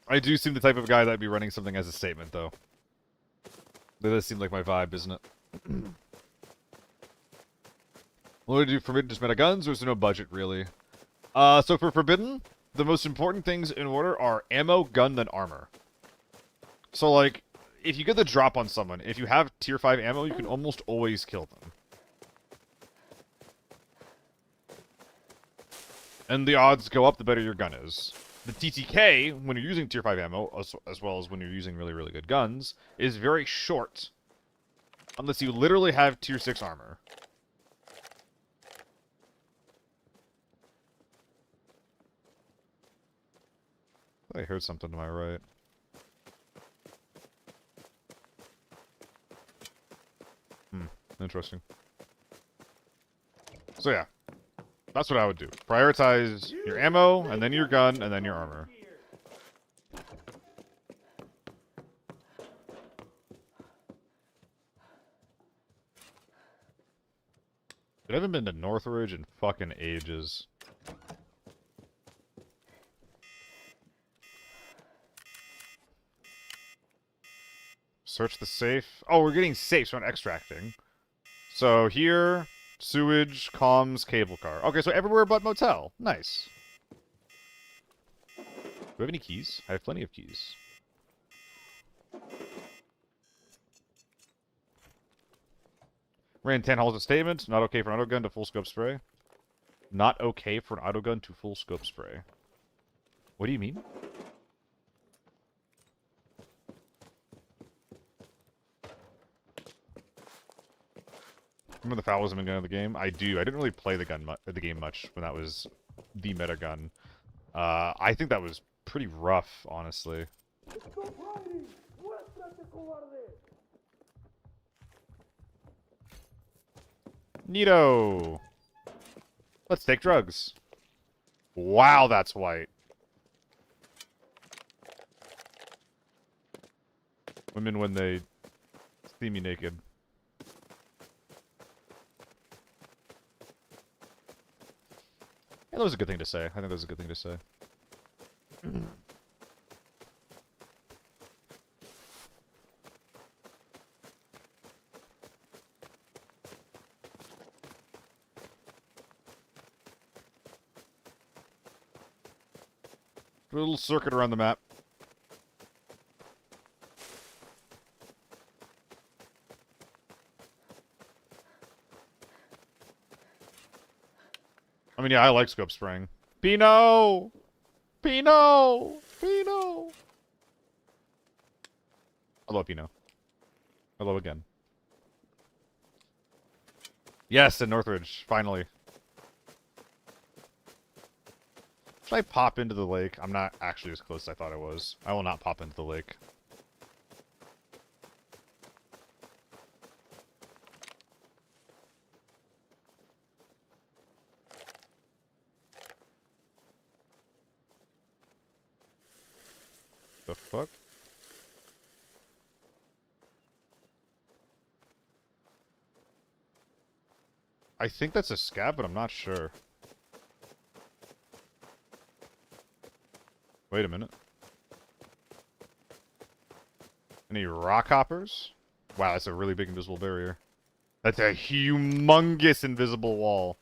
I do seem the type of guy that'd be running something as a statement, though. That does seem like my vibe, isn't it? What do I do? Forbidden just meta guns, or is there no budget, really? So for Forbidden, the most important things in order are ammo, gun, then armor. So, like, if you get the drop on someone, if you have tier 5 ammo, you can almost always kill them. And the odds go up the better your gun is. The TTK, when you're using tier 5 ammo, as well as when you're using really, really good guns, is very short. Unless you literally have tier 6 armor. I heard something to my right. Interesting. So yeah. That's what I would do. Prioritize your ammo, and then your gun, and then your armor. I haven't been to Northridge in fucking ages. Search the safe. Oh, we're getting safes, we're not extracting. So here, sewage, comms, cable car. Okay, so everywhere but motel. Nice. Do we have any keys? I have plenty of keys. Ran 10 halls of statement. Not okay for an autogun to full scope spray. Not okay for an autogun to full scope spray. What do you mean? Remember the foulism gun of the game? I do. I didn't really play the game much when that was the meta gun. I think that was pretty rough, honestly. Neato! Let's take drugs. Wow, that's white. Women when they see me naked. That was a good thing to say. I think that was a good thing to say. A little circuit around the map. I mean, yeah, I like scope spraying. Pino! Pino! Pino! Hello, Pino. Hello again. Yes, in Northridge, finally. Should I pop into the lake? I'm not actually as close as I thought I was. I will not pop into the lake. The fuck? I think that's a scab, but I'm not sure. Wait a minute. Any rock hoppers? Wow, that's a really big invisible barrier. That's a humongous invisible wall.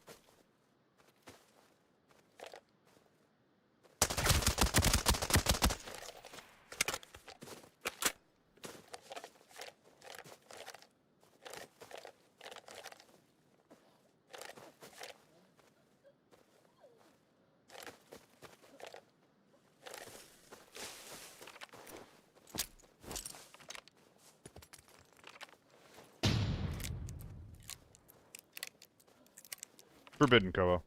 Forbidden Koa.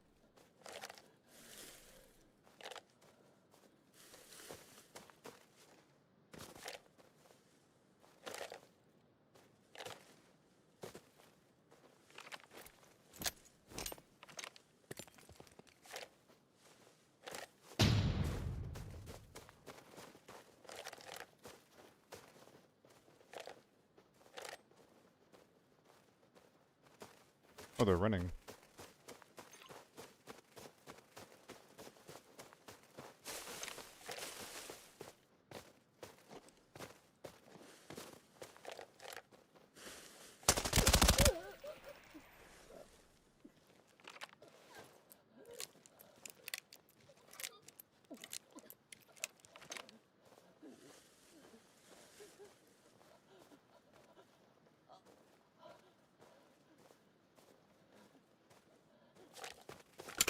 Oh, they're running.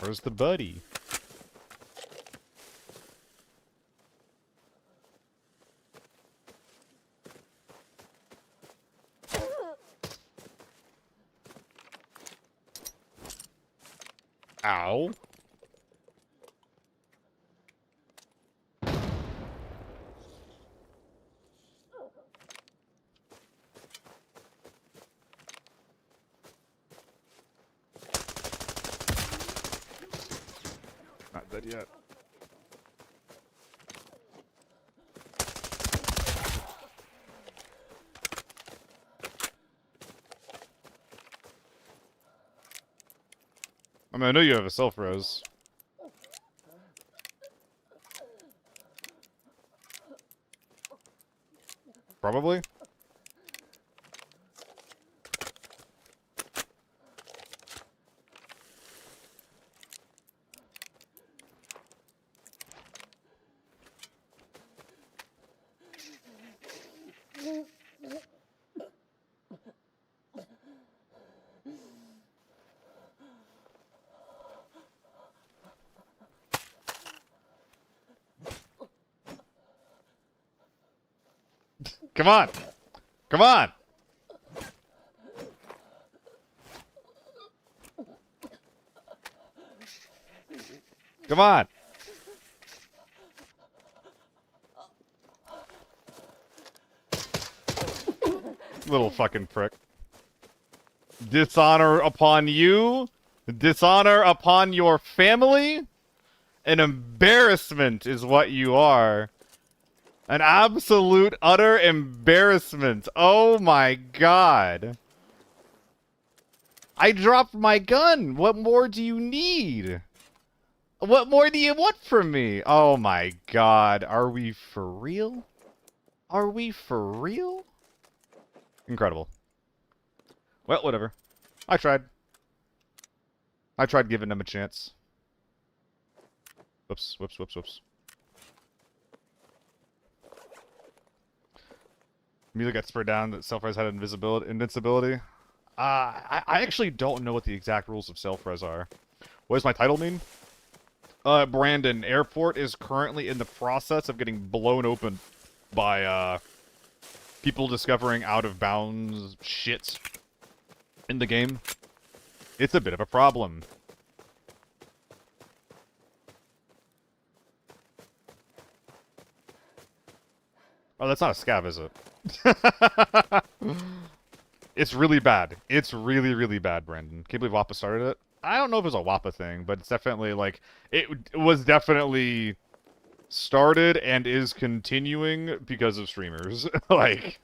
Where's the buddy? Ow. Not dead yet. I mean, I know you have a self-res. Probably? Come on! Come on! Come on! Little fucking prick. Dishonor upon you? Dishonor upon your family? An embarrassment is what you are. An absolute, utter embarrassment. Oh my god. I dropped my gun. What more do you need? What more do you want from me? Oh my god. Are we for real? Are we for real? Incredible. Well, whatever. I tried. I tried giving them a chance. Whoops, whoops, whoops, whoops. Immediately got sprayed down that self-res had invincibility. I actually don't know what the exact rules of self-res are. What does my title mean? Brandon, airport is currently in the process of getting blown open by, people discovering out-of-bounds shit in the game. It's a bit of a problem. Oh, that's not a scav, is it? It's really bad. It's really, really bad, Brandon. Can't believe WAPA started it. I don't know if it's a WAPA thing, but it's definitely, like, it was definitely started and is continuing because of streamers. Like,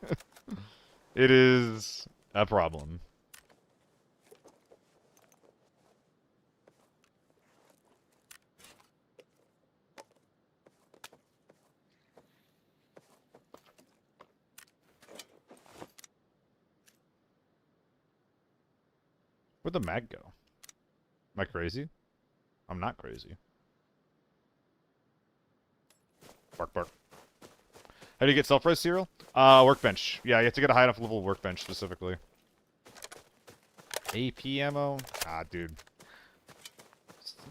it is a problem. Where'd the mag go? Am I crazy? I'm not crazy. Bark, bark. How do you get self-res cereal? Workbench. Yeah, you have to get a high enough level workbench specifically. AP ammo? Ah, dude.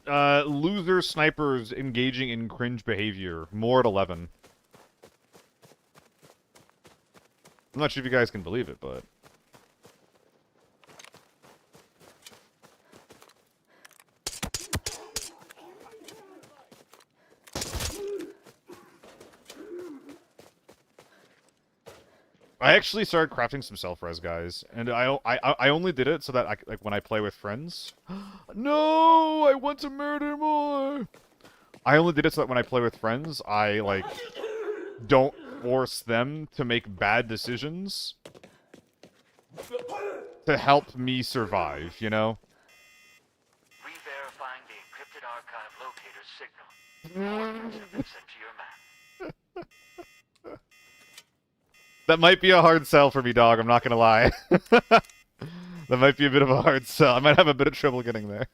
Loser snipers engaging in cringe behavior. More at 11. I'm not sure if you guys can believe it, but... I actually started crafting some self-res, guys, and I only did it so that like when I play with friends. No, I want to murder more. I only did it so that when I play with friends, I like don't force them to make bad decisions to help me survive. You know. Re-verifying the encrypted archive locator signal. Coordinates have been sent to your map. That might be a hard sell for me, dog. I'm not gonna lie. That might be a bit of a hard sell. I might have a bit of trouble getting there.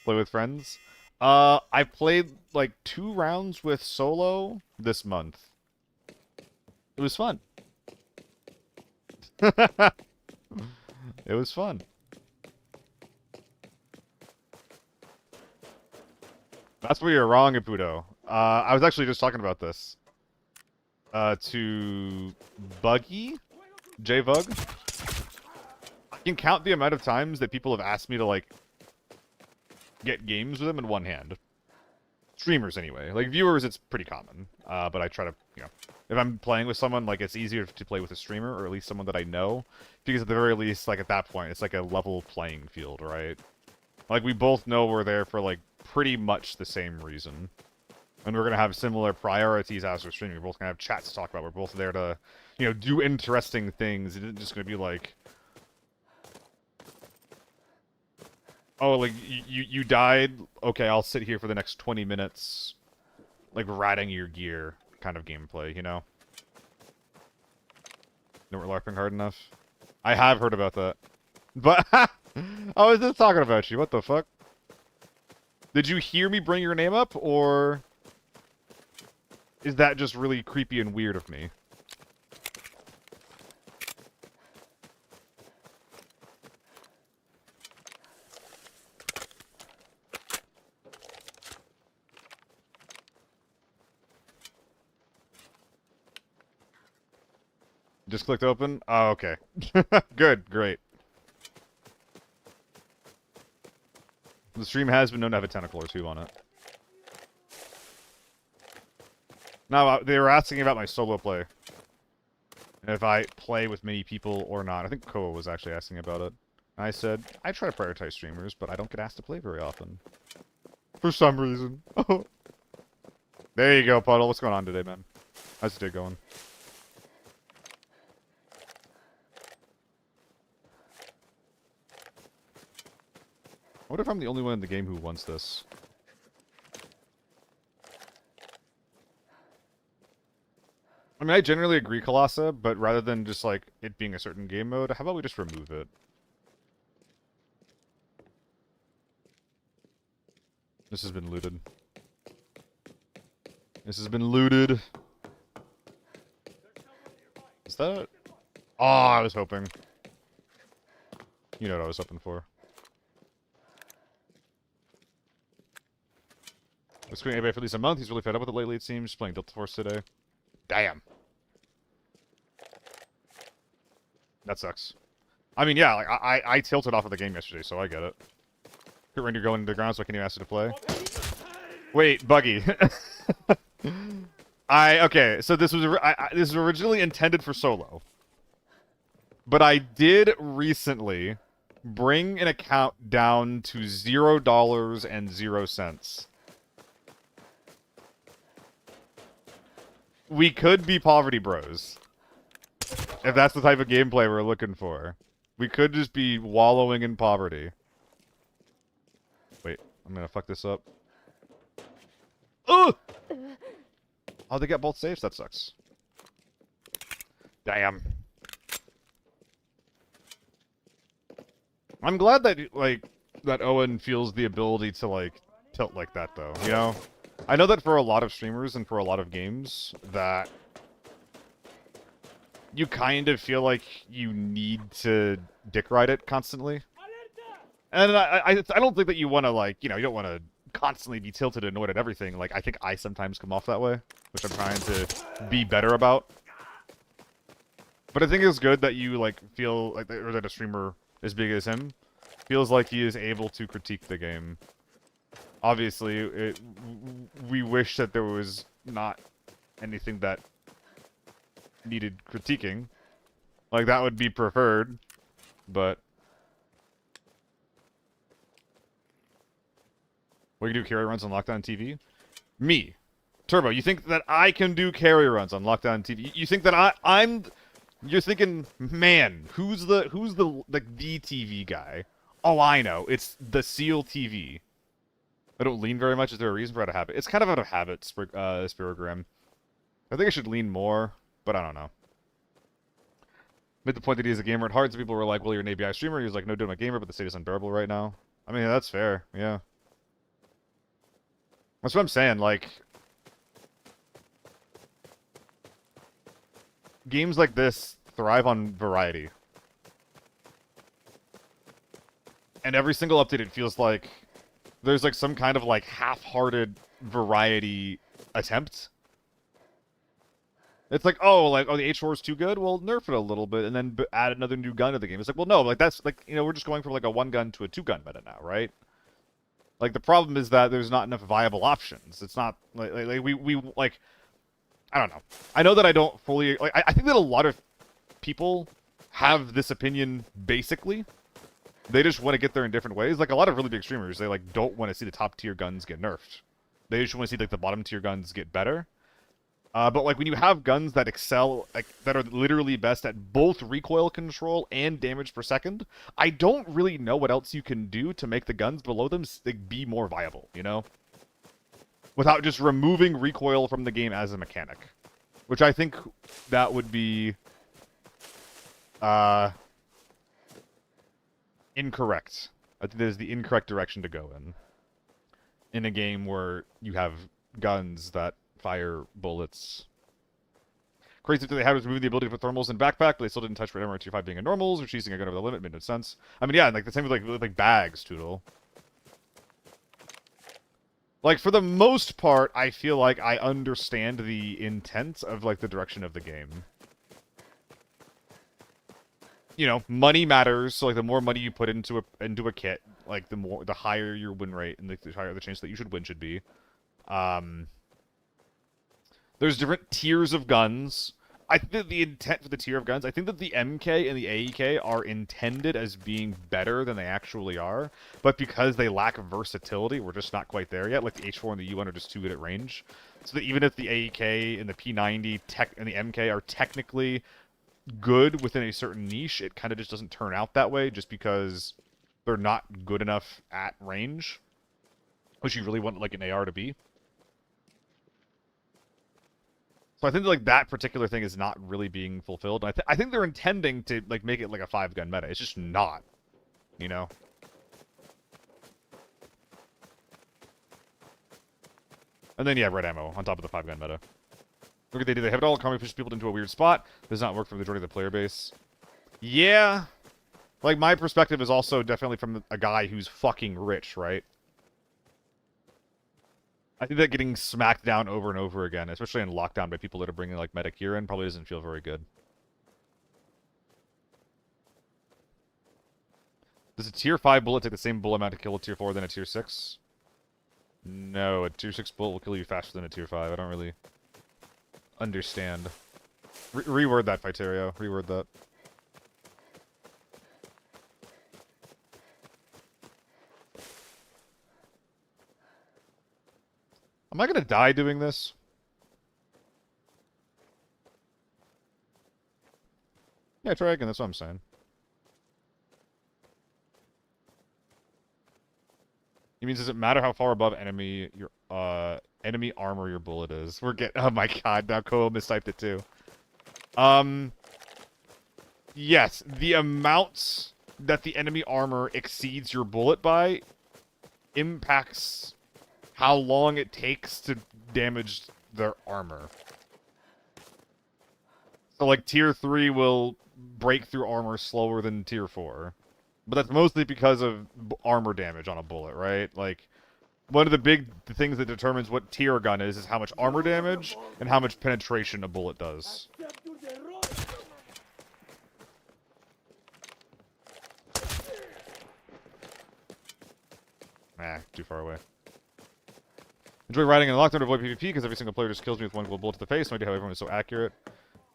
Play with friends. I played like 2 rounds with solo this month. It was fun. It was fun. That's where you're wrong, Ipudo. I was actually just talking about this. To Buggy? J-Vug? I can count the amount of times that people have asked me to, like, get games with them in one hand. Streamers, anyway. Like, viewers, it's pretty common. But I try to, you know... If I'm playing with someone, like, it's easier to play with a streamer, or at least someone that I know. Because at the very least, like, at that point, it's like a level playing field, right? Like, we both know we're there for, like, pretty much the same reason. And we're going to have similar priorities as we're streaming. We're both going to have chats to talk about. We're both there to, you know, do interesting things. It's just going to be like... Oh, like, you died? Okay, I'll sit here for the next 20 minutes, like, ratting your gear kind of gameplay, you know? No, we're LARPing hard enough? I have heard about that. But, I was just talking about you. What the fuck? Did you hear me bring your name up, or... is that just really creepy and weird of me? Just clicked open? Oh, okay. Good, great. The stream has been known to have a tentacle or 2 on it. No, they were asking about my solo play. And if I play with many people or not. I think Koa was actually asking about it. And I said, I try to prioritize streamers, but I don't get asked to play very often. For some reason. There you go, Puddle. What's going on today, man? How's the day going? I wonder if I'm the only one in the game who wants this. I mean, I generally agree, Colossa, but rather than just, like, it being a certain game mode, how about we just remove it? This has been looted. This has been looted. Is that... Oh, I was hoping. You know what I was hoping for. Been screening eBay for at least a month. He's really fed up with it lately, it seems. Just playing Delta Force today. Damn. That sucks. I mean, yeah, like, I tilted off of the game yesterday, so I get it. Quit Ranger going into the ground so I can even ask you to play. Wait, Buggy. Okay, so this was this was originally intended for solo. But I did recently bring an account down to $0.00. We could be poverty bros. If that's the type of gameplay we're looking for. We could just be wallowing in poverty. Wait, I'm gonna fuck this up. Ugh! Oh, they got both saves? That sucks. Damn. I'm glad that, like, that Owen feels the ability to, like, tilt like that, though, you know? I know that for a lot of streamers and for a lot of games, that you kind of feel like you need to dick ride it constantly. And I don't think that you want to, like, you know, you don't want to constantly be tilted and annoyed at everything. Like, I think I sometimes come off that way, which I'm trying to be better about. But I think it's good that you, like, feel like, or that a streamer as big as him feels like he is able to critique the game. Obviously, we wish that there was not anything that needed critiquing. Like, that would be preferred, but... What you do carry runs on Lockdown TV? Me. Turbo, you think that I can do carry runs on Lockdown TV? You think that I'm... You're thinking, man, who's the TV guy? Oh, I know. It's the SealTV. I don't lean very much. Is there a reason for out of habit? It's kind of out of habit, Spirogram. I think I should lean more, but I don't know. Made the point that he is a gamer at heart, so people were like, well, you're an ABI streamer. He was like, no, dude, I'm a gamer, but the state is unbearable right now. I mean, that's fair, yeah. That's what I'm saying, like... Games like this thrive on variety. And every single update, it feels like there's, like, some kind of, like, half-hearted variety attempt. It's like, oh, the H4 is too good? Well, nerf it a little bit, and then add another new gun to the game. It's like, well, no, like, that's, like, you know, we're just going from, like, a one-gun to a two-gun meta now, right? Like, the problem is that there's not enough viable options. It's not, like like, I don't know. I know that I don't fully, like, I think that a lot of people have this opinion, basically. They just want to get there in different ways. Like, a lot of really big streamers, they, like, don't want to see the top-tier guns get nerfed. They just want to see, like, the bottom-tier guns get better. But, like, when you have guns that excel, like, that are literally best at both recoil control and damage per second, I don't really know what else you can do to make the guns below them, like, be more viable, you know? Without just removing recoil from the game as a mechanic. Which I think that would be... incorrect. I think that is the incorrect direction to go in a game where you have guns that fire bullets. Crazy that they had was removing the ability to put thermals in backpack, but they still didn't touch for MR Tier 5 being a normals, or choosing a gun over the limit made no sense. I mean, yeah, and, like, the same with, like bags, Toodle. Like, for the most part, I feel like I understand the intent of, like, the direction of the game. You know, money matters, so, like, the more money you put into a kit, like, the higher your win rate, and the higher the chance that you should win should be. There's different tiers of guns. I think that the intent for the tier of guns, I think that the MK and the AEK are intended as being better than they actually are, but because they lack versatility, we're just not quite there yet. Like, the H4 and the U1 are just too good at range. So that even if the AEK and the P90 and the MK are technically good within a certain niche, it kind of just doesn't turn out that way just because they're not good enough at range, which you really want, like, an AR to be. So I think like that particular thing is not really being fulfilled. I think they're intending to like make it like a 5-gun meta. It's just not, you know. And then yeah, red ammo on top of the 5-gun meta. Look at they do. They have it all. Economy pushes people into a weird spot. Does not work for the majority of the player base. Yeah, like my perspective is also definitely from a guy who's fucking rich, right? I think that getting smacked down over and over again, especially in lockdown by people that are bringing like medic gear in, probably doesn't feel very good. Does a tier 5 bullet take the same bullet amount to kill a tier 4 than a tier 6? No, a tier 6 bullet will kill you faster than a tier 5. I don't really understand. Reword that, Piterio. Reword that. Am I gonna die doing this? Yeah, try again, that's what I'm saying. It means does it matter how far above enemy enemy armor your bullet is? We're getting oh my god, now Koa mistyped it too. Yes, the amounts that the enemy armor exceeds your bullet by impacts how long it takes to damage their armor. So like tier 3 will break through armor slower than tier 4. But that's mostly because of armor damage on a bullet, right? Like, one of the big things that determines what tier a gun is how much armor damage and how much penetration a bullet does. Nah, too far away. Enjoy riding in the lockdown to avoid PvP because every single player just kills me with one bullet to the face. No idea how everyone is so accurate.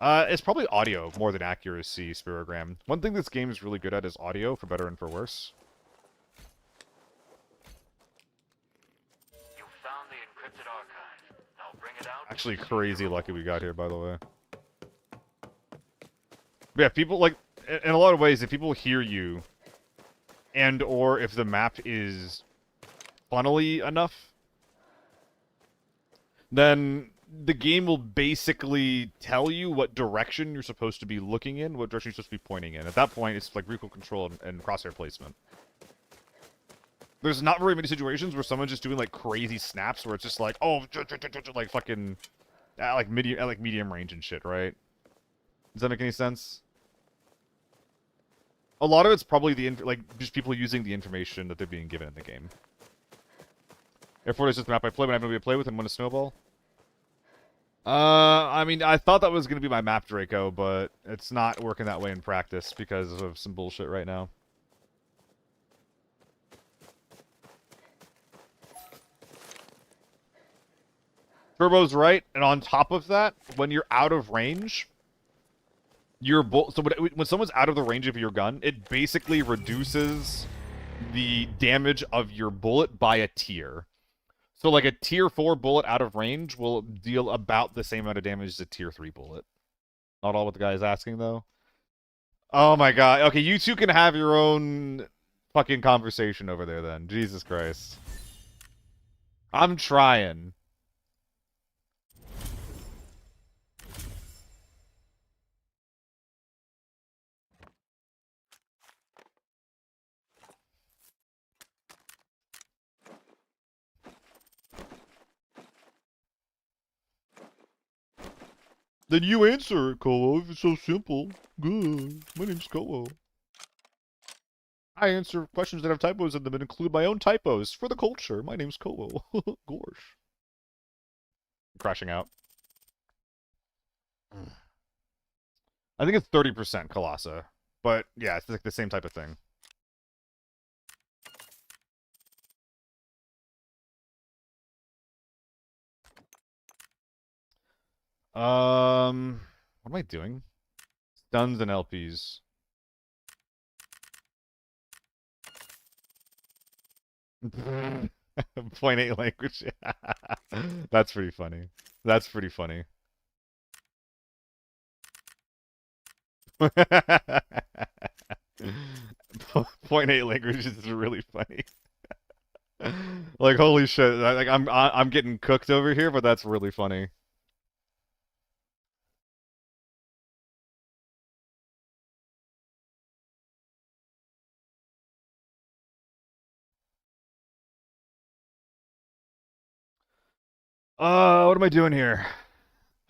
It's probably audio more than accuracy, Spirogram. One thing this game is really good at is audio, for better and for worse. You found the encrypted archive. Now bring it out. Actually, crazy lucky we got here, by the way. But yeah, people, like, in a lot of ways, if people hear you, and or if the map is funnily enough, then the game will basically tell you what direction you're supposed to be looking in, what direction you're supposed to be pointing in. At that point, it's like recoil control and crosshair placement. There's not very many situations where someone's just doing like crazy snaps where it's just like, oh, like fucking, like medium range and shit, right? Does that make any sense? A lot of it's probably like just people using the information that they're being given in the game. Airport is just the map I play when I have nobody to play with and win a snowball. I mean, I thought that was going to be my map, Draco, but it's not working that way in practice because of some bullshit right now. Turbo's right, and on top of that, when you're out of range, so when someone's out of the range of your gun, it basically reduces the damage of your bullet by a tier. So, like, a tier 4 bullet out of range will deal about the same amount of damage as a tier 3 bullet. Not all what the guy is asking, though. Oh my god. Okay, you two can have your own fucking conversation over there, then. Jesus Christ. I'm trying. Then you answer it, Kolo, if it's so simple. Good. My name's Kolo. I answer questions that have typos in them and include my own typos for the culture. My name's Kolo. Gorsh. Crashing out. I think it's 30% Colossa. But, yeah, it's like the same type of thing. What am I doing? Stuns and LPs. .8 language. That's pretty funny. That's pretty funny. .8 language is really funny. Like, holy shit. Like, I'm getting cooked over here, but that's really funny. What am I doing here?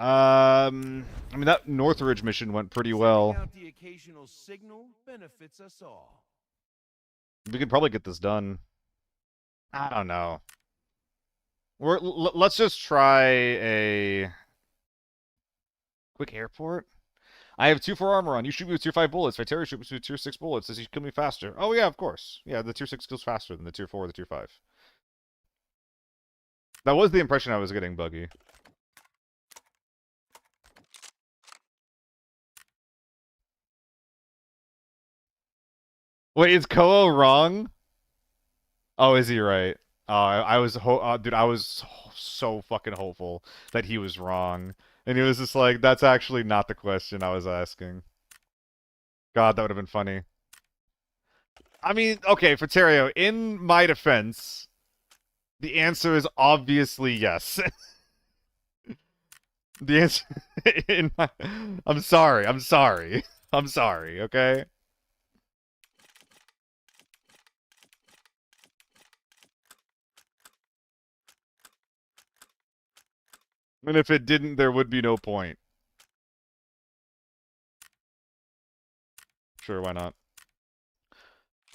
I mean, that Northridge mission went pretty well. Sending out the occasional signal benefits us all. We could probably get this done. I don't know. Let's just try a quick airport. I have 2-4 armor on. You shoot me with tier 5 bullets. Viteria shoot me with tier 6 bullets. Does he kill me faster? Oh yeah, of course. Yeah, the tier 6 kills faster than the tier 4 or the tier 5. That was the impression I was getting, Buggy. Wait, is Koa wrong? Oh, is he right? I was dude, I was so fucking hopeful that he was wrong. And he was just like, that's actually not the question I was asking. God, that would have been funny. I mean, okay, Fraterio, in my defense, the answer is obviously yes. The answer in my... I'm sorry, okay? And if it didn't, there would be no point. Sure, why not? I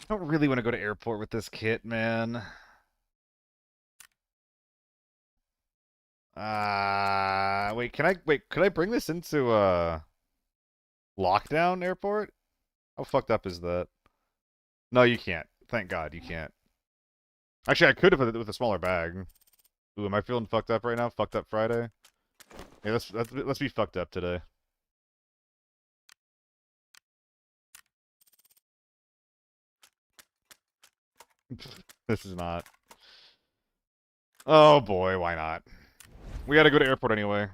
don't really want to go to airport with this kit, man. Wait, could I bring this into lockdown airport? How fucked up is that? No, you can't. Thank God you can't. Actually, I could have with a smaller bag. Ooh, am I feeling fucked up right now? Fucked up Friday? Yeah, let's be fucked up today. This is not. Oh boy, why not? We gotta go to airport anyway.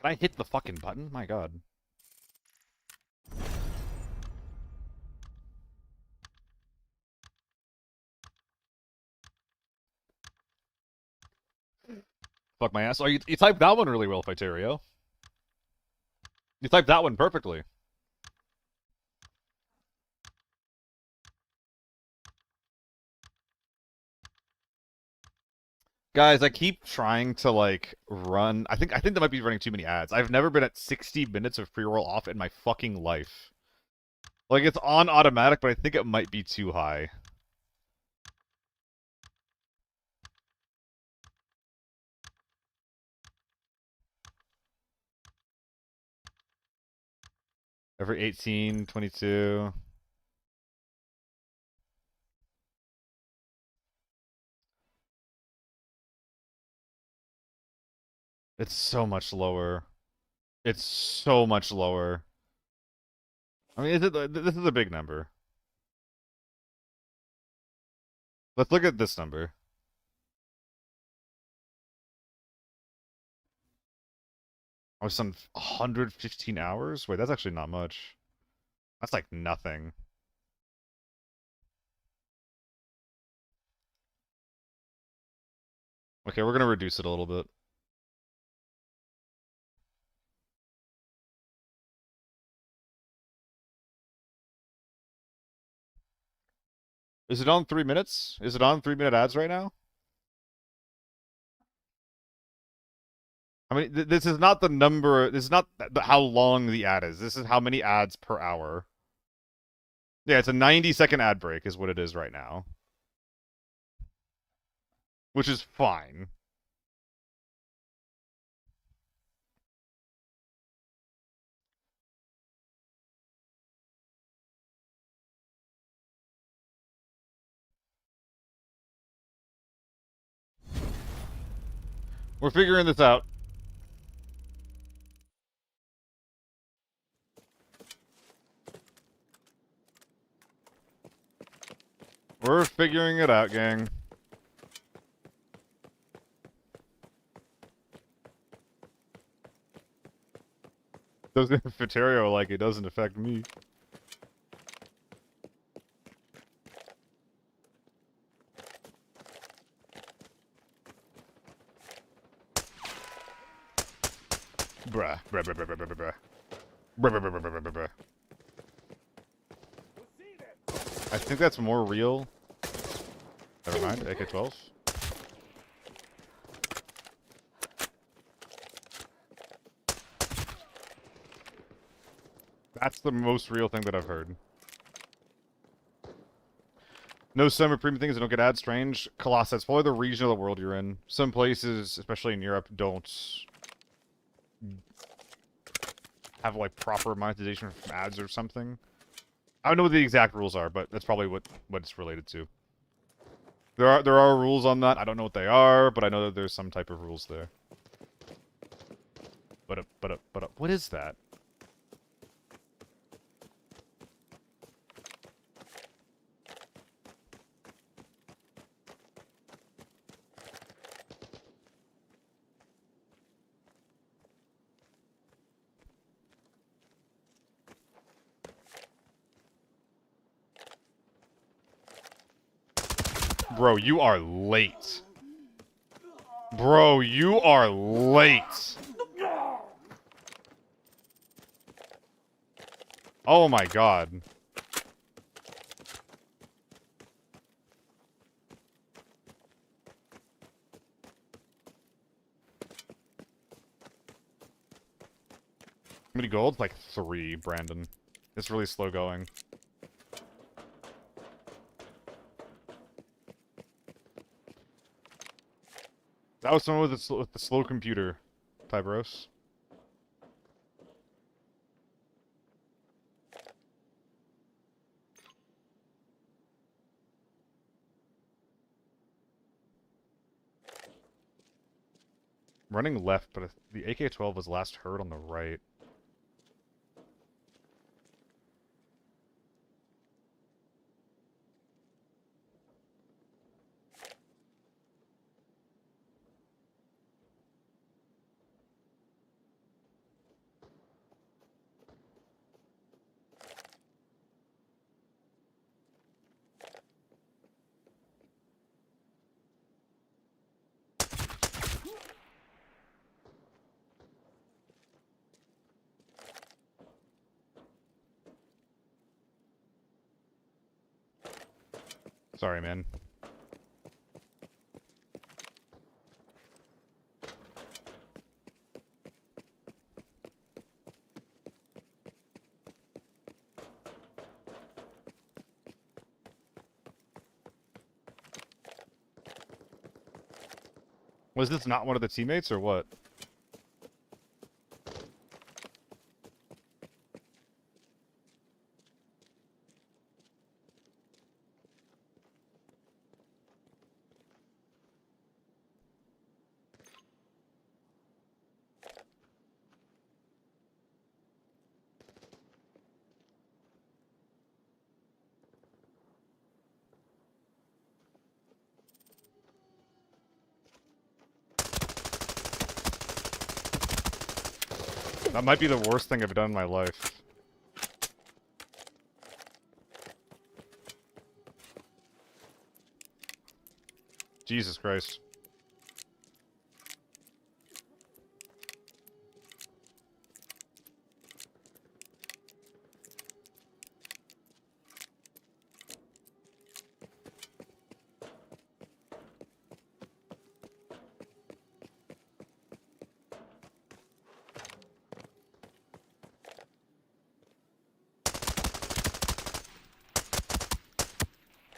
Can I hit the fucking button? My God. Fuck my ass. Oh, you typed that one really well, Fiterio. You typed that one perfectly. Guys, I keep trying to like run. I think that might be running too many ads. I've never been at 60 minutes of pre-roll off in my fucking life. Like it's on automatic, but I think it might be too high. Every 18, 22. It's so much lower. It's so much lower. I mean, this is a big number. Let's look at this number. I was on 115 hours? Wait, that's actually not much. That's like nothing. Okay, we're gonna reduce it a little bit. Is it on 3 minutes? Is it on 3-minute ads right now? I mean, this is not the number. This is not how long the ad is. This is how many ads per hour. Yeah, it's a 90-second ad break is what it is right now. Which is fine. We're figuring this out. We're figuring it out, gang. Doesn't Fiterio like it doesn't affect me. Bruh. Bruh, bruh, bruh, bruh, bruh, bruh, bruh. Bruh, bruh, bruh, bruh, bruh, bruh, bruh. I think that's more real. Never mind. AK-12. That's the most real thing that I've heard. No summer premium things that don't get ads. Strange. Colossus. It's probably the region of the world you're in. Some places, especially in Europe, don't have like proper monetization from ads or something. I don't know what the exact rules are, but that's probably what it's related to. There are rules on that. I don't know what they are, but I know that there's some type of rules there. But what is that? Bro, you are late. Bro, you are late. Oh my god. How many gold? Like 3, Brandon. It's really slow going. That was someone with the slow computer, Tybros. Running left, but the AK-12 was last heard on the right. Sorry, man. Was this not one of the teammates, or what? That might be the worst thing I've done in my life. Jesus Christ.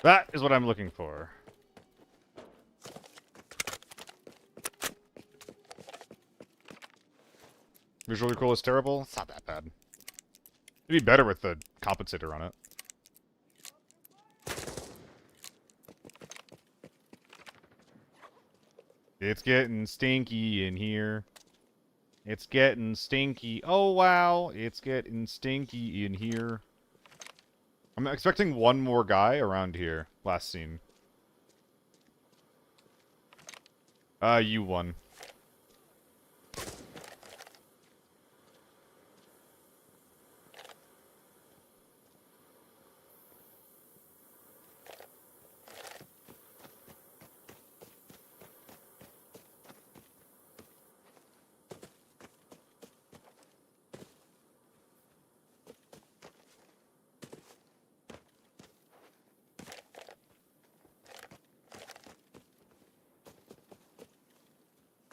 That is what I'm looking for. Visual recoil is terrible. It's not that bad. It'd be better with the compensator on it. It's getting stinky in here. It's getting stinky. Oh, wow. It's getting stinky in here. I'm expecting one more guy around here. Last scene. You won.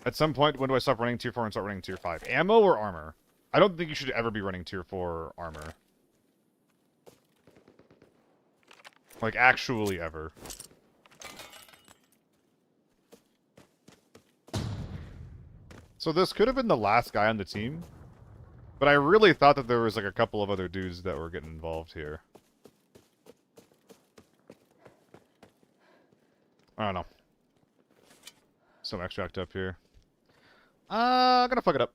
At some point, when do I stop running tier 4 and start running tier 5? Ammo or armor? I don't think you should ever be running tier 4 armor. Like, actually ever. So this could have been the last guy on the team. But I really thought that there was, like, a couple of other dudes that were getting involved here. I don't know. Some extract up here. I'm gonna fuck it up.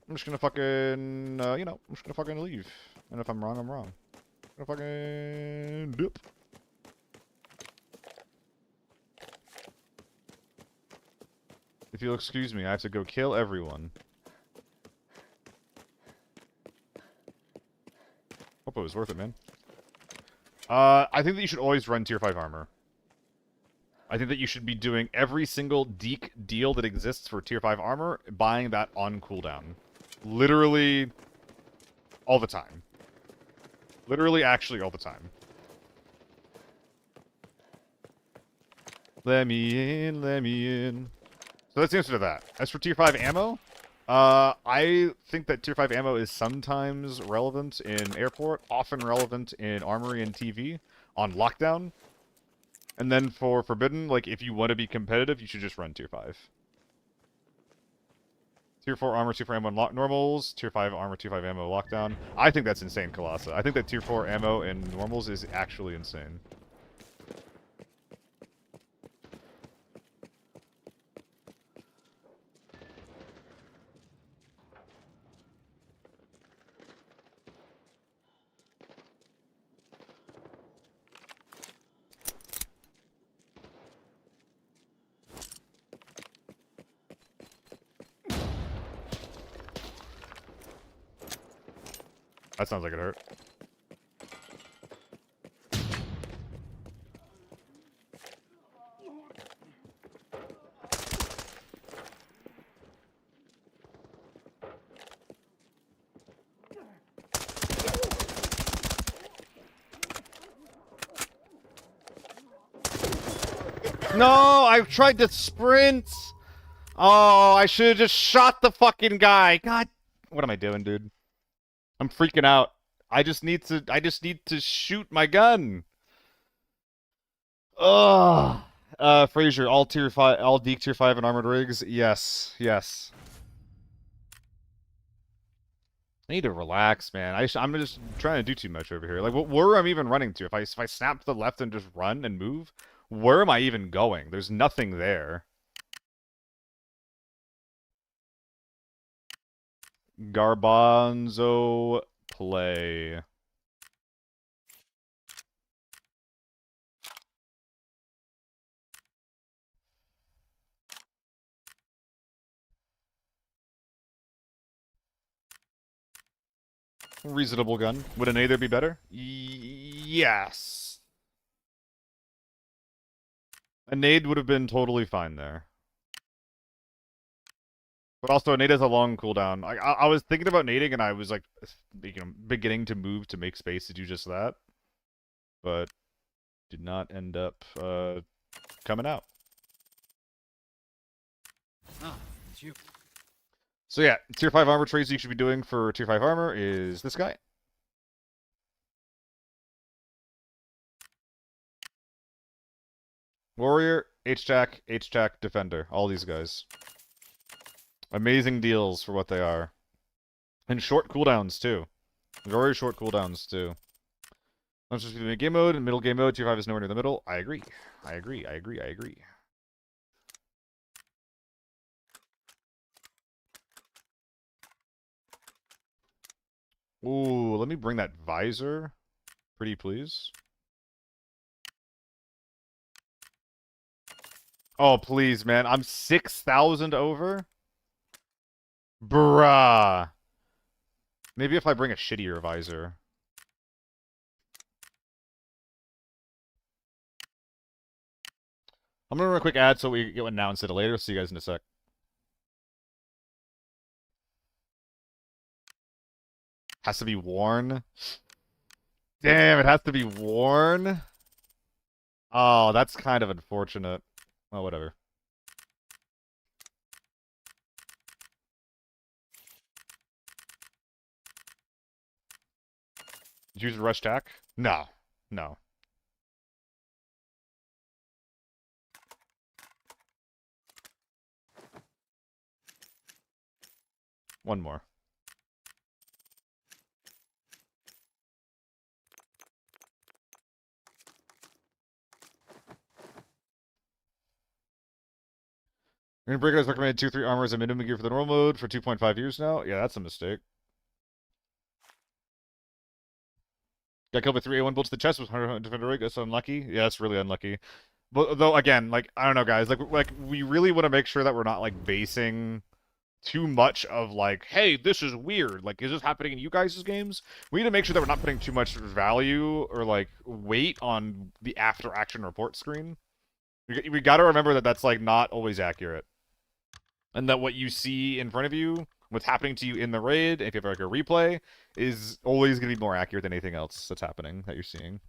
I'm just gonna fucking, you know, I'm just gonna fucking leave. And if I'm wrong, I'm wrong. I'm gonna fucking dip. If you'll excuse me, I have to go kill everyone. Hope it was worth it, man. I think that you should always run tier 5 armor. I think that you should be doing every single Deke deal that exists for tier 5 armor, buying that on cooldown. Literally all the time. Literally, actually, all the time. Let me in, let me in. So that's the answer to that. As for tier 5 ammo, I think that tier 5 ammo is sometimes relevant in airport, often relevant in armory and TV, on lockdown. And then for forbidden, like, if you want to be competitive, you should just run tier 5. Tier 4 armor, tier 4 ammo in normals, tier 5 armor, tier 5 ammo lockdown. I think that's insane, Colossa. I think that tier 4 ammo in normals is actually insane. That sounds like it hurt. No, I tried to sprint. Oh, I should have just shot the fucking guy. God, what am I doing, dude? I'm freaking out. I just need to shoot my gun. Ugh. Frazier, all tier 5, all Deke tier 5 and armored rigs. Yes, yes. I need to relax, man. I'm just trying to do too much over here. Like, where am I even running to? If I snap to the left and just run and move, where am I even going? There's nothing there. Garbanzo play. Reasonable gun. Would an Aether be better? Yes. A nade would have been totally fine there. But also, a nade has a long cooldown. I was thinking about nading, and I was like, you know, beginning to move to make space to do just that. But did not end up coming out. Ah, it's you. So yeah, tier 5 armor trades you should be doing for tier 5 armor is this guy. Warrior, H-Jack, Defender. All these guys. Amazing deals for what they are. And short cooldowns, too. Very short cooldowns, too. Not just between game mode and middle game mode. Tier 5 is nowhere near the middle. I agree. I agree. I agree. I agree. Ooh, let me bring that visor. Pretty please. Oh, please, man. I'm 6,000 over? Bruh. Maybe if I bring a shittier visor. I'm gonna run a quick ad so we get announced it later. See you guys in a sec. Has to be worn. Damn, it has to be worn. Oh, that's kind of unfortunate. Oh, whatever. Use rush tack? No. No. One more. Breakout has recommended 2-3 armor as a minimum gear for the normal mode for 2.5 years now. Yeah, that's a mistake. Got killed by 3 A1 bolts to the chest with 100 defender rig. That's unlucky. Yeah, that's really unlucky. But though again, like I don't know, guys. Like we really want to make sure that we're not like basing too much of like, hey, this is weird. Like, is this happening in you guys' games? We need to make sure that we're not putting too much value or like weight on the after action report screen. We got to remember that that's like not always accurate, and that what you see in front of you, what's happening to you in the raid, if you have like a replay, is always going to be more accurate than anything else that's happening that you're seeing.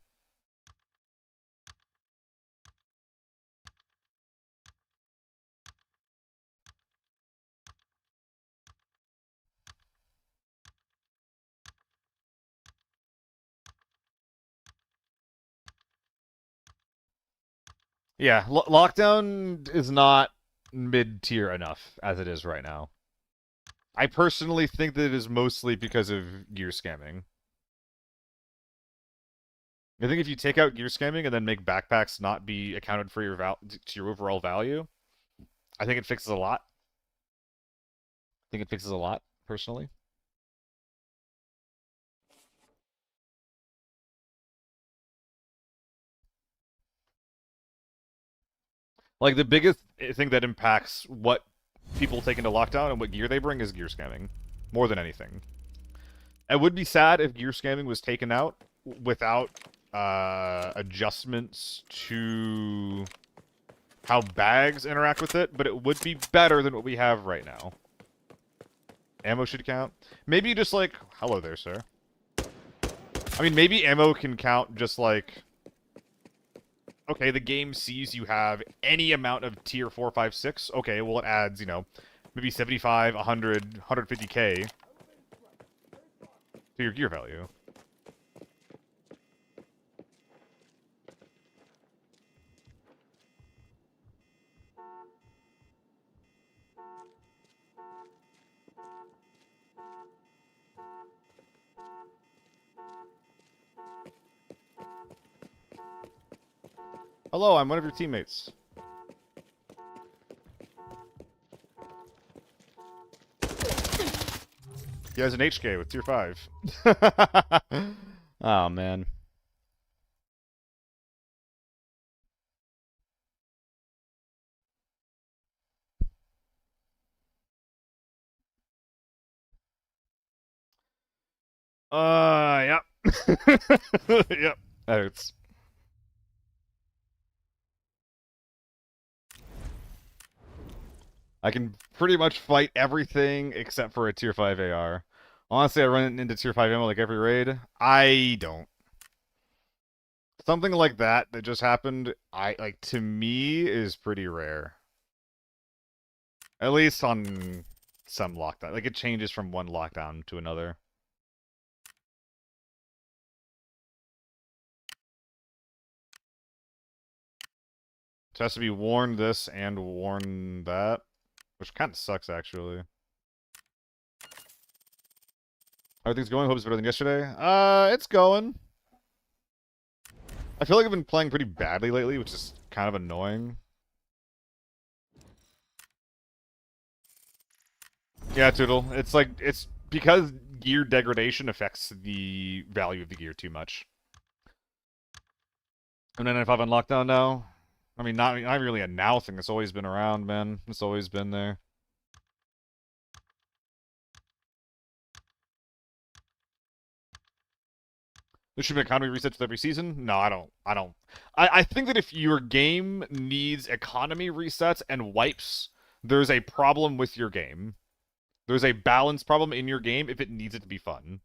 Yeah, lockdown is not mid-tier enough as it is right now. I personally think that it is mostly because of gear scamming. I think if you take out gear scamming and then make backpacks not be accounted for your to your overall value, I think it fixes a lot. I think it fixes a lot, personally. Like, the biggest thing that impacts what people take into lockdown and what gear they bring is gear scamming, more than anything. It would be sad if gear scamming was taken out without adjustments to how bags interact with it, but it would be better than what we have right now. Ammo should count. Maybe just like, hello there, sir. I mean, maybe ammo can count just like, okay, the game sees you have any amount of tier 4, 5, 6. Okay, well, it adds, you know, maybe 75, 100, 150k to your gear value. Hello, I'm one of your teammates. He has an HK with tier 5. Oh, man. Yep. Yep, that hurts. I can pretty much fight everything except for a tier 5 AR. Honestly, I run into tier 5 ammo like every raid. I don't. Something like that just happened, to me, is pretty rare. At least on some lockdown. Like, it changes from one lockdown to another. So it has to be worn this and worn that. Which kind of sucks, actually. How are things going? Hope it's better than yesterday. It's going. I feel like I've been playing pretty badly lately, which is kind of annoying. Yeah, Toodle. It's like, it's because gear degradation affects the value of the gear too much. I'm 995 on lockdown now. I mean, not really a now thing. It's always been around, man. It's always been there. There should be economy resets with every season? No, I don't. I think that if your game needs economy resets and wipes, there's a problem with your game. There's a balance problem in your game if it needs it to be fun.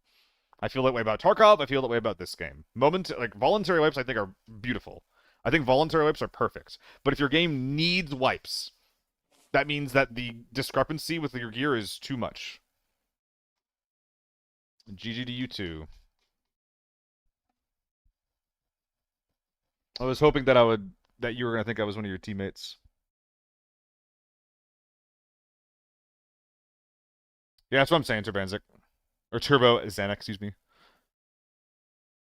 I feel that way about Tarkov. I feel that way about this game. Voluntary wipes, I think, are beautiful. I think voluntary wipes are perfect. But if your game needs wipes, that means that the discrepancy with your gear is too much. GG to you too. I was hoping that that you were gonna think I was one of your teammates. Yeah, that's what I'm saying, Turbanzik. Or Turbo Xanax, excuse me.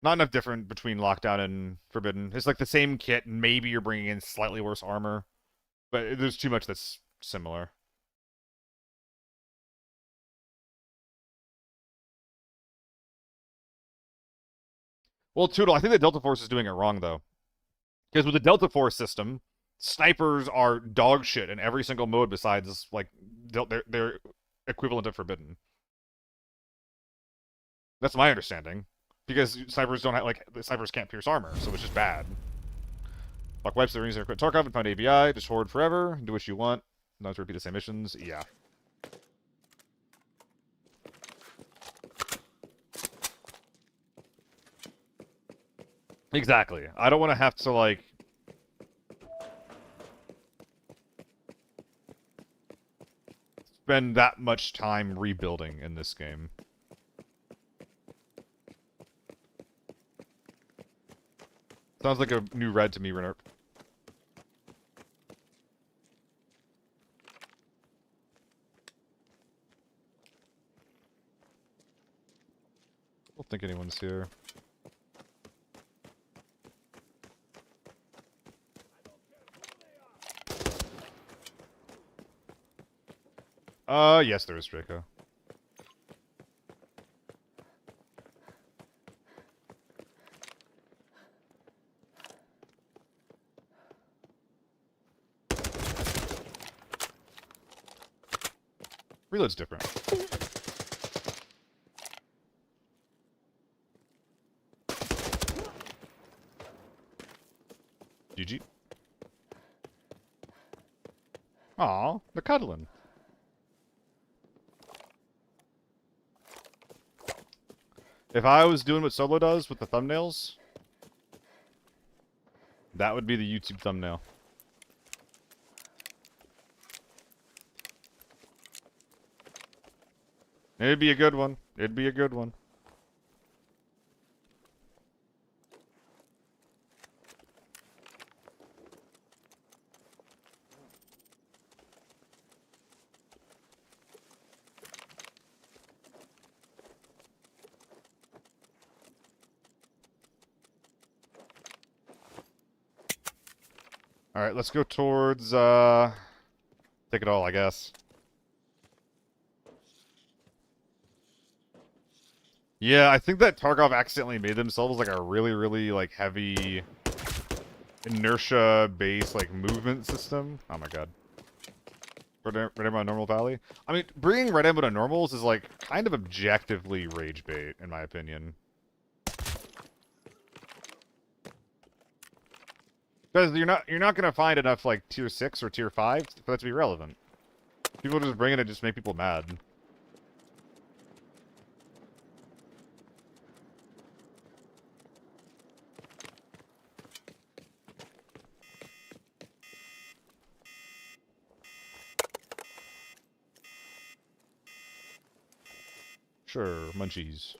Not enough different between Lockdown and Forbidden. It's like the same kit, maybe you're bringing in slightly worse armor. But there's too much that's similar. Well, Toodle, I think the Delta Force is doing it wrong, though. Because with the Delta Force system, snipers are dog shit in every single mode besides, like, their equivalent of Forbidden. That's my understanding. Because snipers don't have, like, the snipers can't pierce armor, so it's just bad. Fuck wipes the rings and quit Tarkov and found ABI, just hoard forever, do what you want, not to repeat the same missions, yeah. Exactly. I don't want to have to, like... spend that much time rebuilding in this game. Sounds like a new red to me, Renner. I don't think anyone's here. Yes, there is Draco. Reload's different. GG. Aw, they're cuddling. If I was doing what Solo does with the thumbnails, that would be the YouTube thumbnail. It'd be a good one. It'd be a good one. Alright, let's go towards, take it all, I guess. Yeah, I think that Tarkov accidentally made themselves, like, a really, really, like, heavy inertia-based, like, movement system. Oh my god. Red Ammo Normal Valley? I mean, bringing Red Ammo to normals is, like, kind of objectively rage bait, in my opinion. Because you're not gonna find enough, like, tier 6 or tier 5 for that to be relevant. People just bring it to just make people mad. Sure, munchies.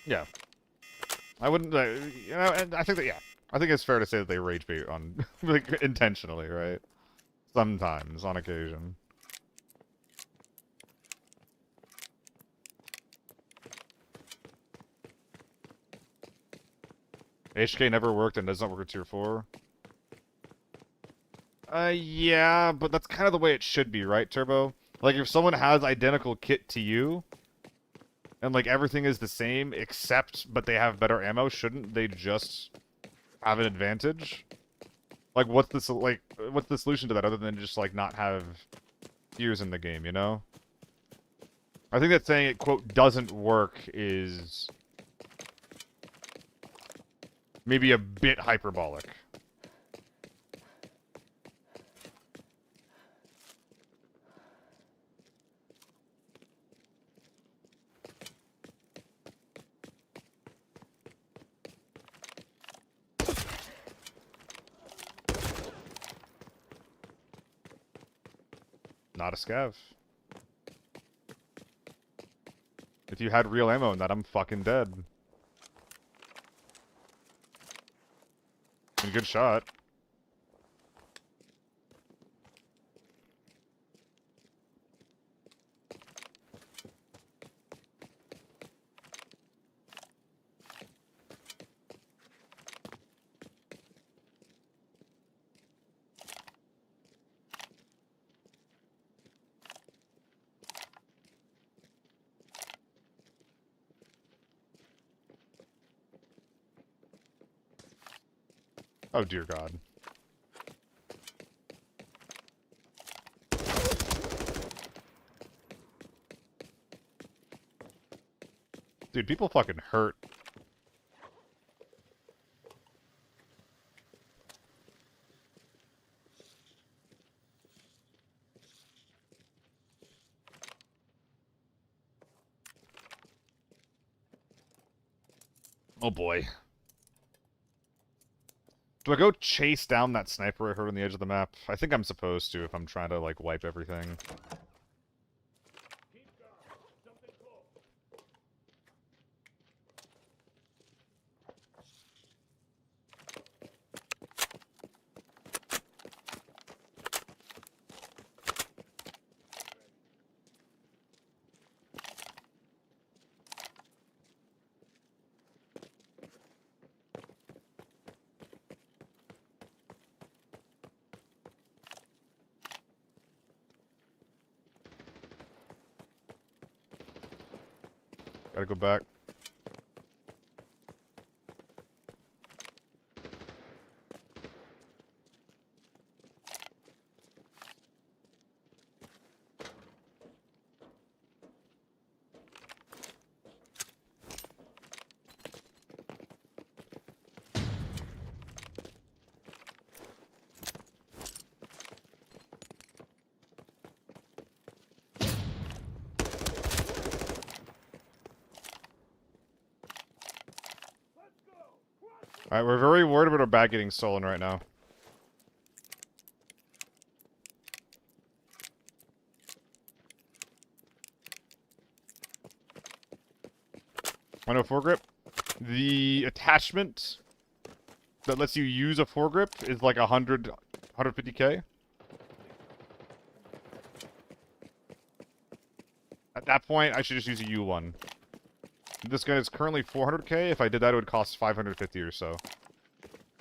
Yeah. I wouldn't, you know, and I think that, yeah. I think it's fair to say that they rage bait on, like, intentionally, right? Sometimes, on occasion. HK never worked and does not work with tier 4. Yeah, but that's kind of the way it should be, right, Turbo? Like, if someone has identical kit to you, and, like, everything is the same, but they have better ammo, shouldn't they just have an advantage? Like, what's the solution to that other than just, like, not have tiers in the game, you know? I think that saying it, quote, doesn't work is maybe a bit hyperbolic. Not a scav. if you had real ammo in that, I'm fucking dead. I mean, good shot. Oh, dear God. Dude, people fucking hurt. Oh boy. Do I go chase down that sniper I heard on the edge of the map? I think I'm supposed to if I'm trying to, like, wipe everything. Gotta go back. Alright, we're very worried about our bag getting stolen right now. I know foregrip. The attachment that lets you use a foregrip is like 150k. At that point, I should just use a U1. This gun is currently 400k. If I did that, it would cost 550 or so.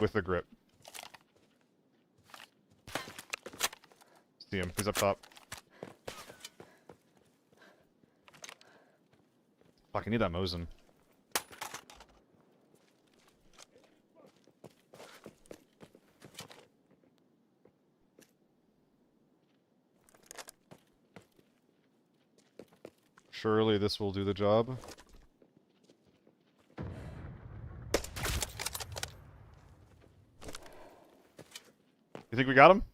With the grip. See him. He's up top. Fuck, I need that Mosin. Surely this will do the job. You think we got him?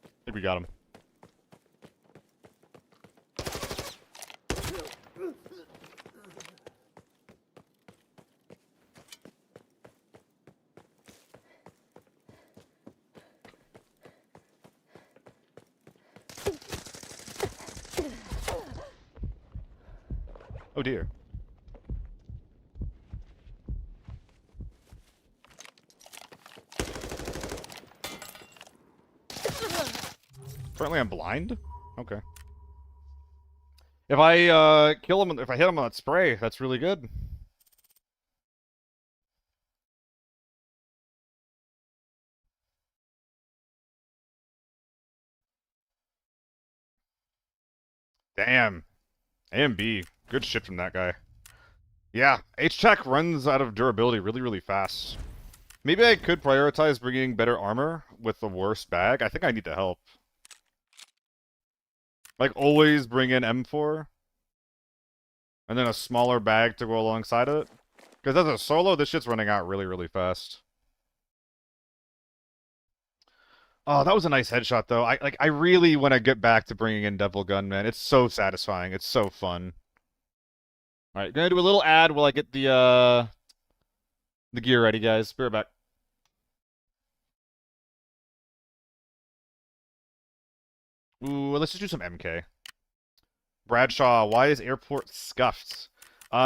I think we got him. Oh dear. Currently I'm blind? Okay. If I kill him, if I hit him on that spray, that's really good. Damn. A and B. Good shit from that guy. Yeah, H-Tech runs out of durability really, really fast. Maybe I could prioritize bringing better armor with the worst bag. I think I need to help. Like, always bring in M4. And then a smaller bag to go alongside it. Because as a solo, this shit's running out really, really fast. Oh, that was a nice headshot, though. I really want to get back to bringing in Devil Gun, man. It's so satisfying. It's so fun. Alright, gonna do a little ad while I get the gear ready, guys. Be right back. Ooh, let's just do some MK. Bradshaw, why is airport scuffed?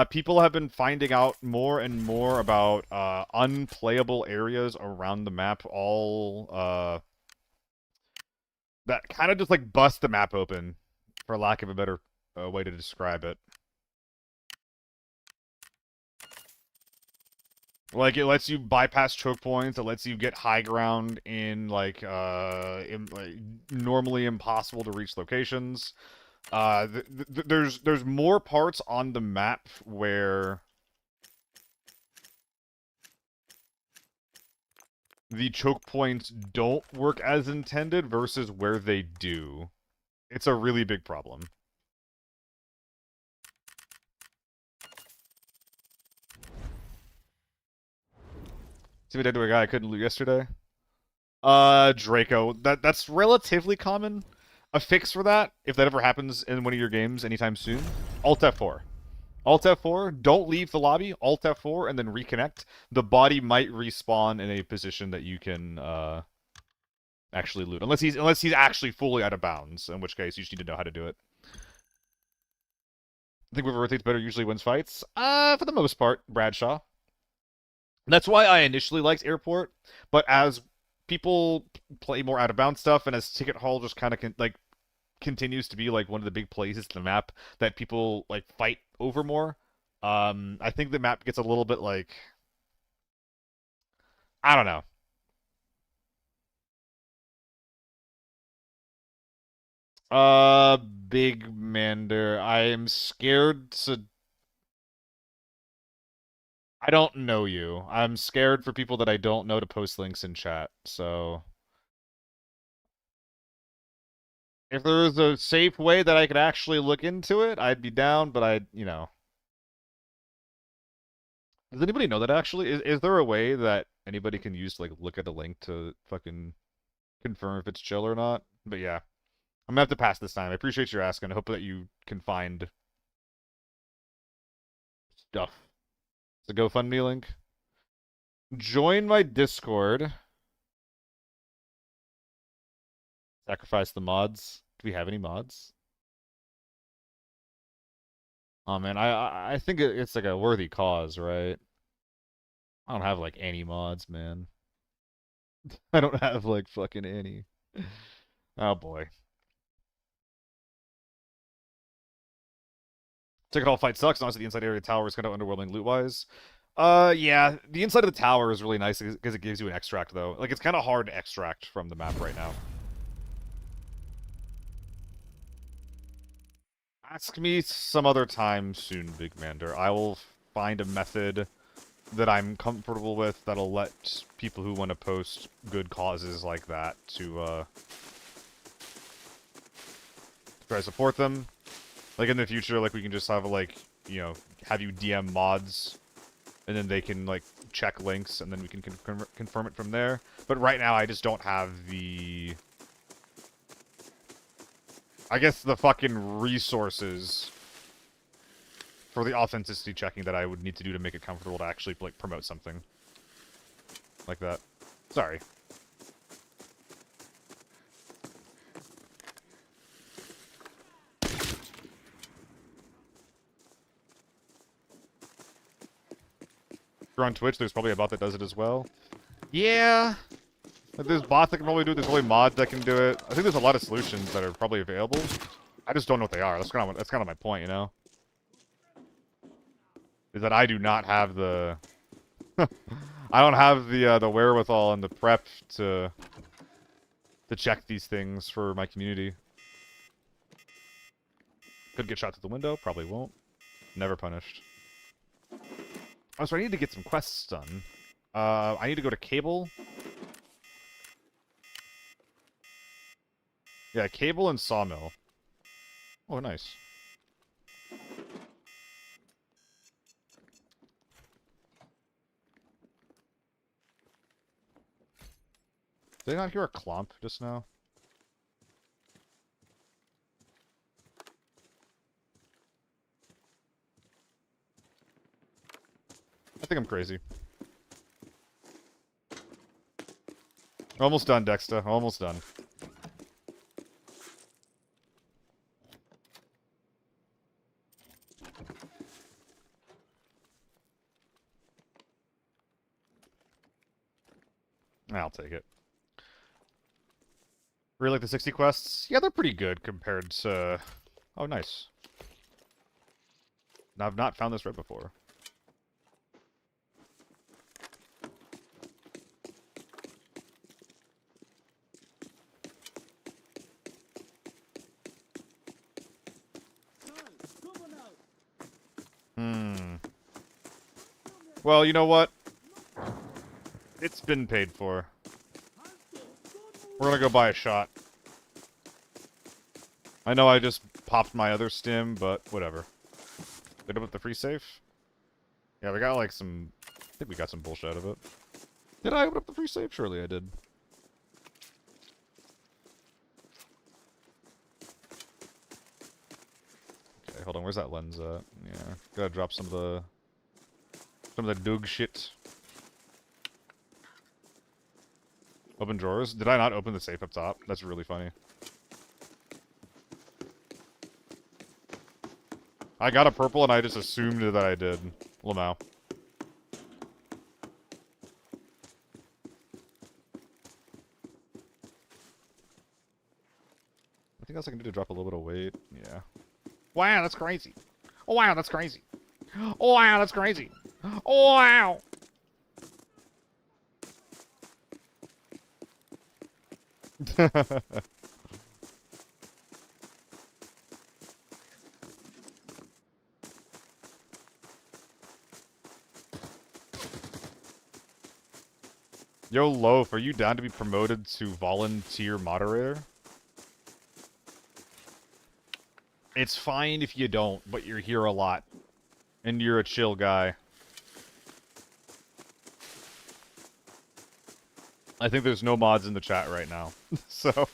People have been finding out more and more about unplayable areas around the map, all that kind of just like bust the map open, for lack of a better way to describe it. Like, it lets you bypass choke points. It lets you get high ground in like normally impossible to reach locations. There's more parts on the map where the choke points don't work as intended versus where they do. It's a really big problem. See what I did to a guy I couldn't loot yesterday? Draco. That's relatively common. A fix for that, if that ever happens in one of your games anytime soon, Alt F4. Alt F4, don't leave the lobby, Alt F4, and then reconnect. The body might respawn in a position that you can actually loot. Unless he's actually fully out of bounds, in which case you just need to know how to do it. I think whoever rotates better usually wins fights. For the most part, Bradshaw. That's why I initially liked Airport, but as people play more out of bounds stuff, and as Ticket Hall just kind of continues to be like one of the big places in the map that people like fight over more, I think the map gets a little bit like, I don't know. Big Mander, I am scared to. I don't know you. I'm scared for people that I don't know to post links in chat, so. If there was a safe way that I could actually look into it, I'd be down, but you know. Does anybody know that actually? Is there a way that anybody can use to like look at a link to fucking confirm if it's chill or not? But yeah. I'm gonna have to pass this time. I appreciate your asking. I hope that you can find stuff. It's a GoFundMe link. Join my Discord. Sacrifice the mods. Do we have any mods? Oh man, I think it's like a worthy cause, right? I don't have like any mods, man. I don't have like fucking any. Oh boy. Ticket Hall fight sucks. Honestly, the inside area tower is kind of underwhelming loot-wise. Yeah, the inside of the tower is really nice because it gives you an extract, though. Like, it's kind of hard to extract from the map right now. Ask me some other time soon, Big Mander. I will find a method that I'm comfortable with that'll let people who want to post good causes like that to try to support them. Like, in the future, like, we can just have, like, you know, have you DM mods, and then they can, like, check links, and then we can confirm it from there. But right now, I just don't have the... I guess the fucking resources for the authenticity checking that I would need to do to make it comfortable to actually, like, promote something like that. Sorry. If you're on Twitch, there's probably a bot that does it as well. Yeah. Like, there's bots that can probably do it. There's probably mods that can do it. I think there's a lot of solutions that are probably available. I just don't know what they are. That's kind of my point, you know? Is that I do not have the... I don't have the wherewithal and the prep to check these things for my community. Could get shot through the window. Probably won't. Never punished. Oh, so I need to get some quests done. I need to go to Cable. Yeah, Cable and Sawmill. Oh, nice. Did I not hear a clomp just now? I think I'm crazy. Almost done, Dexter. Almost done. I'll take it. Really like the 60 quests? Yeah, they're pretty good compared to... Oh, nice. I've not found this red before. Well, you know what? It's been paid for. We're gonna go buy a shot. I know I just popped my other stim, but whatever. Did it with the free safe? Yeah, we got like some... I think we got some bullshit out of it. Did I open up the free safe? Surely I did. Okay, hold on. Where's that lens at? Yeah, gotta drop some of the Doug shit. Open drawers? Did I not open the safe up top? That's really funny. I got a purple and I just assumed that I did. Lamau. Anything else I can do to drop a little bit of weight? Yeah. Wow, that's crazy. Oh, wow, that's crazy. Oh, wow, that's crazy. Oh, wow. Yo, Loaf, are you down to be promoted to volunteer moderator? It's fine if you don't, but you're here a lot. And you're a chill guy. I think there's no mods in the chat right now. So...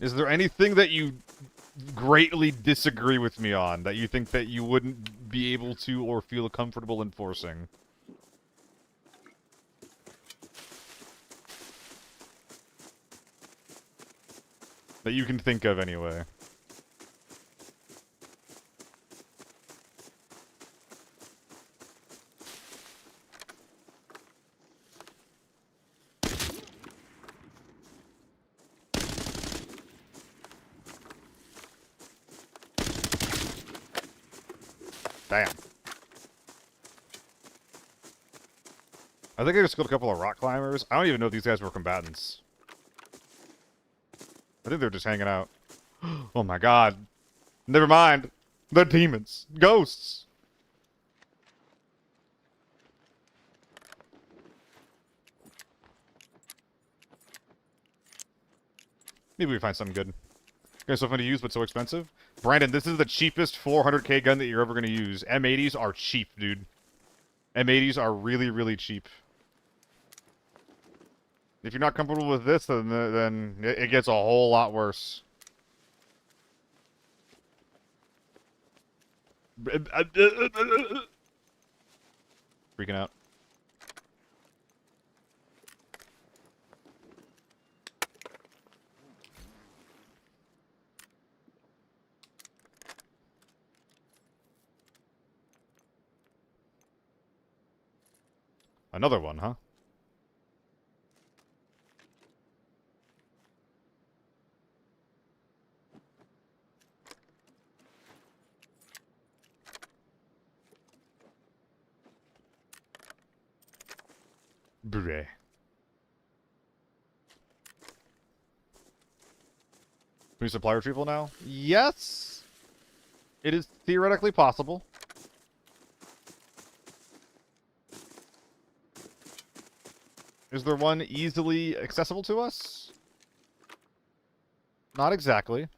Is there anything that you greatly disagree with me on, that you think that you wouldn't be able to or feel comfortable enforcing? That you can think of anyway. Damn. I think I just killed a couple of rock climbers. I don't even know if these guys were combatants. I think they're just hanging out. Oh my god. Never mind. They're demons. Ghosts. Maybe we find something good. Okay, so fun to use, but so expensive. Brandon, this is the cheapest 400k gun that you're ever going to use. M80s are cheap, dude. M80s are really, really cheap. If you're not comfortable with this, then it gets a whole lot worse. Freaking out. Another one, huh? Bleh. Can we supply retrieval now? Yes! It is theoretically possible. Is there one easily accessible to us? Not exactly.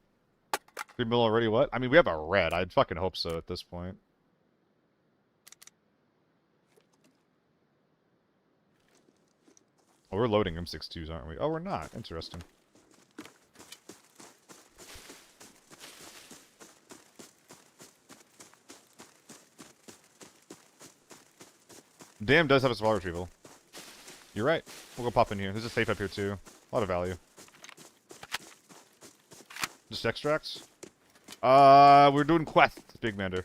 3 mil already what? I mean, we have a red. I'd fucking hope so at this point. Oh, we're loading M62s, aren't we? Oh, we're not. Interesting. Damn does have a supply retrieval. You're right. We'll go pop in here. There's a safe up here, too. A lot of value. Just extracts? We're doing quests, Big Mander.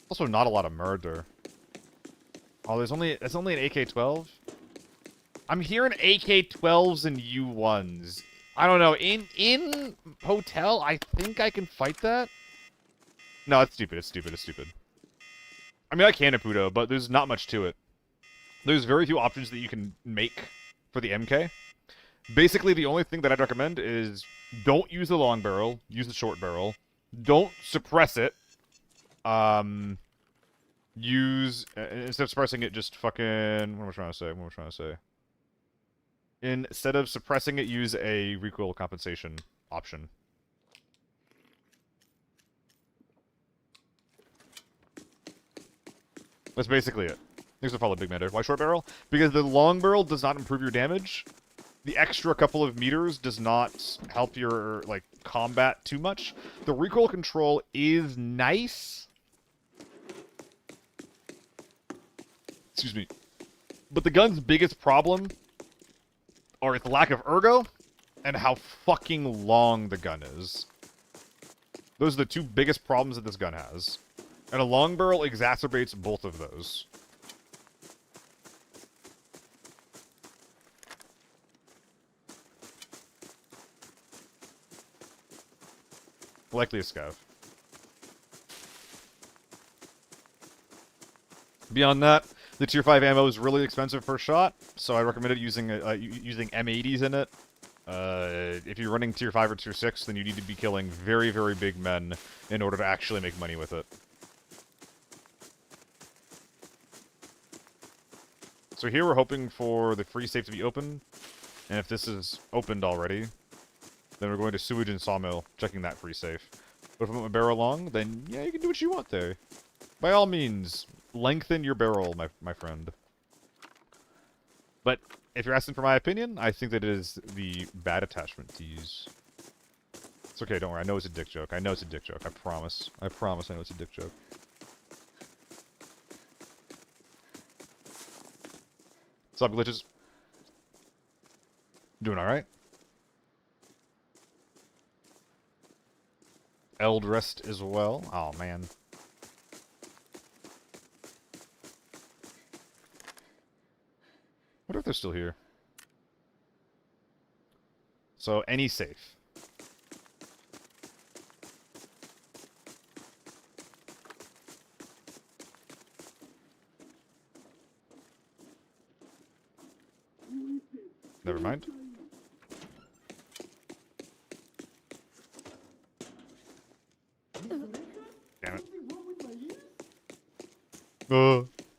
Also, not a lot of murder. Oh, it's only an AK-12. I'm hearing AK-12s and U1s. I don't know. In hotel, I think I can fight that. No, it's stupid. It's stupid. It's stupid. I mean, I can Naputo, but there's not much to it. There's very few options that you can make for the MK. Basically, the only thing that I'd recommend is don't use the long barrel. Use the short barrel. Don't suppress it. Use instead of suppressing it, just fucking. What am I trying to say? What am I trying to say? Instead of suppressing it, use a recoil compensation option. That's basically it. Thanks for following, Big Mander. Why short barrel? Because the long barrel does not improve your damage. The extra couple of meters does not help your, like, combat too much. The recoil control is nice. Excuse me. But the gun's biggest problem are its lack of ergo and how fucking long the gun is. Those are the two biggest problems that this gun has. And a long barrel exacerbates both of those. Likely a scav. Beyond that, the tier 5 ammo is really expensive per shot, so I recommended using using M80s in it. If you're running tier 5 or tier 6, then you need to be killing very, very big men in order to actually make money with it. So here we're hoping for the free safe to be open, and if this is opened already, then we're going to Sewage and Sawmill, checking that free safe. But if I put my barrel long, then yeah, you can do what you want there. By all means, lengthen your barrel, my friend. But if you're asking for my opinion, I think that it is the bad attachment to use. It's okay, don't worry. I know it's a dick joke. I know it's a dick joke. I promise. I promise I know it's a dick joke. What's up, glitches? Doing alright? Eld rest as well. Oh, man. What if they're still here? So, any safe. Never mind. Damn it.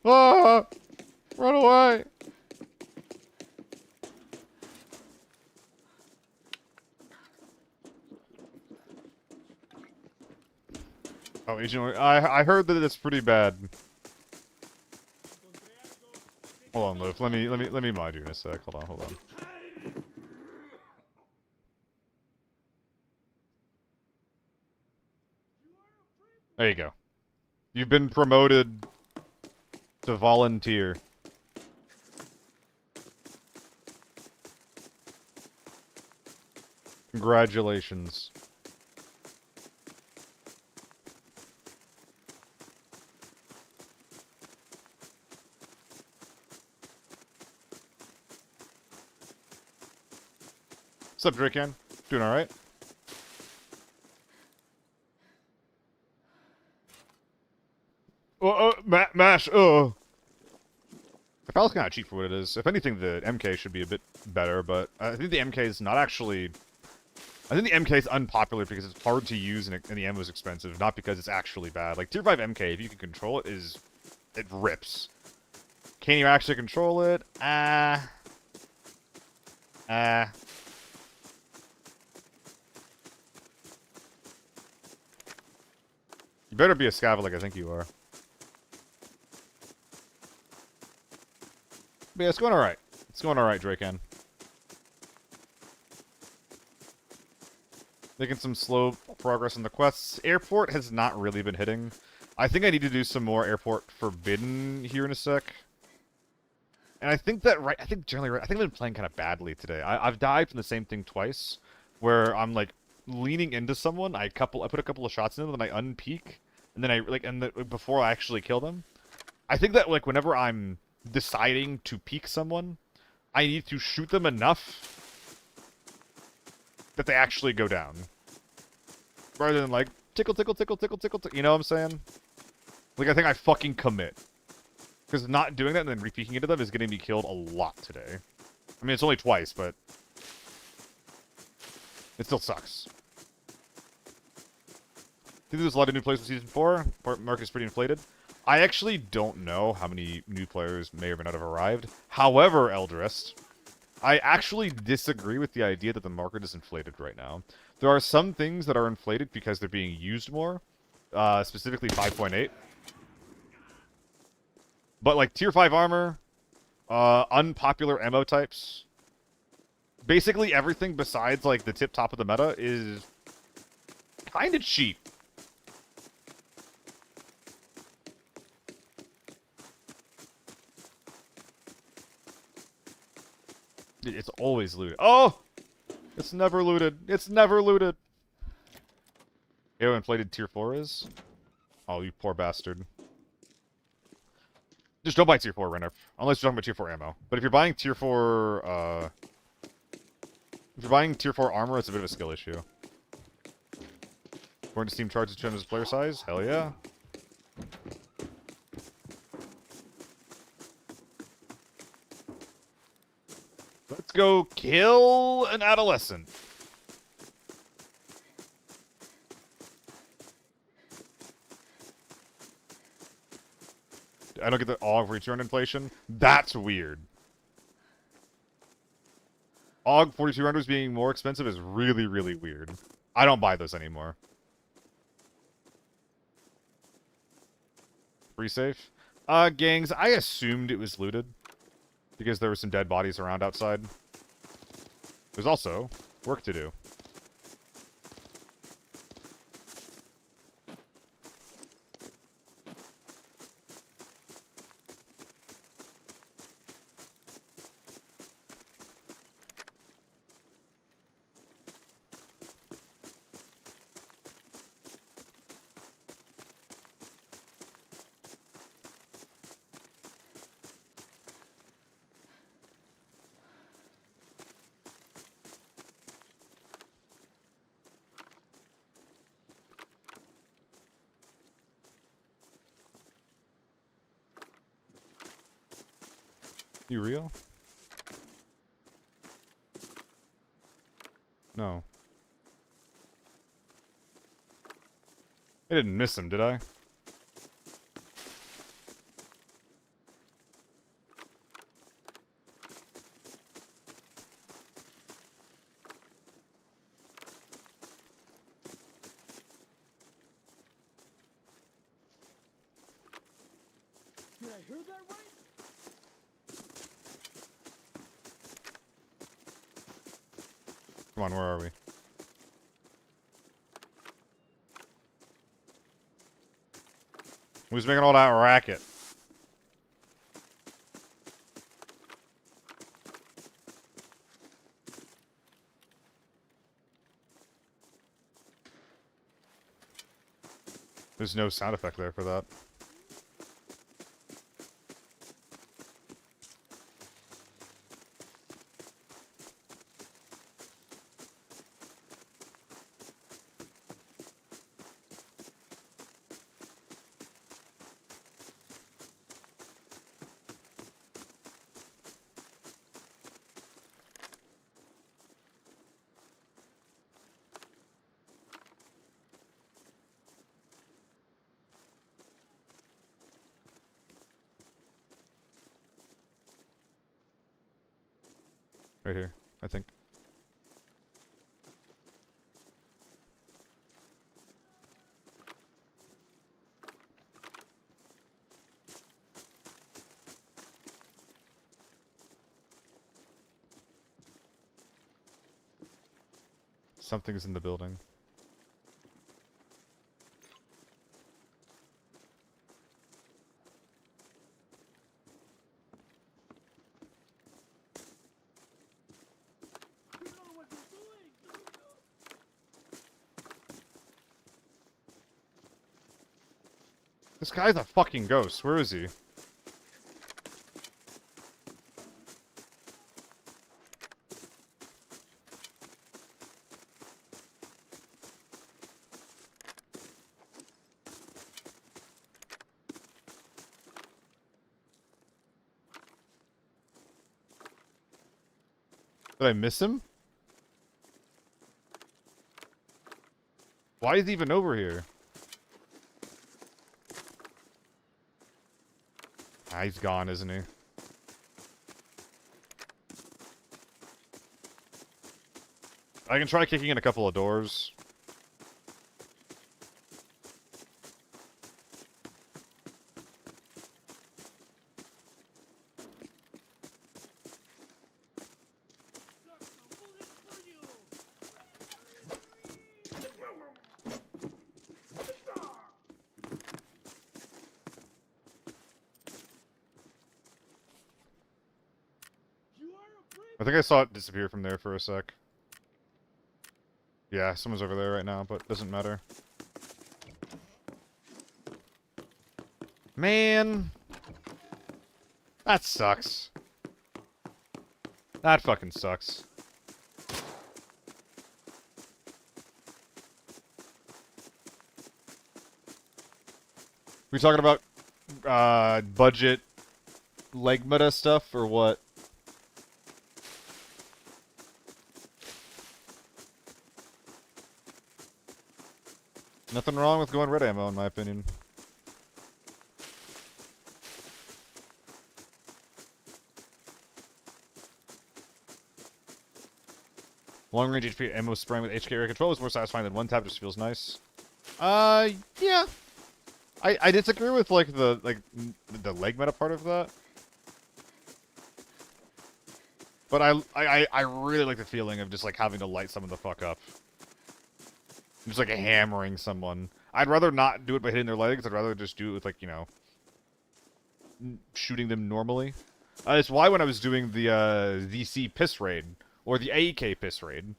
Ah! Run away! Oh, Agent, I heard that it's pretty bad. Hold on, Liv. Let me mod you in a sec. Hold on. There you go. You've been promoted to volunteer. Congratulations. What's up, Dracan? Doing alright? Mash, oh! The file's kind of cheap for what it is. If anything, the MK should be a bit better, but I think the MK is not actually... I think the MK is unpopular because it's hard to use and the ammo is expensive, not because it's actually bad. Like, Tier 5 MK, if you can control it, it rips. Can you actually control it? You better be a scav like I think you are. But yeah, it's going alright. It's going alright, Draken. Making some slow progress on the quests. Airport has not really been hitting. I think I need to do some more Airport Forbidden here in a sec. And I think that I think I've been playing kind of badly today. I've died from the same thing twice, where I'm like leaning into someone, I put a couple of shots in them, then I unpeek, and then before I actually kill them. I think that like whenever I'm deciding to peek someone, I need to shoot them enough that they actually go down, rather than like tickle, tickle, tickle, tickle, tickle, tickle. You know what I'm saying? Like I think I fucking commit, because not doing that and then re-peeking into them is getting me killed a lot today. I mean, it's only twice, but it still sucks. I think there's a lot of new players in Season 4. Market's pretty inflated. I actually don't know how many new players may or may not have arrived. However, Eldrist, I actually disagree with the idea that the market is inflated right now. There are some things that are inflated because they're being used more, specifically 5.8. But like Tier 5 armor, unpopular ammo types, basically everything besides like the top of the meta is kind of cheap. It's always looted. Oh! It's never looted. It's never looted. You know how inflated Tier 4 is? Oh, you poor bastard. Just don't buy Tier 4, Renner. Unless you're talking about Tier 4 ammo. But if you're buying Tier 4, if you're buying Tier 4 armor, it's a bit of a skill issue. According to Steam charts, it determines player size? Hell yeah. Let's go kill an adolescent. I don't get the AUG return inflation. That's weird. AUG 4200s being more expensive is really, really weird. I don't buy those anymore. Free safe? Gangs, I assumed it was looted, because there were some dead bodies around outside. There's also work to do. You real? No. I didn't miss him, did I? Did I hear that right? Come on, where are we? Who's making all that racket? There's no sound effect there for that. Right here, I think. Something's in the building. This guy's a fucking ghost. Where is he? Did I miss him? Why is he even over here? Ah, he's gone, isn't he? I can try kicking in a couple of doors. I think I saw it disappear from there for a sec. Yeah, someone's over there right now, but doesn't matter. Man! That sucks. That fucking sucks. We talking about budget leg meta stuff or what? Nothing wrong with going red ammo, in my opinion. Long range HP ammo spraying with HK area control is more satisfying than one tap. Just feels nice. Yeah. I disagree with like the leg meta part of that. But I really like the feeling of just like having to light someone the fuck up. Just like hammering someone. I'd rather not do it by hitting their legs. I'd rather just do it with like, you know, shooting them normally. It's why when I was doing the VC piss raid or the AEK piss raid,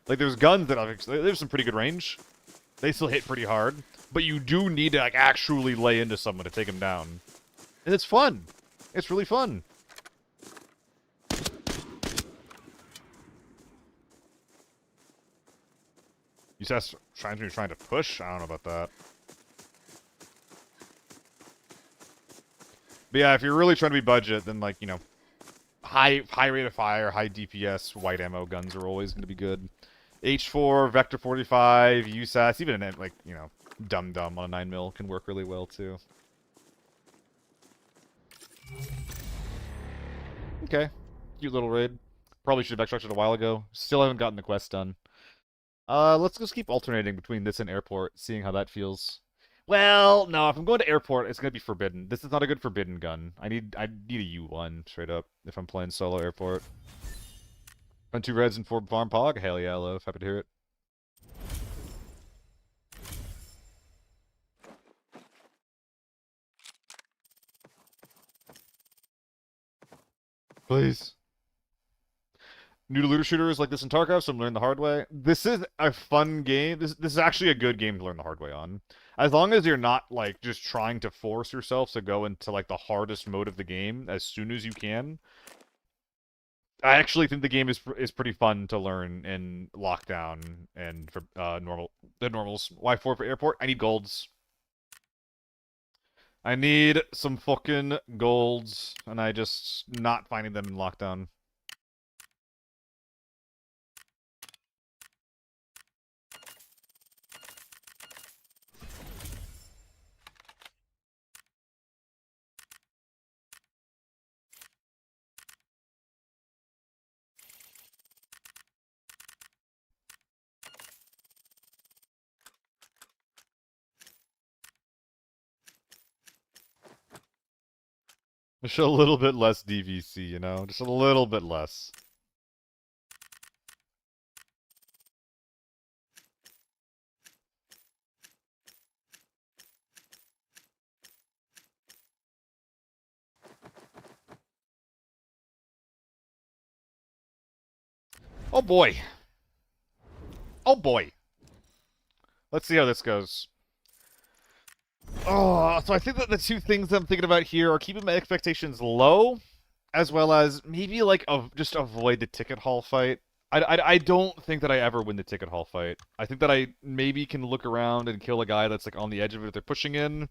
like there's guns that there's some pretty good range. They still hit pretty hard, but you do need to like actually lay into someone to take them down, and it's fun. It's really fun. You said trying to push? I don't know about that. But yeah, if you're really trying to be budget, then like, you know, high rate of fire, high DPS, white ammo guns are always going to be good. H4, Vector 45, USAS, even like, you know, Dum Dum on a 9mm can work really well too. Okay. Cute little raid. Probably should have backstructured a while ago. Still haven't gotten the quest done. Let's just keep alternating between this and airport, seeing how that feels. Well, no, if I'm going to airport, it's gonna be forbidden. This is not a good forbidden gun. I need a U1, straight up, if I'm playing solo airport. Run 2 reds and 4 farm pog? Hell yeah, love. Happy to hear it. Please. New to looter shooters like this in Tarkov, so I'm learning the hard way. This is a fun game. This is actually a good game to learn the hard way on. As long as you're not, like, just trying to force yourself to go into, like, the hardest mode of the game as soon as you can. I actually think the game is pretty fun to learn in lockdown and for the normals. Why 4 for airport? I need golds. I need some fucking golds, and I just not finding them in lockdown. Just a little bit less DVC, you know? Just a little bit less. Oh boy. Oh boy. Let's see how this goes. Oh, so I think that the two things I'm thinking about here are keeping my expectations low, as well as maybe like just avoid the ticket hall fight. I don't think that I ever win the ticket hall fight. I think that I maybe can look around and kill a guy that's like on the edge of it if they're pushing in.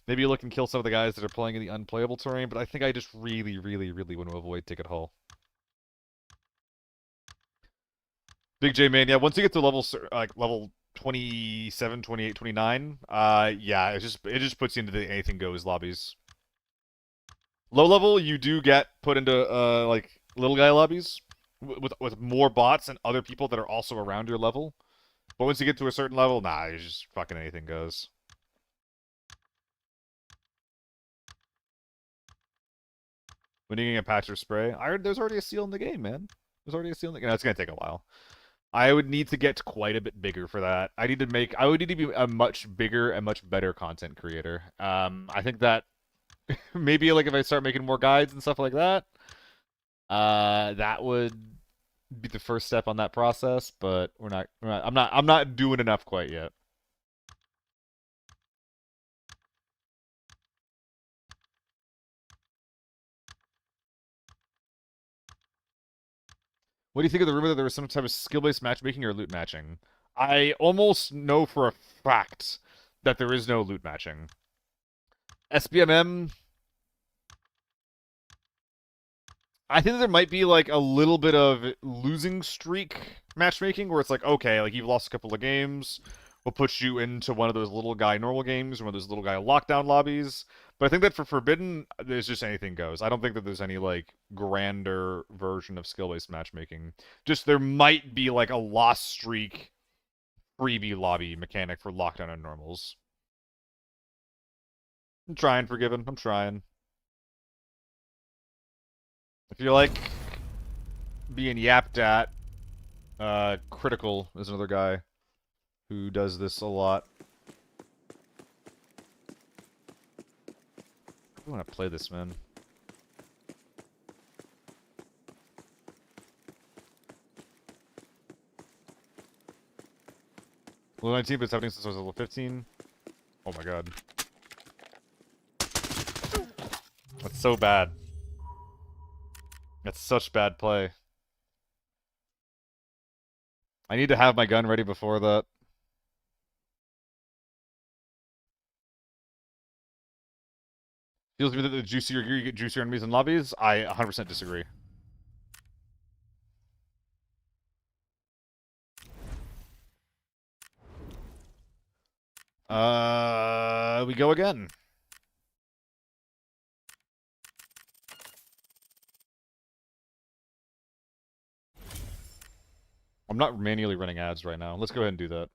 Maybe look and kill some of the guys that are playing in the unplayable terrain, but I think I just really, really, really want to avoid ticket hall. Big J man, yeah, once you get to level 27, 28, 29, yeah, it just puts you into the anything goes lobbies. Low level, you do get put into like little guy lobbies with more bots and other people that are also around your level. But once you get to a certain level, nah, it's just fucking anything goes. When you get a patch or spray, I heard there's already a seal in the game, man. There's already a seal in the game. No, it's gonna take a while. I would need to get quite a bit bigger for that. I would need to be a much bigger and much better content creator. I think that maybe like if I start making more guides and stuff like that, that would be the first step on that process, but I'm not doing enough quite yet. What do you think of the rumor that there was some type of skill-based matchmaking or loot matching? I almost know for a fact that there is no loot matching. SBMM, I think there might be like a little bit of losing streak matchmaking where it's like, okay, like you've lost a couple of games, we'll put you into one of those little guy normal games, one of those little guy lockdown lobbies. But I think that for Forbidden, there's just anything goes. I don't think that there's any like grander version of skill-based matchmaking. Just there might be like a lost streak freebie lobby mechanic for lockdown and normals. I'm trying, Forgiven. I'm trying. If you like being yapped at, Critical is another guy who does this a lot. I want to play this, man. Level 19, but it's happening since I was level 15. Oh my god. That's so bad. That's such bad play. I need to have my gun ready before that. Feels to me that the juicier gear, you get juicier enemies in lobbies. I 100% disagree. We go again. I'm not manually running ads right now. Let's go ahead and do that.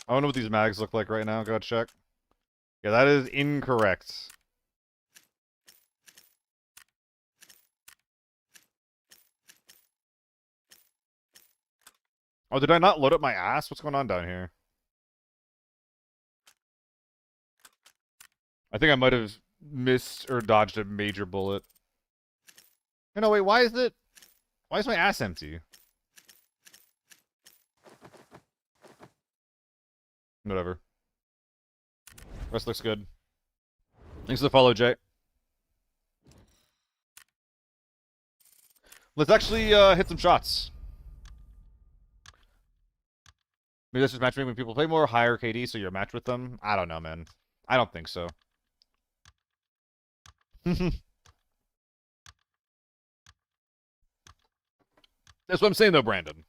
I don't know what these mags look like right now. Gotta check. Yeah, that is incorrect. Oh, did I not load up my ass? What's going on down here? I think I might have missed or dodged a major bullet. No, wait, why is my ass empty? Whatever. Rest looks good. Thanks for the follow, Jay. Let's actually hit some shots. Maybe that's just matchmaking when people play more higher KD, so you're a match with them. I don't know, man. I don't think so. That's what I'm saying, though, Brandon.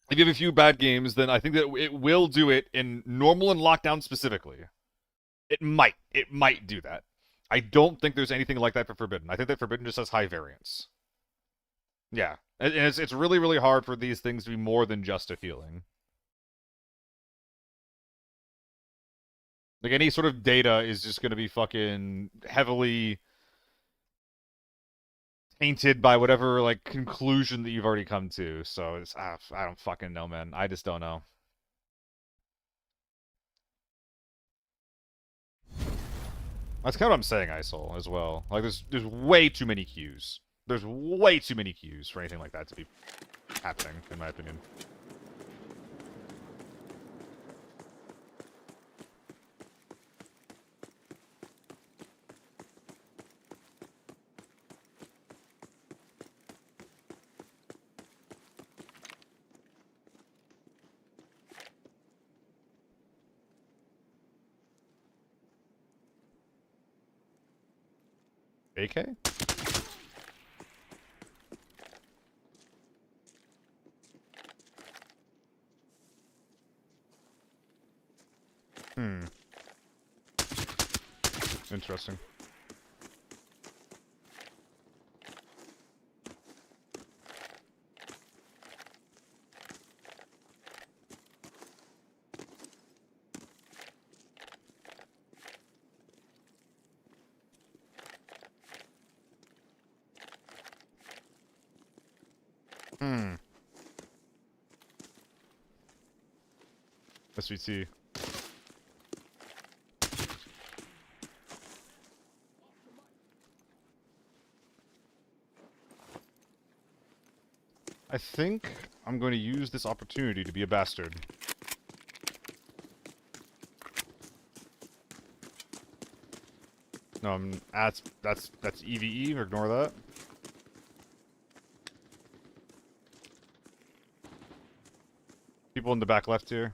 If you have a few bad games, then I think that it will do it in normal and lockdown specifically. It might do that. I don't think there's anything like that for Forbidden. I think that Forbidden just has high variance. Yeah, and it's really, really hard for these things to be more than just a feeling. Like, any sort of data is just going to be fucking heavily tainted by whatever, like, conclusion that you've already come to. So, it's, I don't fucking know, man. I just don't know. That's kind of what I'm saying, ISIL, as well. Like, there's way too many queues. There's way too many queues for anything like that to be happening, in my opinion. AK? Interesting. SVT. I think I'm going to use this opportunity to be a bastard. No, that's EVE, ignore that. People in the back left here.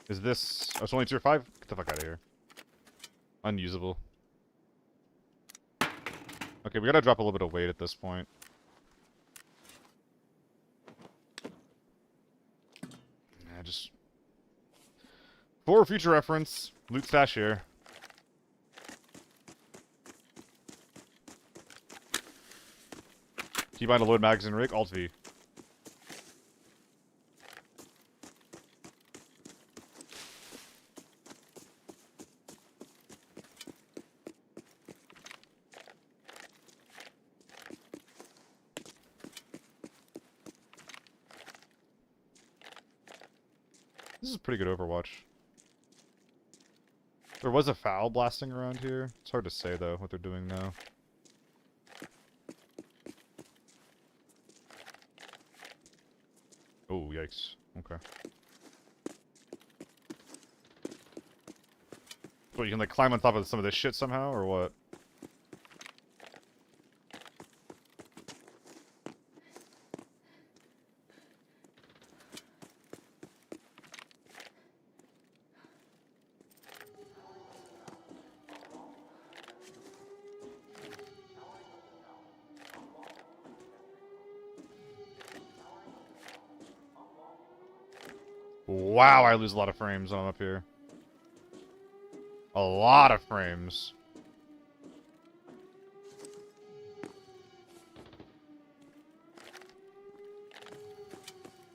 Is this... Oh, it's only tier 5? Get the fuck out of here. Unusable. Okay, we gotta drop a little bit of weight at this point. Yeah, just... For future reference, loot stash here. Keybind to load magazine rig, Alt V. This is pretty good Overwatch. There was a foul blasting around here. It's hard to say, though, what they're doing now. Oh, yikes. Okay. What, you can, like, climb on top of some of this shit somehow, or what? Wow, I lose a lot of frames when I'm up here. A lot of frames.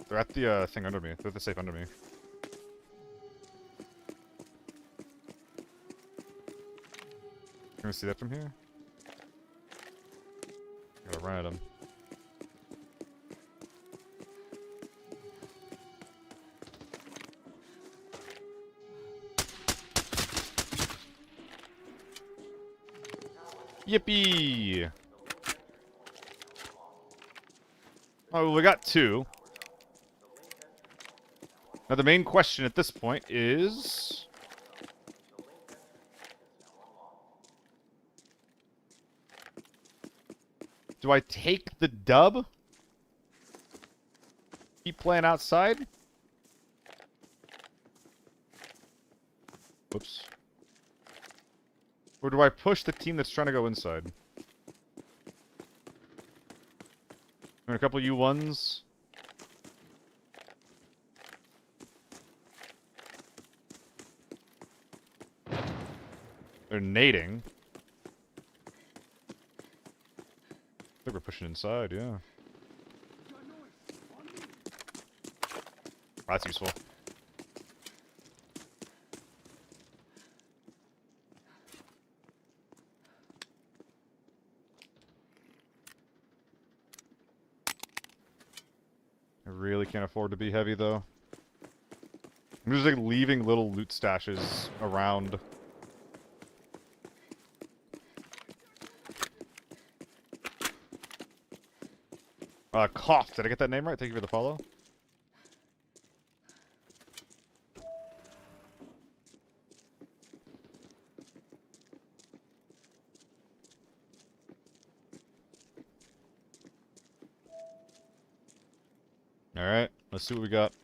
They're at the thing under me. They're at the safe under me. Can we see that from here? Gotta run at him. Yippee! Oh, we got 2. Now the main question at this point is... do I take the dub? Keep playing outside? Whoops. Or do I push the team that's trying to go inside? And a couple U1s. They're nading. I think we're pushing inside, yeah. That's useful. can't afford to be heavy, though. I'm just, like, leaving little loot stashes around. Cough. Did I get that name right? Thank you for the follow. Alright, let's see what we got.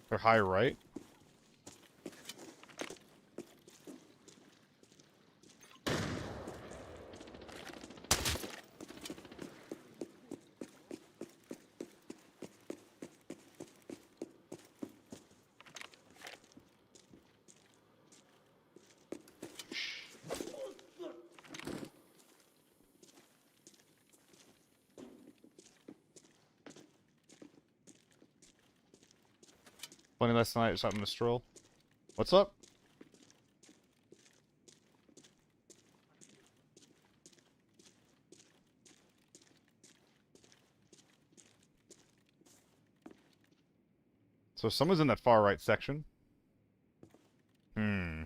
They're high right. Funny last night or something to stroll. What's up? So someone's in that far right section. Hmm.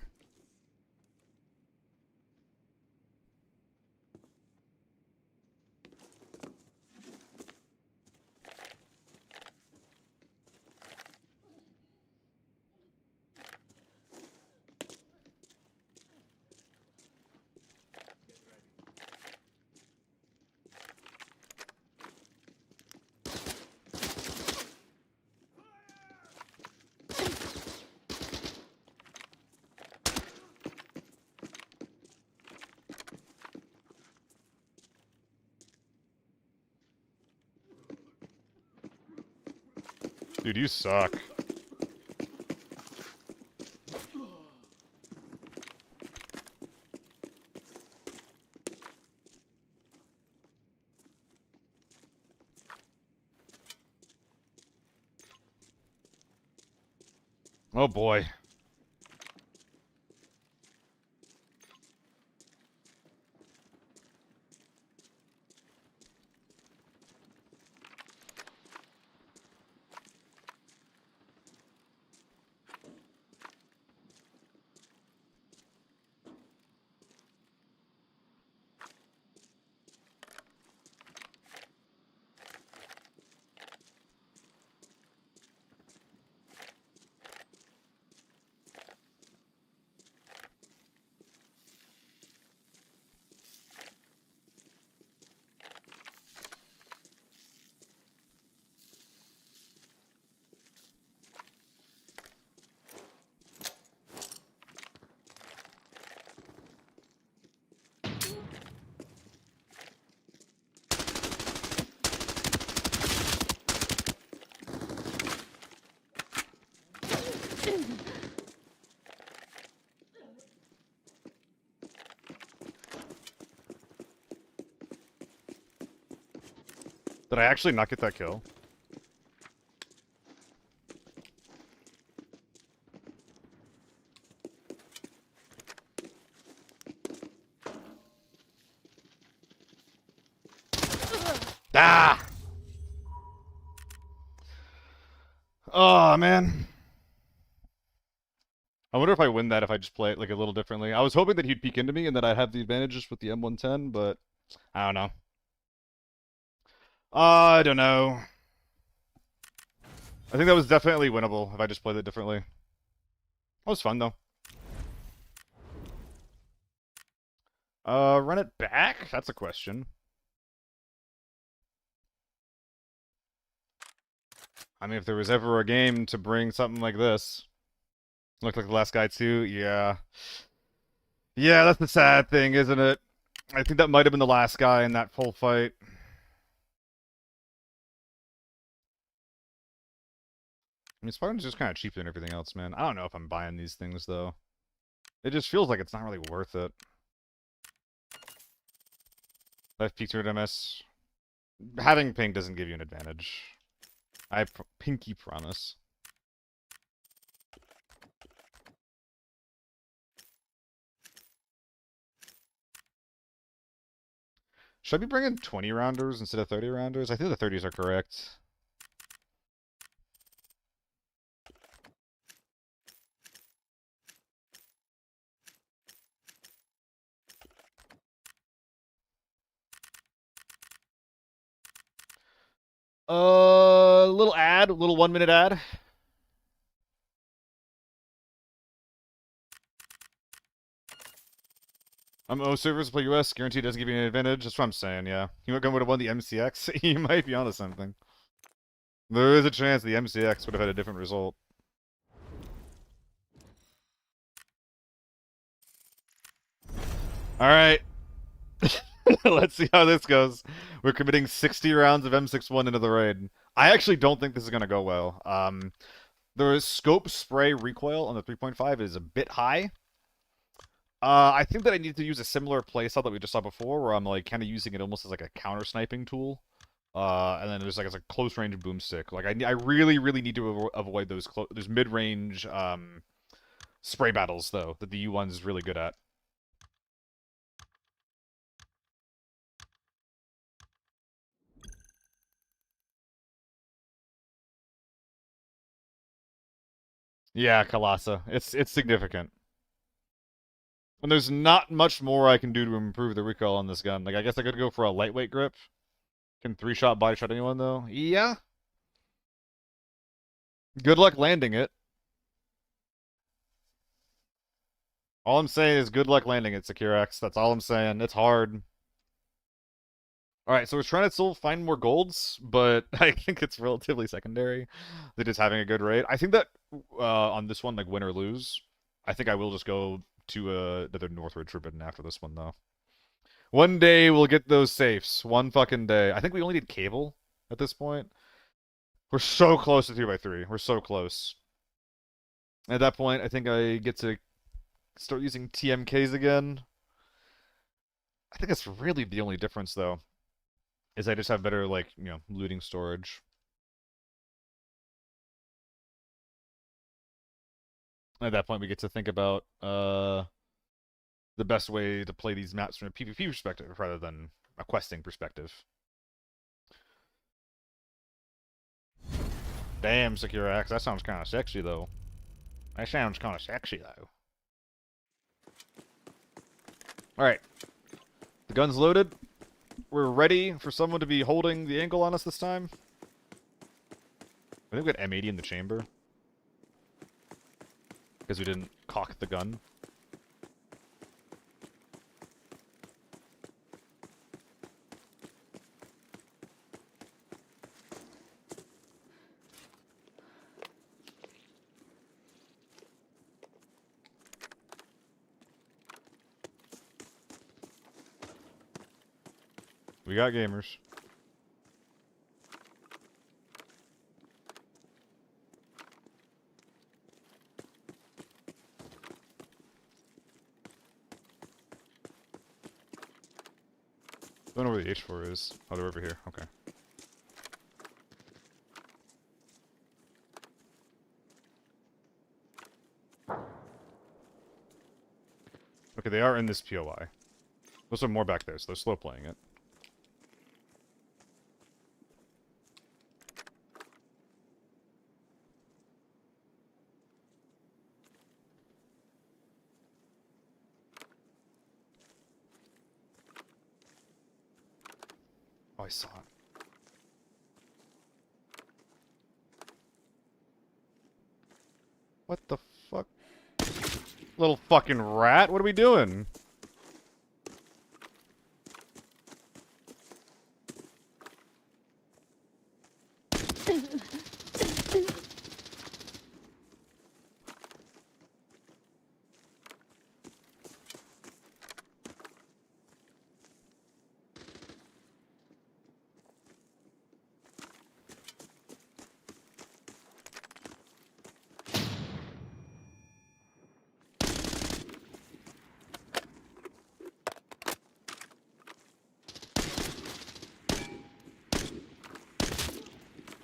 Dude, you suck. Oh boy. Did I actually not get that kill? Ah! Oh, man. I wonder if I win that if I just play it like a little differently. I was hoping that he'd peek into me and that I'd have the advantages with the M110, but I don't know. I don't know. I think that was definitely winnable if I just played it differently. It was fun, though. Run it back? That's a question. I mean, if there was ever a game to bring something like this. Looked like the last guy, too. Yeah. Yeah, that's the sad thing, isn't it? I think that might have been the last guy in that full fight. I mean, Spartan's just kind of cheaper than everything else, man. I don't know if I'm buying these things, though. It just feels like it's not really worth it. Left peek to MS. Having pink doesn't give you an advantage. I pinky promise. Should I be bringing 20 rounders instead of 30 rounders? I think the 30s are correct. Little ad, little 1-minute ad. O servers play US, guaranteed doesn't give you an advantage. That's what I'm saying, yeah. You would have won the MCX? You might be onto something. There is a chance the MCX would have had a different result. Alright. Let's see how this goes. We're committing 60 rounds of M61 into the raid. I actually don't think this is going to go well. The scope spray recoil on the 3.5 is a bit high. I think that I need to use a similar playstyle that we just saw before, where I'm like kind of using it almost as like a counter sniping tool. And then there's like a close range boomstick. Like I really need to avoid those mid range spray battles though that the U1 is really good at. Yeah, Kalasa. It's significant. And there's not much more I can do to improve the recoil on this gun. Like, I guess I could go for a lightweight grip. Can 3-shot body shot anyone, though? Yeah. Good luck landing it. All I'm saying is good luck landing it, SecureX. That's all I'm saying. It's hard. Alright, so we're trying to still find more golds, but I think it's relatively secondary. They're just having a good raid. I think that on this one, like, win or lose, I think I will just go to another Northwood Forbidden after this one, though. One day we'll get those safes. One fucking day. I think we only need cable at this point. We're so close to 3x3. We're so close. At that point, I think I get to start using TMKs again. I think that's really the only difference, though, is I just have better, like, you know, looting storage. At that point, we get to think about the best way to play these maps from a PvP perspective rather than a questing perspective. Damn, SecureX, that sounds kind of sexy, though. That sounds kind of sexy, though. Alright. The gun's loaded. We're ready for someone to be holding the angle on us this time. I think we got M80 in the chamber. Because we didn't cock the gun. We got gamers. I don't know where the H4 is. Oh, they're over here. Okay. Okay, they are in this POI. There's some more back there, so they're slow playing it. Oh, I saw it. What the fuck? Little fucking rat, what are we doing?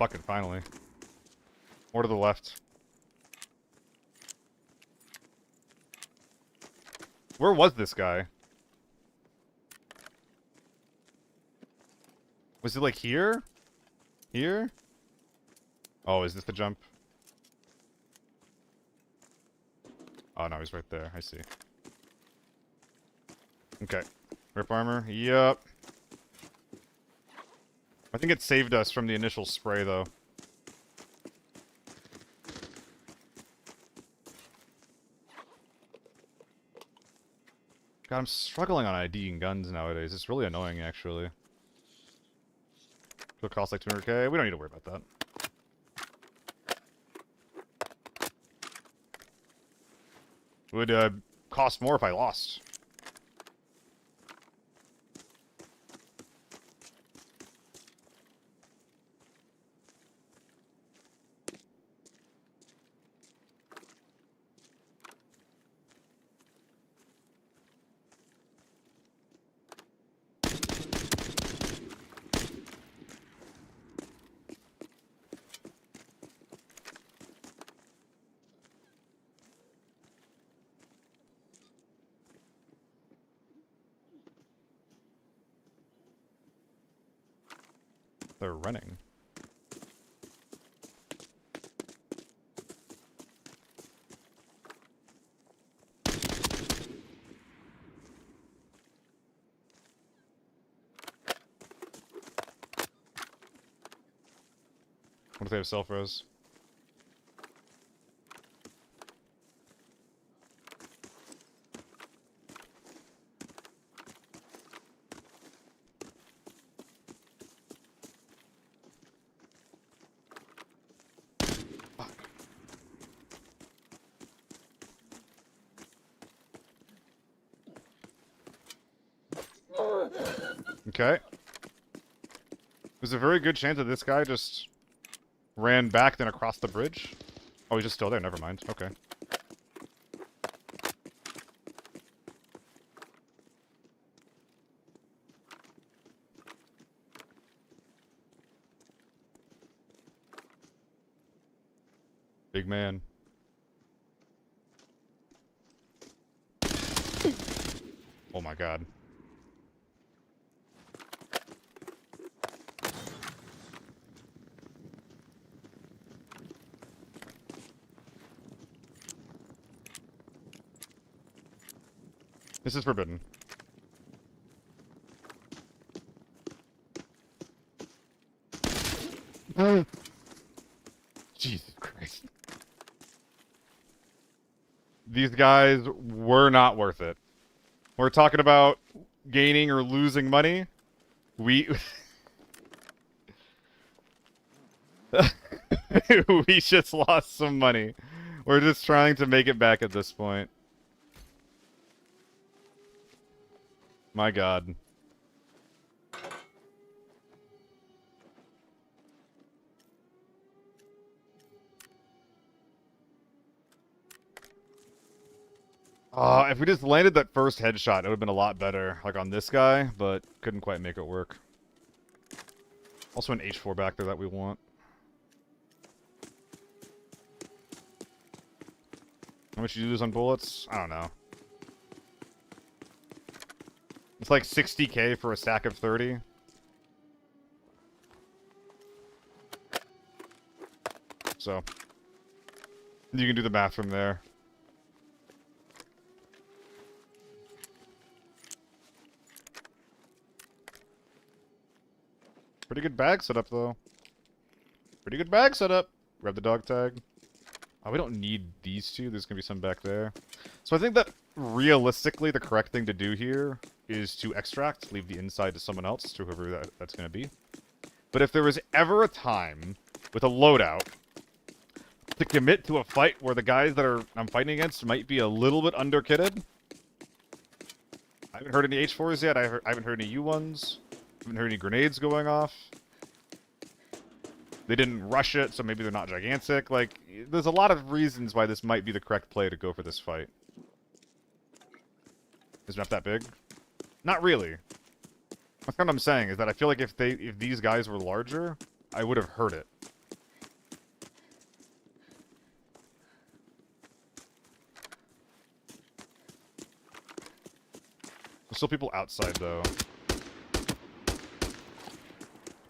fuck it, finally. More to the left. Where was this guy? Was it like here? Here? Oh, is this the jump? Oh no, he's right there. I see. Okay. Rip armor. Yup. I think it saved us from the initial spray, though. God, I'm struggling on IDing guns nowadays. It's really annoying, actually. It'll cost like 200k. We don't need to worry about that. It would cost more if I lost. They're running. What if they have self-res? Okay. There's a very good chance that this guy just ran back then across the bridge. Oh, he's just still there. Never mind. Okay. Big man. Oh my god. This is forbidden. Jesus Christ. These guys were not worth it. We're talking about gaining or losing money. We we just lost some money. We're just trying to make it back at this point. My god. If we just landed that first headshot, it would have been a lot better, like on this guy, but couldn't quite make it work. Also an H4 back there that we want. How much you lose on bullets? I don't know. It's like 60k for a stack of 30. So, you can do the math from there. Pretty good bag setup, though. Pretty good bag setup. Grab the dog tag. Oh, we don't need these two. There's going to be some back there. So I think that, realistically, the correct thing to do here is to extract, leave the inside to someone else, to whoever that's going to be. But if there was ever a time with a loadout to commit to a fight where the guys that I'm fighting against might be a little bit underkitted, I haven't heard any H4s yet. I haven't heard any U1s. I haven't heard any grenades going off. They didn't rush it, so maybe they're not gigantic. Like, there's a lot of reasons why this might be the correct play to go for this fight. Is the map that big? Not really. That's kind of what I'm saying, is that I feel like if these guys were larger, I would have heard it. There's still people outside, though.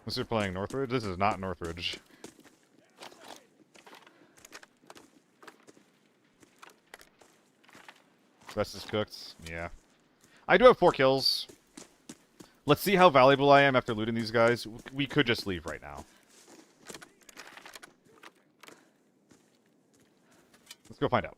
Unless you're playing Northridge? This is not Northridge. Rest is cooked. Yeah. I do have 4 kills. Let's see how valuable I am after looting these guys. We could just leave right now. Let's go find out.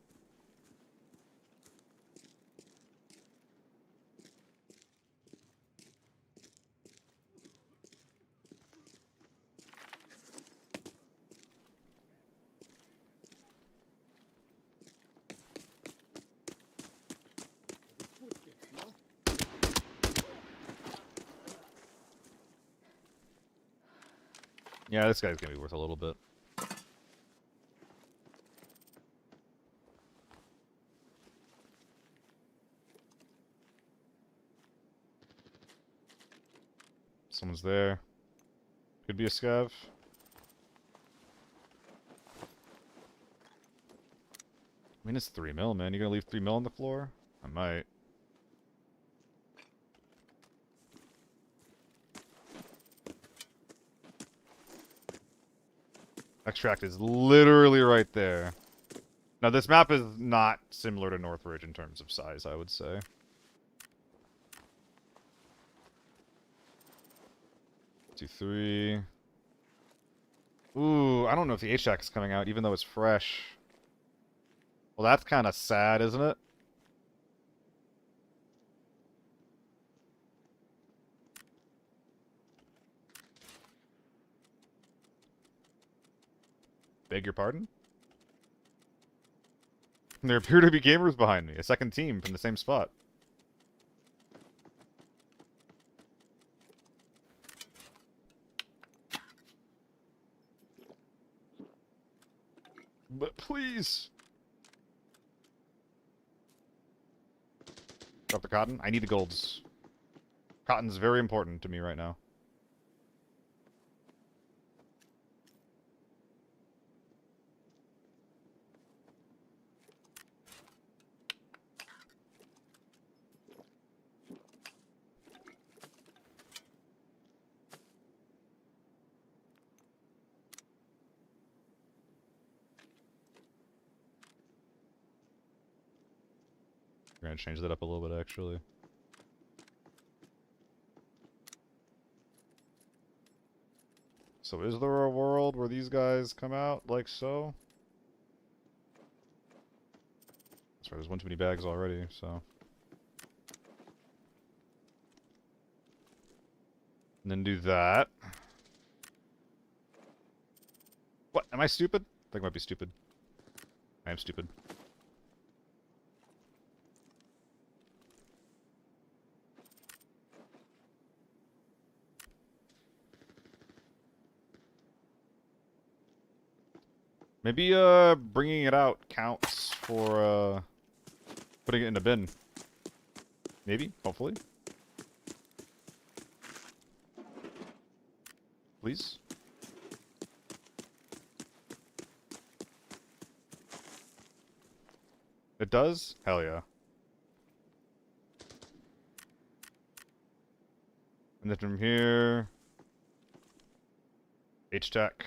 Yeah, this guy's gonna be worth a little bit. Someone's there. Could be a scav. I mean, it's 3 mil, man. You gonna leave 3 mil on the floor? I might. Extract is literally right there. Now, this map is not similar to Northridge in terms of size, I would say. Two, 3. Ooh, I don't know if the HVAC is coming out, even though it's fresh. Well, that's kind of sad, isn't it? Beg your pardon? There appear to be gamers behind me. A second team from the same spot. But please. Drop the cotton. I need the golds. Cotton's very important to me right now. We're gonna change that up a little bit, actually. So is there a world where these guys come out like so? Sorry, there's one too many bags already, so. And then do that. What? Am I stupid? I think I might be stupid. I am stupid. Maybe, bringing it out counts for, putting it in a bin. Maybe, hopefully. Please. It does? Hell yeah. And then from here... H-Tech.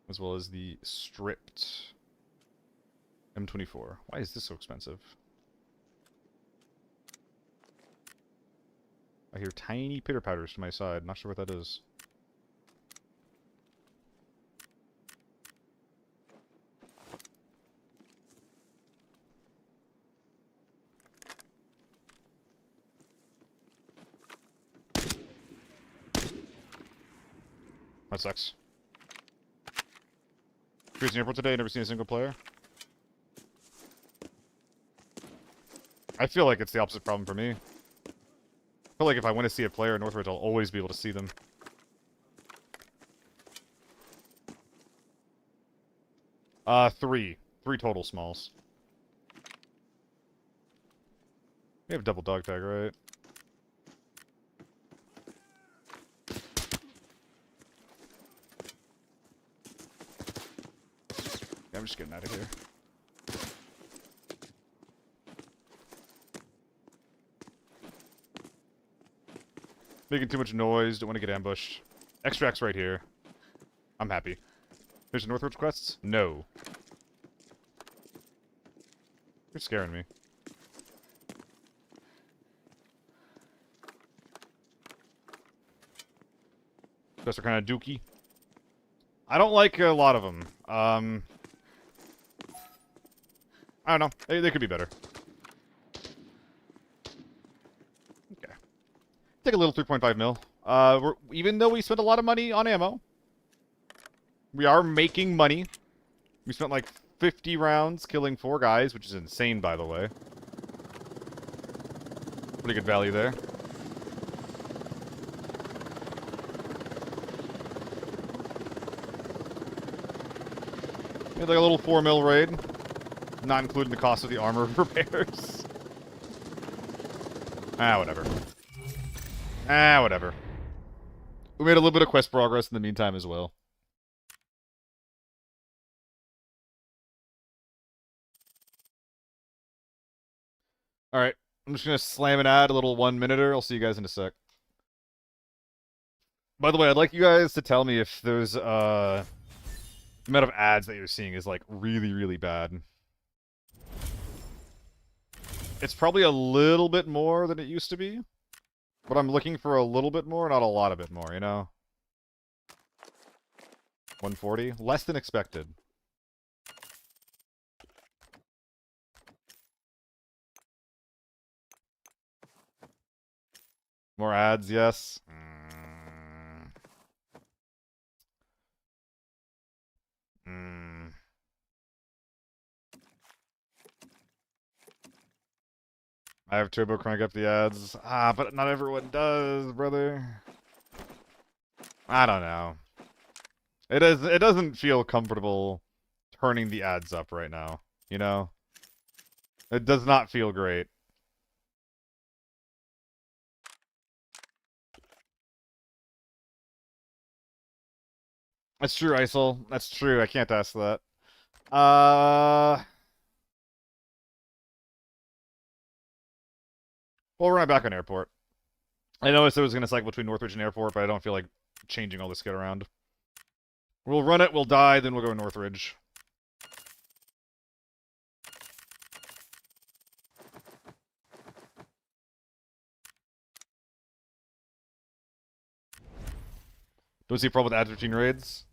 As well as the stripped M24. Why is this so expensive? I hear tiny pitter patters to my side. Not sure what that is. That sucks. Cruising airport today, never seen a single player. I feel like it's the opposite problem for me. I feel like if I want to see a player in Northridge, I'll always be able to see them. Three. 3 total smalls. We have double dog tag, right? Yeah, I'm just getting out of here. Making too much noise. Don't want to get ambushed. Extracts right here. I'm happy. There's Northridge quests? No. You're scaring me. Quests are kind of dookie. I don't like a lot of them. I don't know. They could be better. Okay. Take a little 3.5 mil. Even though we spent a lot of money on ammo, we are making money. We spent like 50 rounds killing 4 guys, which is insane, by the way. Pretty good value there. Made like a little 4 mil raid. Not including the cost of the armor repairs. Whatever. Whatever. We made a little bit of quest progress in the meantime as well. Alright. I'm just gonna slam an ad, a little 1-minuter. I'll see you guys in a sec. By the way, I'd like you guys to tell me if there's, the amount of ads that you're seeing is, like, really, really bad. It's probably a little bit more than it used to be. But I'm looking for a little bit more, not a lot of it more, you know? 140? Less than expected. More ads, yes. I have turbo crank up the ads. But not everyone does, brother. I don't know. It doesn't feel comfortable turning the ads up right now, you know? It does not feel great. That's true, Isol. That's true. I can't ask that. We'll run it back on airport. I noticed it was going to cycle between Northridge and airport, but I don't feel like changing all this kit around. We'll run it, we'll die, then we'll go Northridge. Don't see a problem with ads between raids.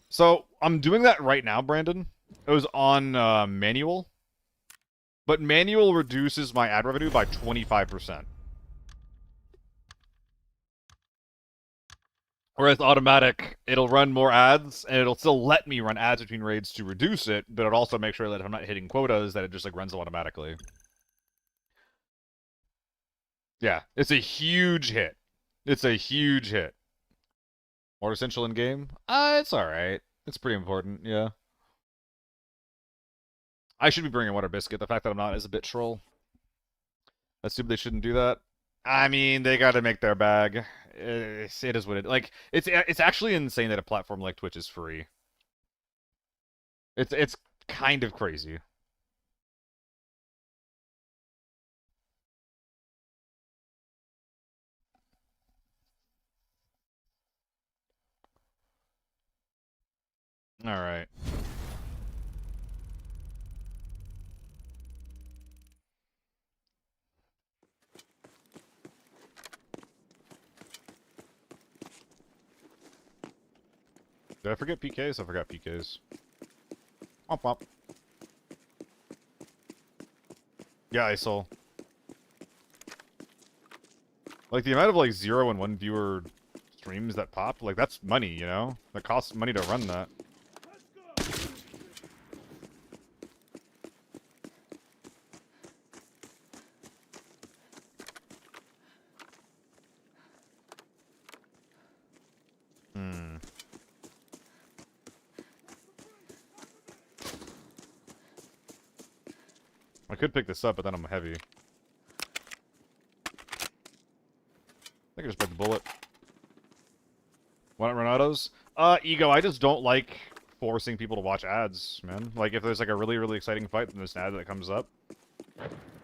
So, I'm doing that right now, Brandon. It was on manual. But manual reduces my ad revenue by 25%. Whereas automatic, it'll run more ads, and it'll still let me run ads between raids to reduce it, but it'll also make sure that if I'm not hitting quotas, that it just like runs automatically. Yeah, it's a huge hit. It's a huge hit. More essential in game? It's alright. It's pretty important, yeah. I should be bringing Water Biscuit. The fact that I'm not is a bit troll. I assume they shouldn't do that. I mean, they gotta make their bag. It is what it... Like, it's actually insane that a platform like Twitch is free. It's kind of crazy. Alright. Did I forget PKs? I forgot PKs. Womp womp. Yeah, I saw. Like, the amount of, like, 0 and 1 viewer streams that pop, like, that's money, you know? That costs money to run that. I could pick this up, but then I'm heavy. I think I just bit the bullet. Why not run autos? Ego, I just don't like forcing people to watch ads, man. Like, if there's like a really, really exciting fight, then there's an ad that comes up.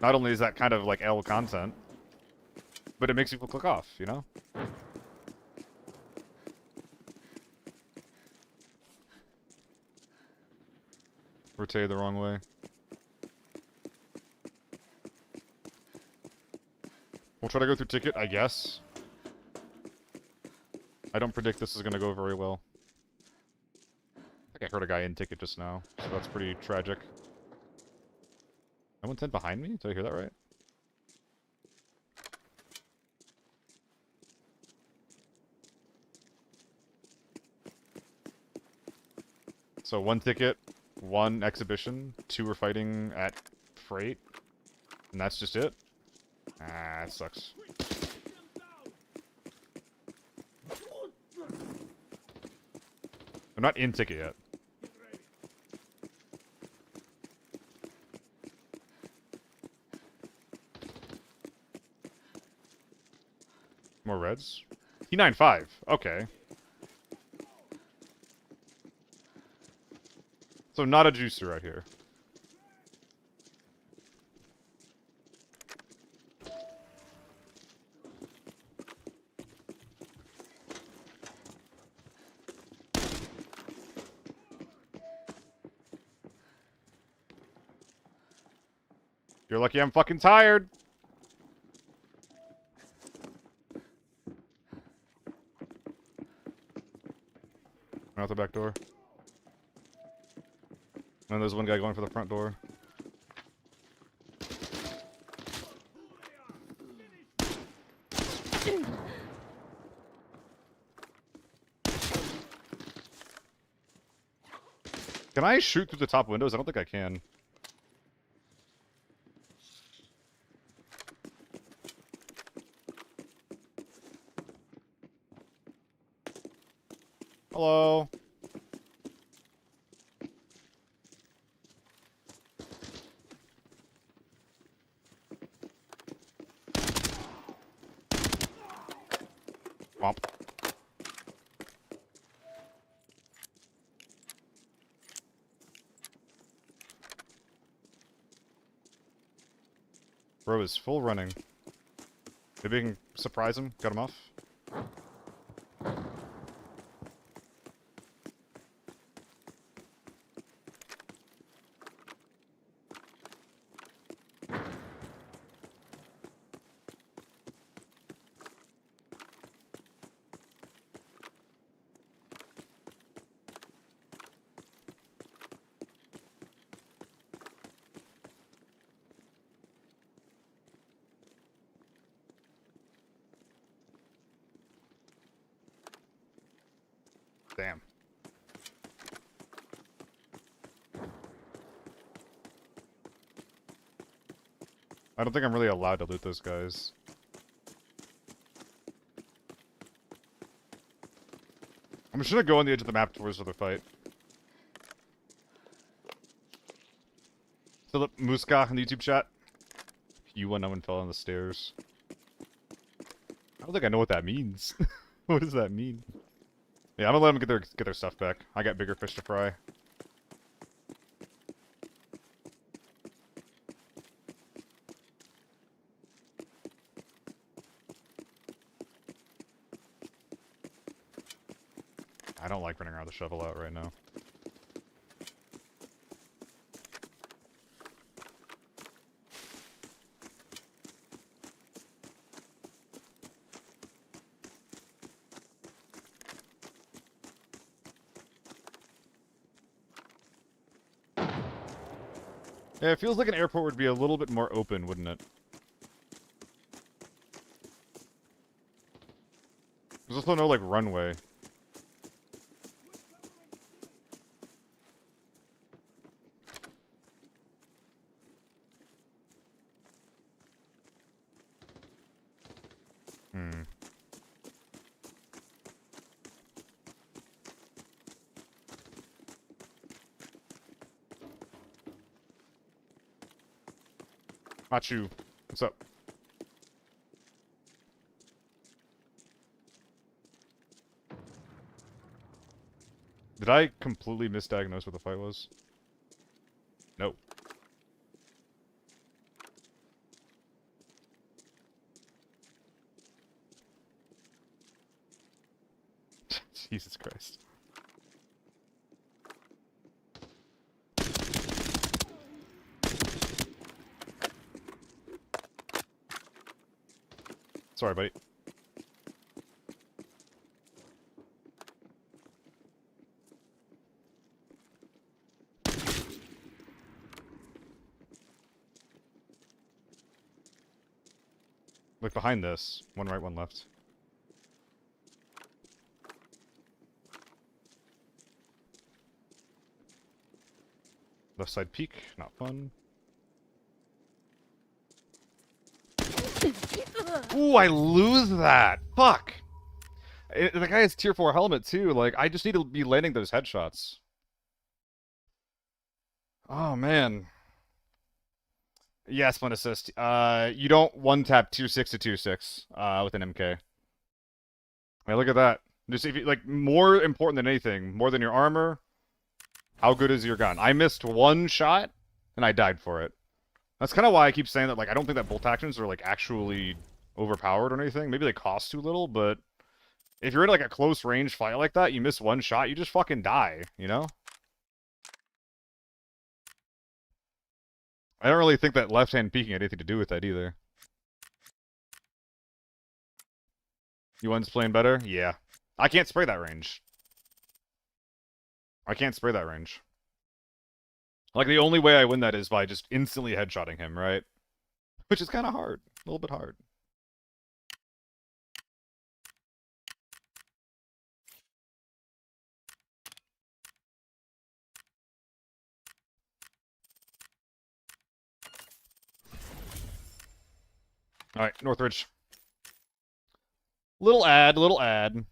Not only is that kind of like L content, But it makes people click off, you know? Rotate the wrong way. We'll try to go through ticket, I guess. I don't predict this is going to go very well. I think I heard a guy in ticket just now, so that's pretty tragic. 910 behind me? Did I hear that right? So 1 ticket, 1 exhibition, 2 are fighting at freight, and that's just it? Ah, that sucks. I'm not in ticket yet. More reds? T95, okay. So not a juicer right here. You're lucky I'm fucking tired. Out the back door. And there's one guy going for the front door. Can I shoot through the top windows? I don't think I can. Hello. Womp. Bro is full running. Maybe we can surprise him, cut him off. Damn. I don't think I'm really allowed to loot those guys. I'm just gonna go on the edge of the map towards the fight. Philip Muska in the YouTube chat. You won, no one fell on the stairs. I don't think I know what that means. What does that mean? Yeah, I'm gonna let them get their stuff back. I got bigger fish to fry. I don't like running around the shovel out right now. Yeah, it feels like an airport would be a little bit more open, wouldn't it? There's also no, like, runway. Hmm. Machu, what's up? Did I completely misdiagnose what the fight was? No. Jesus Christ. Sorry, buddy. Look behind this. One right, one left. Left side peek, not fun. Ooh, I lose that! Fuck! The guy has tier 4 helmet too, like, I just need to be landing those headshots. Oh, man. Yeah, splint assist. You don't one-tap tier 6 to tier 6, with an MK. Hey, look at that. Just, if you, like, more important than anything, more than your armor, how good is your gun? I missed one shot, and I died for it. That's kind of why I keep saying that, like, I don't think that bolt actions are, like, actually overpowered or anything. Maybe they cost too little, but if you're in, like, a close range fight like that, you miss one shot, you just fucking die, you know? I don't really think that left-hand peeking had anything to do with that either. You one's playing better? Yeah. I can't spray that range. I can't spray that range. Like, the only way I win that is by just instantly headshotting him, right? Which is kind of hard. A little bit hard. Alright, Northridge. Little ad, little ad.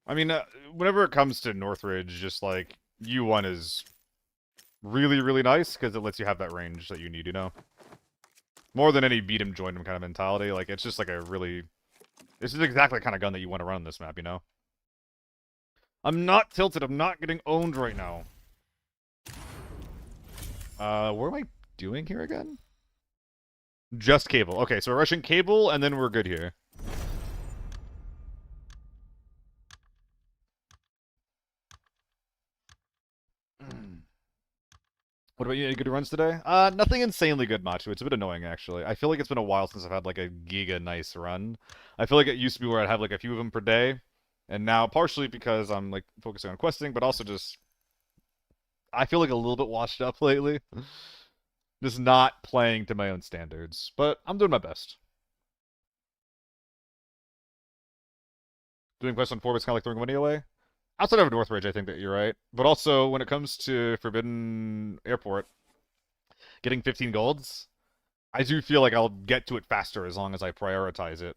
I mean, whenever it comes to Northridge, just like, U1 is really, really nice, because it lets you have that range that you need, you know? More than any beat him, join him kind of mentality. Like, it's just like a really... This is exactly the kind of gun that you want to run on this map, you know? I'm not tilted, I'm not getting owned right now. What am I doing here again? Just cable. Okay, so we're rushing cable, and then we're good here. What about you? Any good runs today? Nothing insanely good, Machu. It's a bit annoying, actually. I feel like it's been a while since I've had, like, a giga nice run. I feel like it used to be where I'd have, like, a few of them per day. And now, partially because I'm, like, focusing on questing, but also just... I feel like a little bit washed up lately. Just not playing to my own standards. But I'm doing my best. Doing quests on 4 is kind of like throwing money away. Outside of Northridge, I think that you're right. But also, when it comes to Forbidden Airport, getting 15 golds, I do feel like I'll get to it faster as long as I prioritize it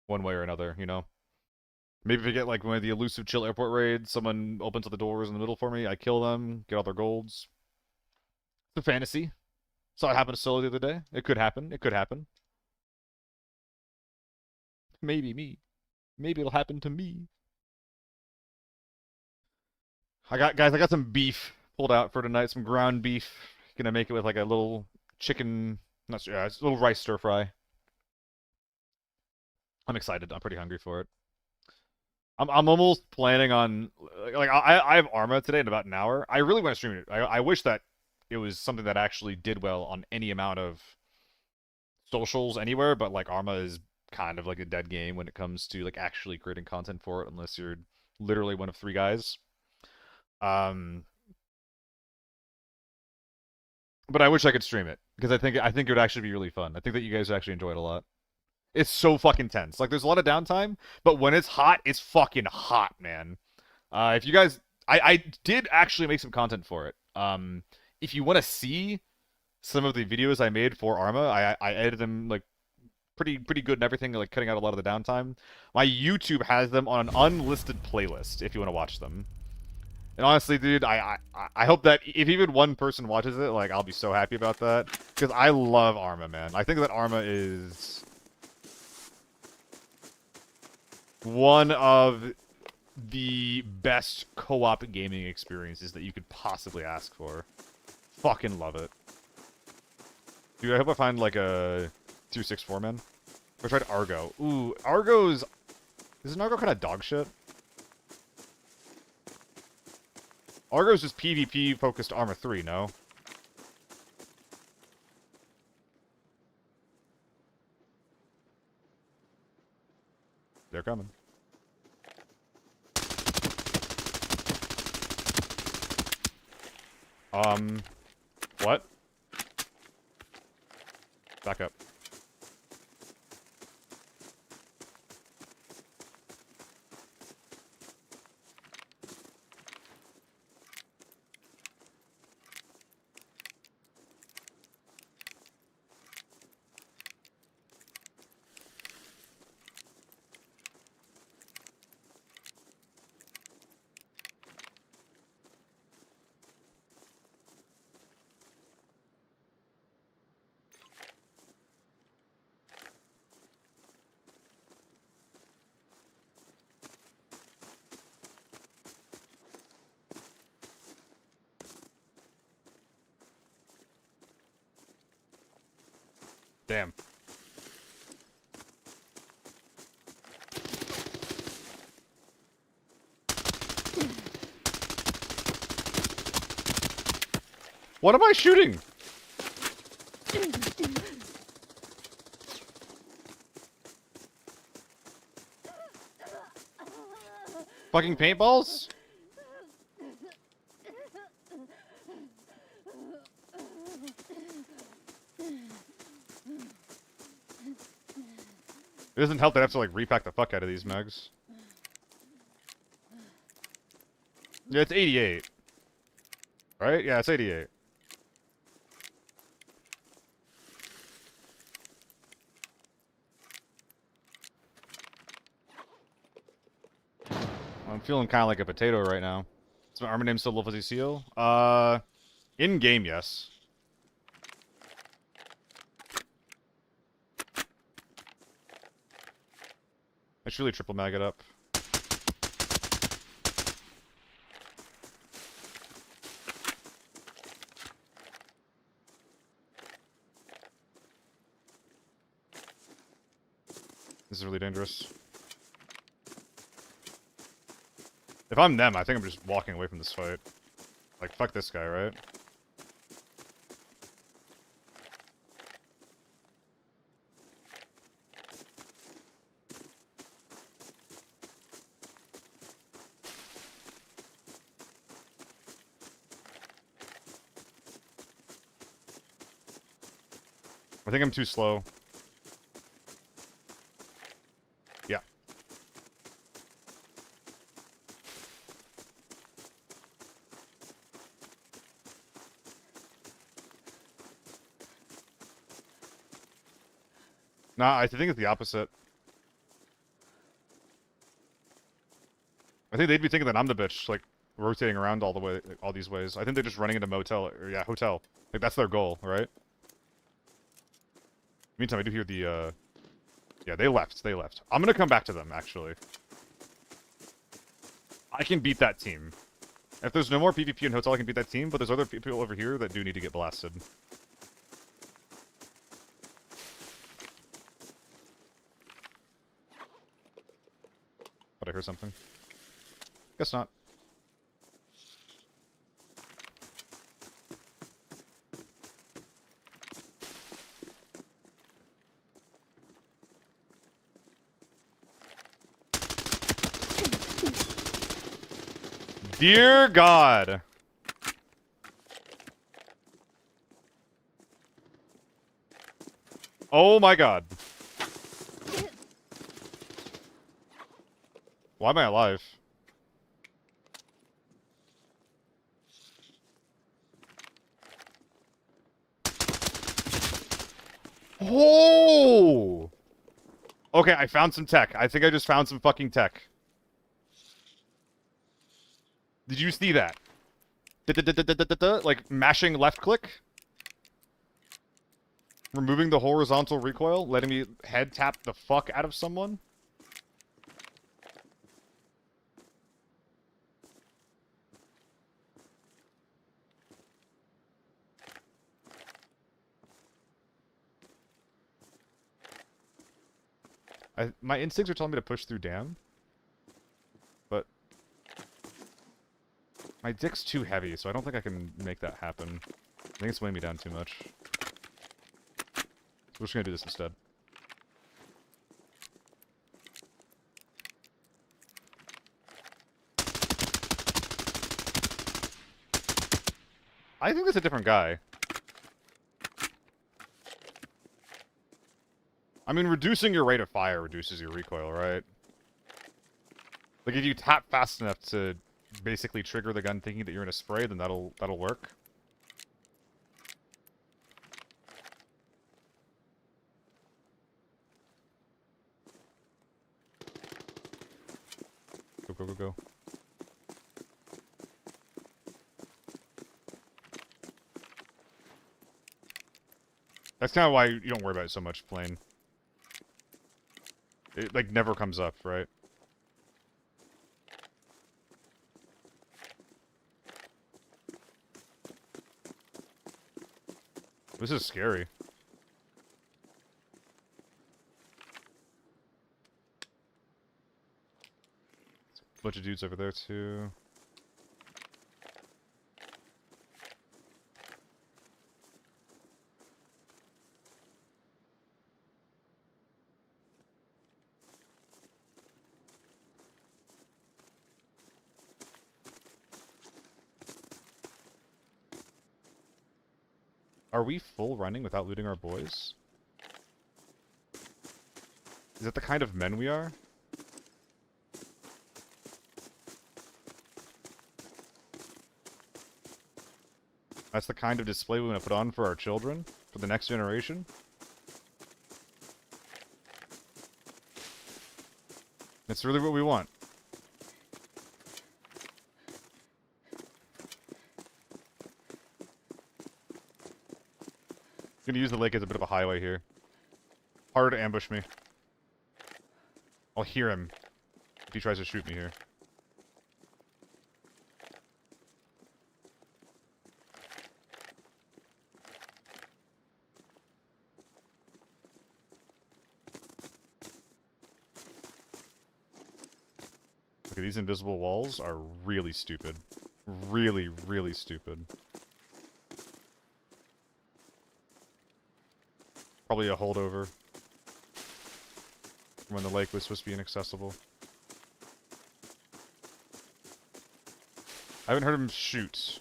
one way or another, you know? Maybe if I get, like, one of the elusive chill airport raids, someone opens up the doors in the middle for me, I kill them, get all their golds. It's a fantasy. Saw it happen to Solo the other day. It could happen. It could happen. Maybe me. Maybe it'll happen to me. I got some beef pulled out for tonight, some ground beef. Gonna make it with like a little chicken, not sure, it's a little rice stir fry. I'm excited. I'm pretty hungry for it. I'm almost planning on like I have Arma today in about an hour. I really want to stream it. I wish that it was something that actually did well on any amount of socials anywhere, but like Arma is kind of like a dead game when it comes to like actually creating content for it, unless you're literally one of 3 guys. But I wish I could stream it because I think it would actually be really fun. I think that you guys would actually enjoy it a lot. It's so fucking tense. Like there's a lot of downtime, but when it's hot, it's fucking hot, man. If you guys, I did actually make some content for it. If you want to see some of the videos I made for Arma, I edited them like pretty good and everything, like cutting out a lot of the downtime. My YouTube has them on an unlisted playlist if you want to watch them. And honestly, dude, I hope that if even one person watches it, like, I'll be so happy about that. Because I love Arma, man. I think that Arma is one of the best co-op gaming experiences that you could possibly ask for. Fucking love it. Dude, I hope I find, like, a 264, man. I tried Argo. Ooh, Argo's... Isn't Argo kind of dog shit? Argo's just PvP-focused Arma 3, no? They're coming. What? Back up. Damn. What am I shooting? Fucking paintballs? It doesn't help that I have to, like, repack the fuck out of these mugs. Yeah, it's 88. Right? Yeah, it's 88. I'm feeling kind of like a potato right now. Is my armor name still Little Fuzzy Seal? In-game, yes. I should really triple mag it up. This is really dangerous. If I'm them, I think I'm just walking away from this fight. Like, fuck this guy, right? I think I'm too slow. Yeah. Nah, I think it's the opposite. I think they'd be thinking that I'm the bitch, like, rotating around all the way, all these ways. I think they're just running into motel, or yeah, hotel. Like, that's their goal, right? Meantime, I do hear the, yeah, they left, they left. I'm gonna come back to them, actually. I can beat that team. If there's no more PvP in hotel, I can beat that team, but there's other people over here that do need to get blasted. But I heard something. Guess not. Dear God. Oh my God. Why am I alive? Oh! Okay, I found some tech. I think I just found some fucking tech. Did you see that? Like mashing left click, removing the horizontal recoil, letting me head tap the fuck out of someone. My instincts are telling me to push through dam, but my dick's too heavy, so I don't think I can make that happen. I think it's weighing me down too much. So we're just gonna do this instead. I think that's a different guy. I mean, reducing your rate of fire reduces your recoil, right? Like, if you tap fast enough to basically trigger the gun thinking that you're in a spray, then that'll work. Go, go, go, go. That's kind of why you don't worry about it so much playing. It, like, never comes up, right? This is scary. Bunch of dudes over there, too. Are we full running without looting our boys? Is that the kind of men we are? That's the kind of display we want to put on for our children? For the next generation? That's really what we want. Gonna use the lake as a bit of a highway here. Hard to ambush me. I'll hear him if he tries to shoot me here. Okay, these invisible walls are really stupid. Really, really stupid. Probably a holdover from when the lake was supposed to be inaccessible. I haven't heard him shoot.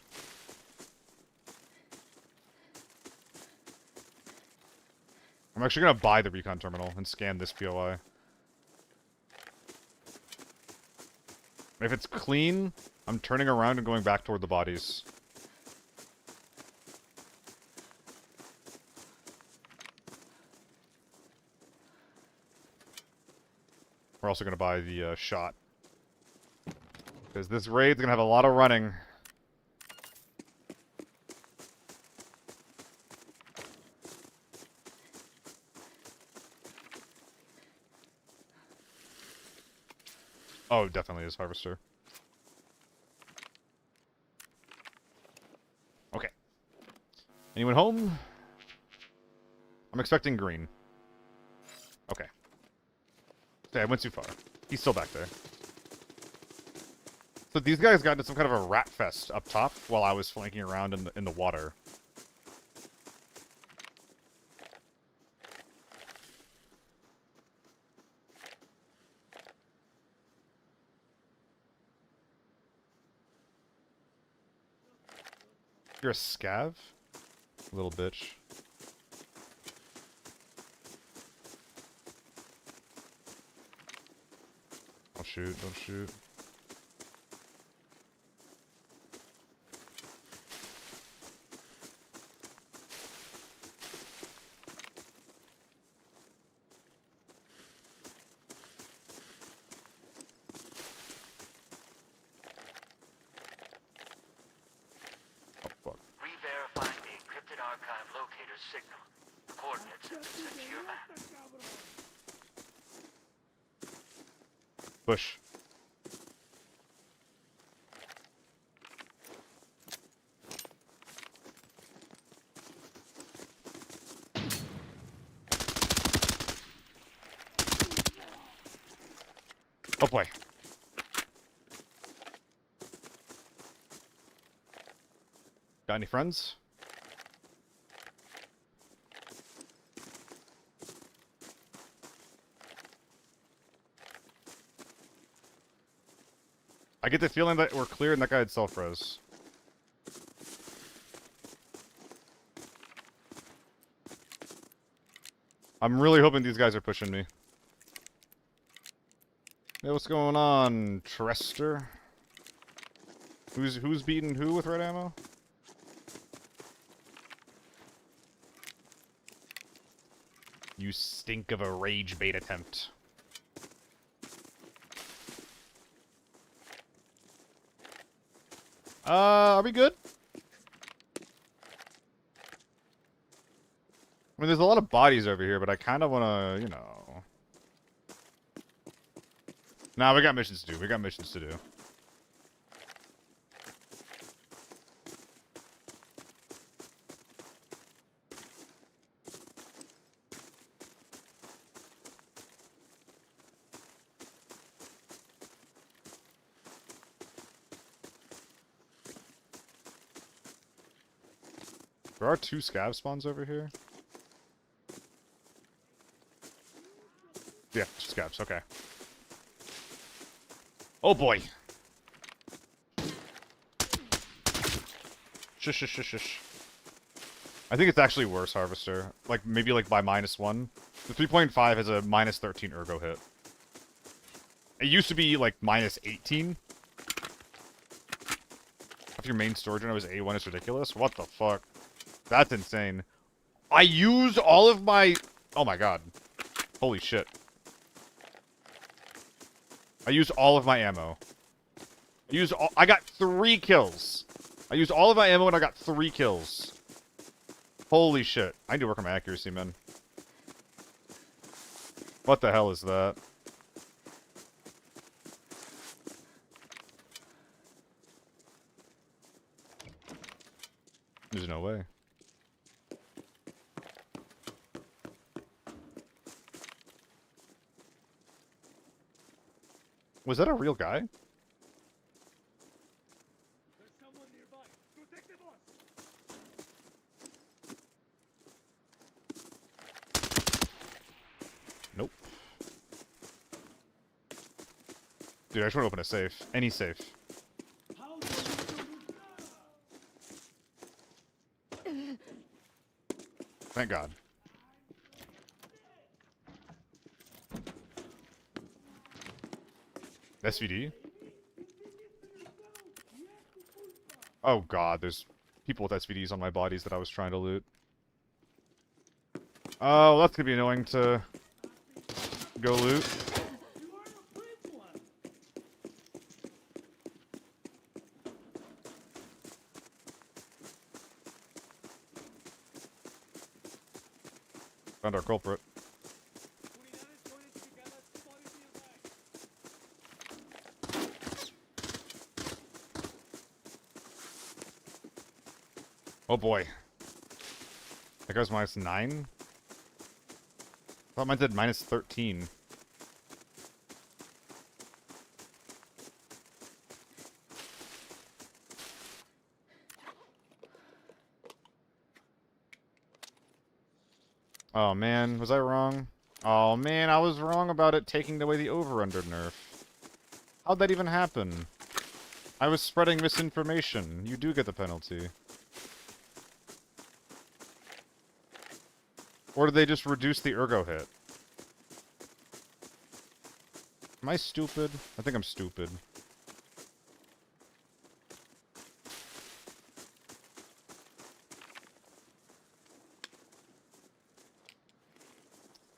I'm actually gonna buy the recon terminal and scan this POI. If it's clean, I'm turning around and going back toward the bodies. We're also going to buy the shot. Because this raid's going to have a lot of running. Oh, definitely is Harvester. Okay. Anyone home? I'm expecting green. Okay. Okay, I went too far. He's still back there. So these guys got into some kind of a rat fest up top while I was flanking around in the water. You're a scav? Little bitch. Don't shoot, don't shoot. Push. Oh boy. Got any friends? I get the feeling that we're clear and that guy had self-res. I'm really hoping these guys are pushing me. Hey, what's going on, Trester? Who's beating who with red ammo? You stink of a rage bait attempt. Are we good? I mean, there's a lot of bodies over here, but I kind of want to, you know... Nah, we got missions to do. We got missions to do. There are 2 scav spawns over here. Yeah, 2 scavs, okay. Oh boy! Shush, shush, shush, shush. I think it's actually worse, Harvester. Like, maybe like by -1. The 3.5 has a -13 ergo hit. It used to be like -18. If your main storage when I was A1 is ridiculous? What the fuck? That's insane. I used all of my... Oh my god. Holy shit. I used all of my ammo. I got 3 kills. I used all of my ammo and I got 3 kills. Holy shit. I need to work on my accuracy, man. What the hell is that? There's no way. Was that a real guy? There's someone nearby. Protect the boss. Nope. Dude, I just want to open a safe. Any safe. How do you Thank God. SVD? Oh god, there's people with SVDs on my bodies that I was trying to loot. Oh, that's gonna be annoying to go loot. You are a brave one. Found our culprit. Oh boy. That guy's -9? I thought mine did -13. Oh man, was I wrong? Oh man, I was wrong about it taking away the over-under nerf. How'd that even happen? I was spreading misinformation. You do get the penalty. Or did they just reduce the ergo hit? Am I stupid? I think I'm stupid.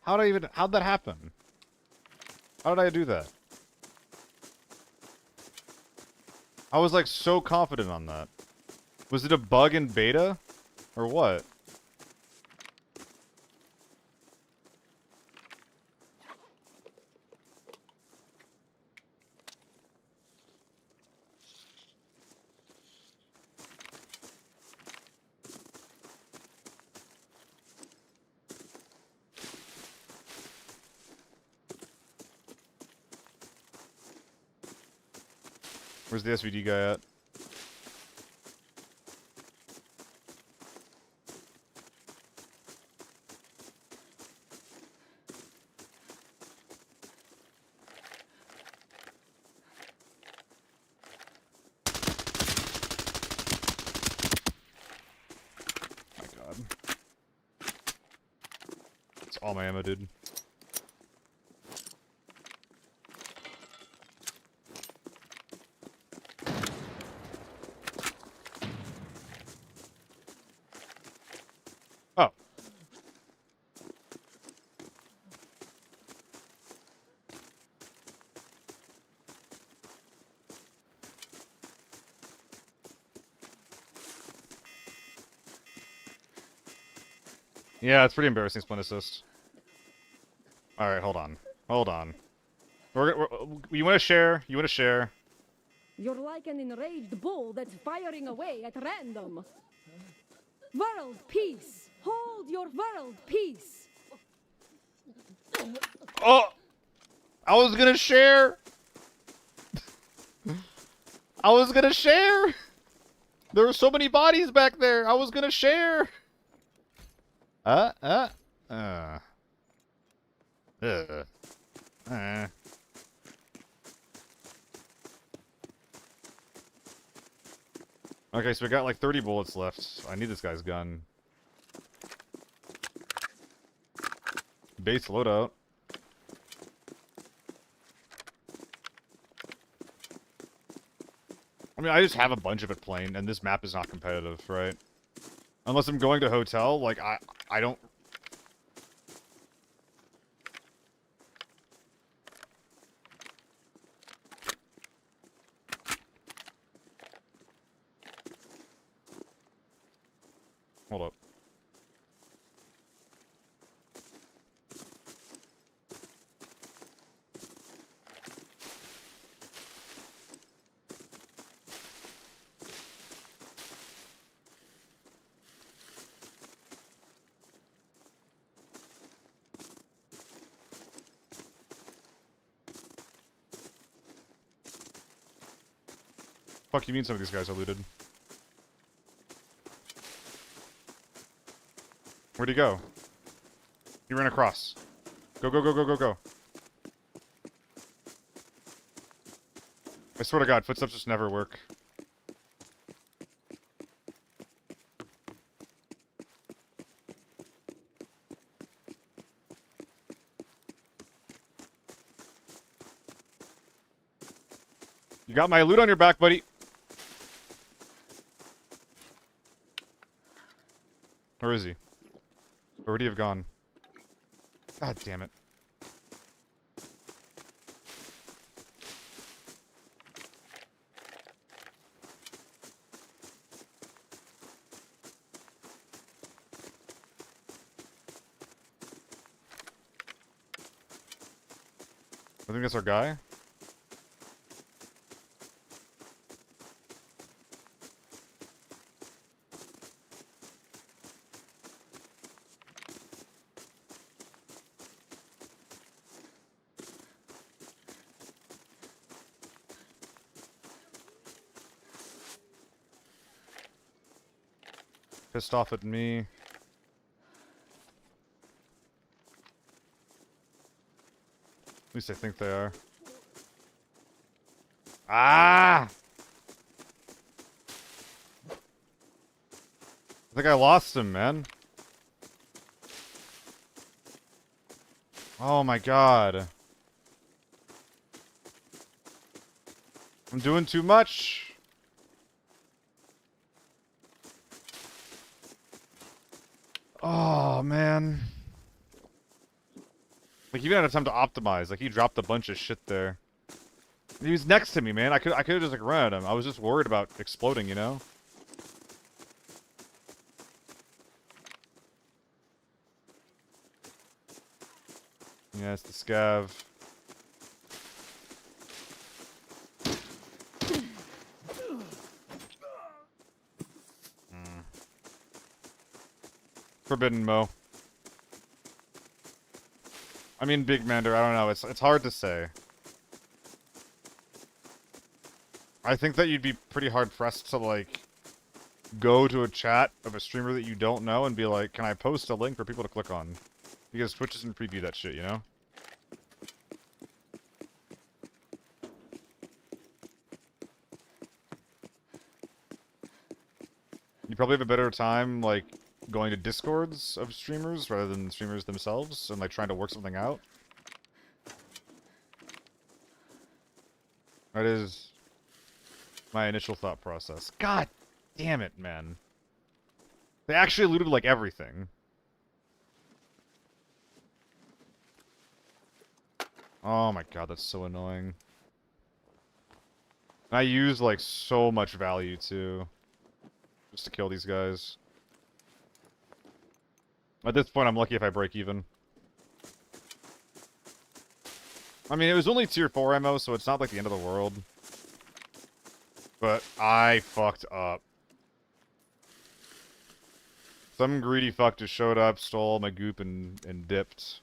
How'd that happen? How did I do that? I was like so confident on that. Was it a bug in beta? Or what? Where's the SVD guy at? My god. That's all my ammo, dude. Oh. Yeah, it's pretty embarrassing, Splint Assist. Alright, hold on. Hold on. You want to share? You want to share? You're like an enraged bull that's firing away at random. World peace. Hold your world peace. Oh! I was gonna share! I was gonna share! There were so many bodies back there! I was gonna share! Uh. Okay, so we got like 30 bullets left. I need this guy's gun. Base loadout. I mean, I just have a bunch of it playing, and this map is not competitive, right? Unless I'm going to hotel, like, I don't... Hold up. Fuck you mean some of these guys are looted? Where'd he go? He ran across. Go, go, go, go, go, go. I swear to God, footsteps just never work. You got my loot on your back, buddy. Where is he? Where would he have gone? God damn it. I think that's our guy. Pissed off at me. At least I think they are. Ah! I think I lost him, man. Oh my god. I'm doing too much. Oh, man. Like, he even had time to optimize. Like, he dropped a bunch of shit there. He was next to me, man. I could have just, like, run at him. I was just worried about exploding, you know? Yeah, it's the scav. Forbidden Mo. I mean, Big Mander, I don't know. It's hard to say. I think that you'd be pretty hard pressed to, like, go to a chat of a streamer that you don't know and be like, can I post a link for people to click on? Because Twitch doesn't preview that shit, you know? You probably have a better time, like, going to Discords of streamers rather than streamers themselves and, like, trying to work something out. That is my initial thought process. God damn it, man. They actually looted, like, everything. Oh my god, that's so annoying. And I use, like, so much value, too. Just to kill these guys. At this point, I'm lucky if I break even. I mean, it was only tier 4 ammo, so it's not like the end of the world. But I fucked up. Some greedy fuck just showed up, stole my goop, and dipped.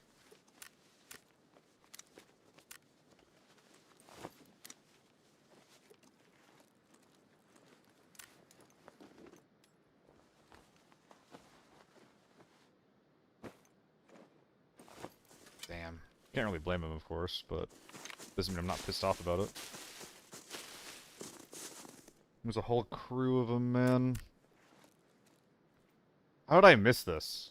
Damn. Can't really blame him, of course, but doesn't mean I'm not pissed off about it. There's a whole crew of them, man. How did I miss this?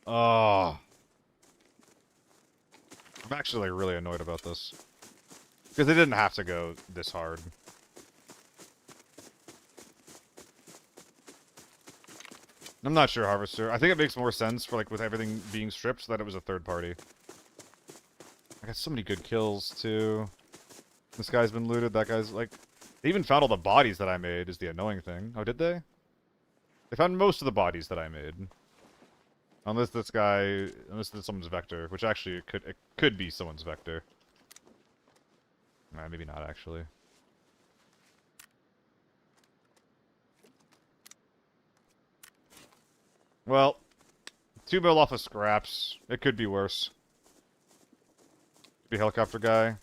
Oh. I'm actually, like, really annoyed about this. Because they didn't have to go this hard. I'm not sure, Harvester. I think it makes more sense for, like, with everything being stripped that it was a third party. I got so many good kills, too. This guy's been looted, that guy's, like... They even found all the bodies that I made, is the annoying thing. Oh, did they? They found most of the bodies that I made. Unless this guy... Unless this is someone's vector, which actually it could be someone's vector. Nah, maybe not, actually. Well, 2 mil off of scraps. It could be worse. Be helicopter guy.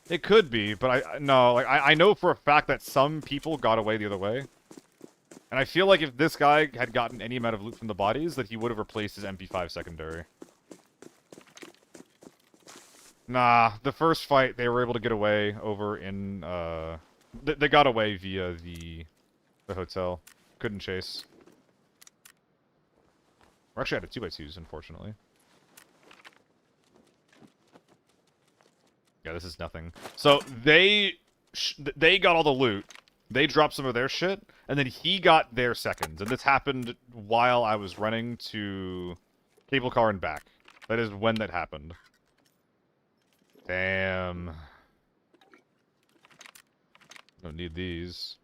It could be, but I know for a fact that some people got away the other way. And I feel like if this guy had gotten any amount of loot from the bodies, that he would have replaced his MP5 secondary. Nah, the first fight, they were able to get away over in, they got away via the hotel. Couldn't chase. We're actually out of 2x2s, unfortunately. Yeah, this is nothing. So, they got all the loot. They dropped some of their shit, and then he got their seconds. And this happened while I was running to cable car and back. That is when that happened. Damn. Don't need these.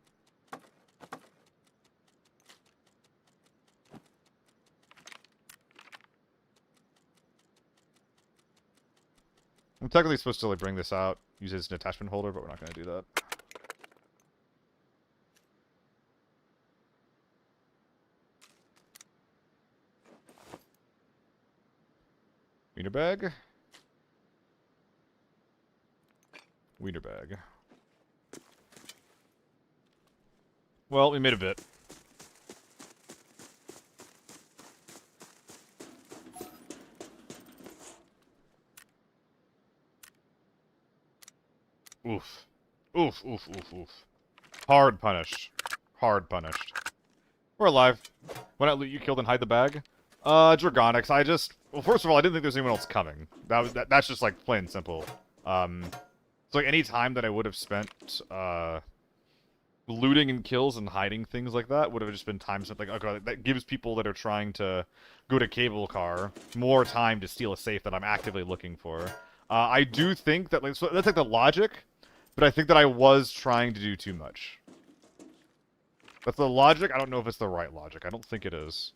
I'm technically supposed to like bring this out, use it as an attachment holder, but we're not going to do that. Wiener bag. Wiener bag. Well, we made a bit. Oof. Oof, oof, oof, oof. Hard punished. Hard punished. We're alive. Why not loot you killed and hide the bag? Dragonics, well, first of all, I didn't think there was anyone else coming. That's just, like, plain and simple. So, like, any time that I would have spent, looting and kills and hiding things like that would have just been time spent, like, okay, that gives people that are trying to go to cable car more time to steal a safe that I'm actively looking for. I do think that, like, so that's, like, the logic, but I think that I was trying to do too much. That's the logic. I don't know if it's the right logic. I don't think it is.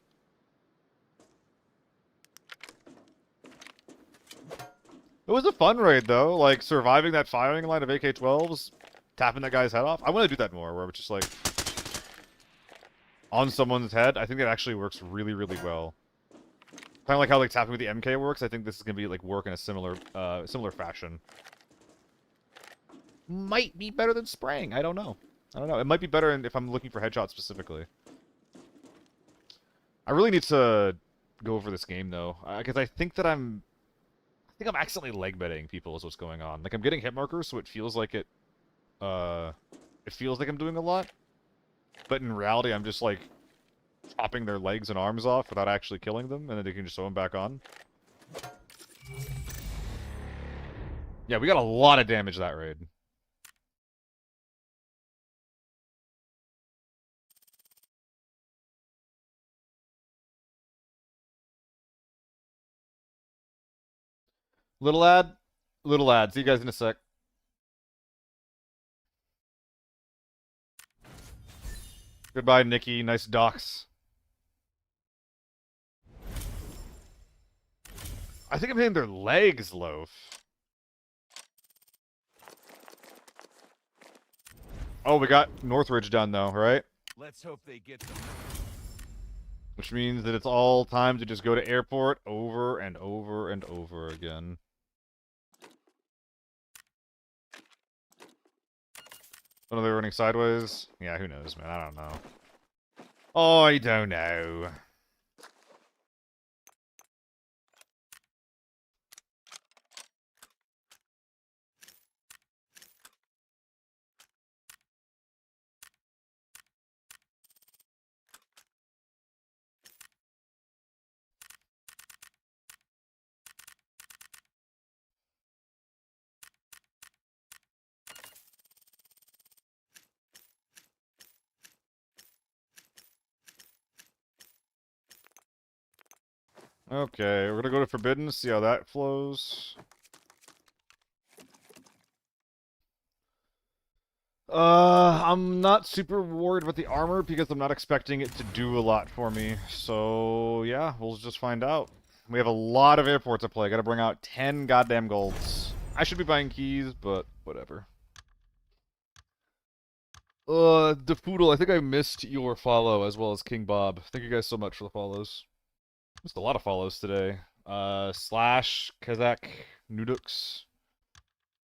It was a fun raid, though. Like, surviving that firing line of AK-12s, tapping that guy's head off. I want to do that more, where it's just, like, on someone's head. I think that actually works really, really well. Kind of like how like tapping with the MK works. I think this is gonna be like work in a similar fashion. Might be better than spraying. I don't know. I don't know. It might be better if I'm looking for headshots specifically. I really need to go over this game though, because I think I'm accidentally leg betting people is what's going on. Like I'm getting hit markers, so it feels like it feels like I'm doing a lot, but in reality, I'm just like chopping their legs and arms off without actually killing them, and then they can just sew them back on. Yeah, we got a lot of damage that raid. Little lad, little lad. See you guys in a sec. Goodbye, Nikki. Nice docks. I think I'm hitting their legs, Loaf. Oh, we got Northridge done, though, right? Let's hope they get them. Which means that it's all time to just go to airport over and over and over again. Oh, they're running sideways? Yeah, who knows, man? I don't know. Oh, I don't know. Okay, we're gonna go to Forbidden, see how that flows. I'm not super worried about the armor because I'm not expecting it to do a lot for me. So, yeah, we'll just find out. We have a lot of airports to play. Gotta bring out 10 goddamn golds. I should be buying keys, but whatever. DeFoodle, I think I missed your follow as well as King Bob. Thank you guys so much for the follows. Missed a lot of follows today. Slash, Kazak, Nudux,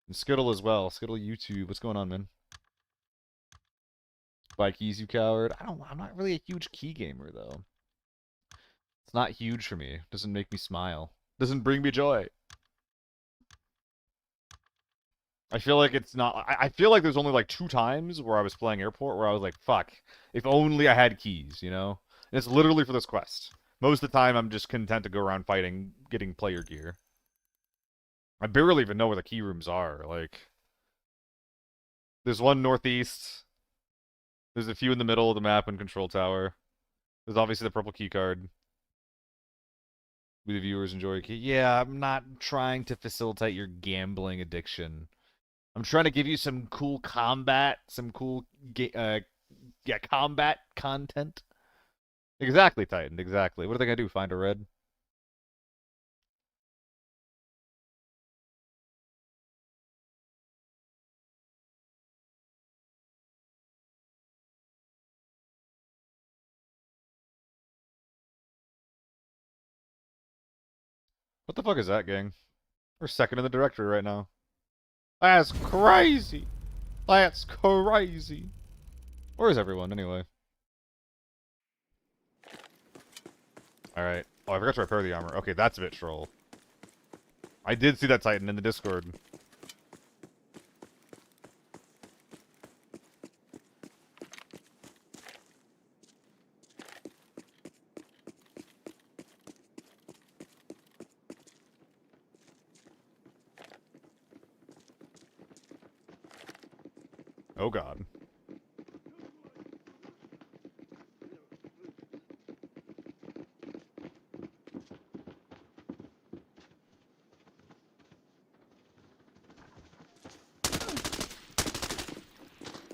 and Skittle as well. Skittle YouTube. What's going on, man? Buy keys, you coward. I'm not really a huge key gamer, though. It's not huge for me. Doesn't make me smile. Doesn't bring me joy. I feel like it's not... I feel like there's only like 2 times where I was playing Airport where I was like, fuck, if only I had keys, you know? And it's literally for this quest. Most of the time, I'm just content to go around fighting, getting player gear. I barely even know where the key rooms are. Like, there's one northeast. There's a few in the middle of the map and control tower. There's obviously the purple key card. We the viewers enjoy a key. Yeah, I'm not trying to facilitate your gambling addiction. I'm trying to give you some cool combat, some cool combat content. Exactly, Titan, exactly. What are they gonna do, find a red? What the fuck is that, gang? We're second in the directory right now. That's crazy! That's crazy! Where is everyone, anyway? Alright. Oh, I forgot to repair the armor. Okay, that's a bit troll. I did see that Titan in the Discord. Oh god.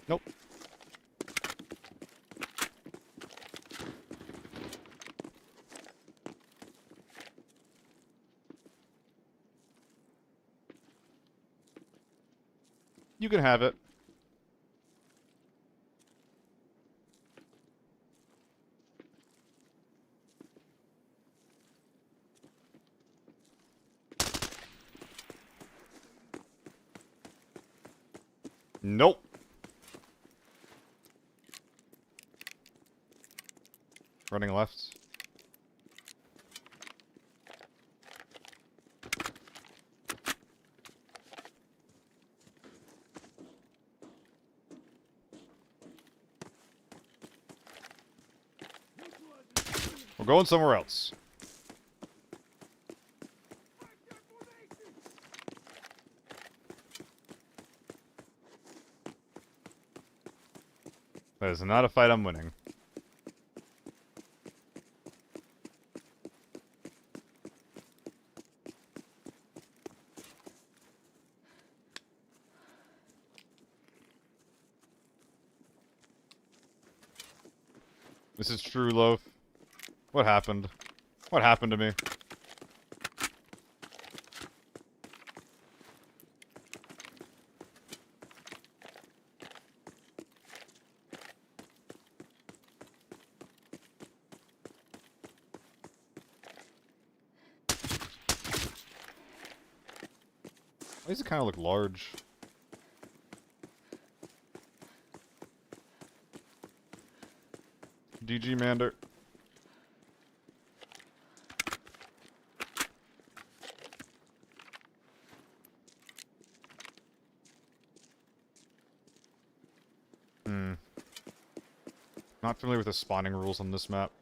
Nope. You can have it. Nope. Running left. We're going somewhere else. That is not a fight I'm winning. This is true, Loaf. What happened? What happened to me? Why does it kind of look large? DG Mander. Not familiar with the spawning rules on this map.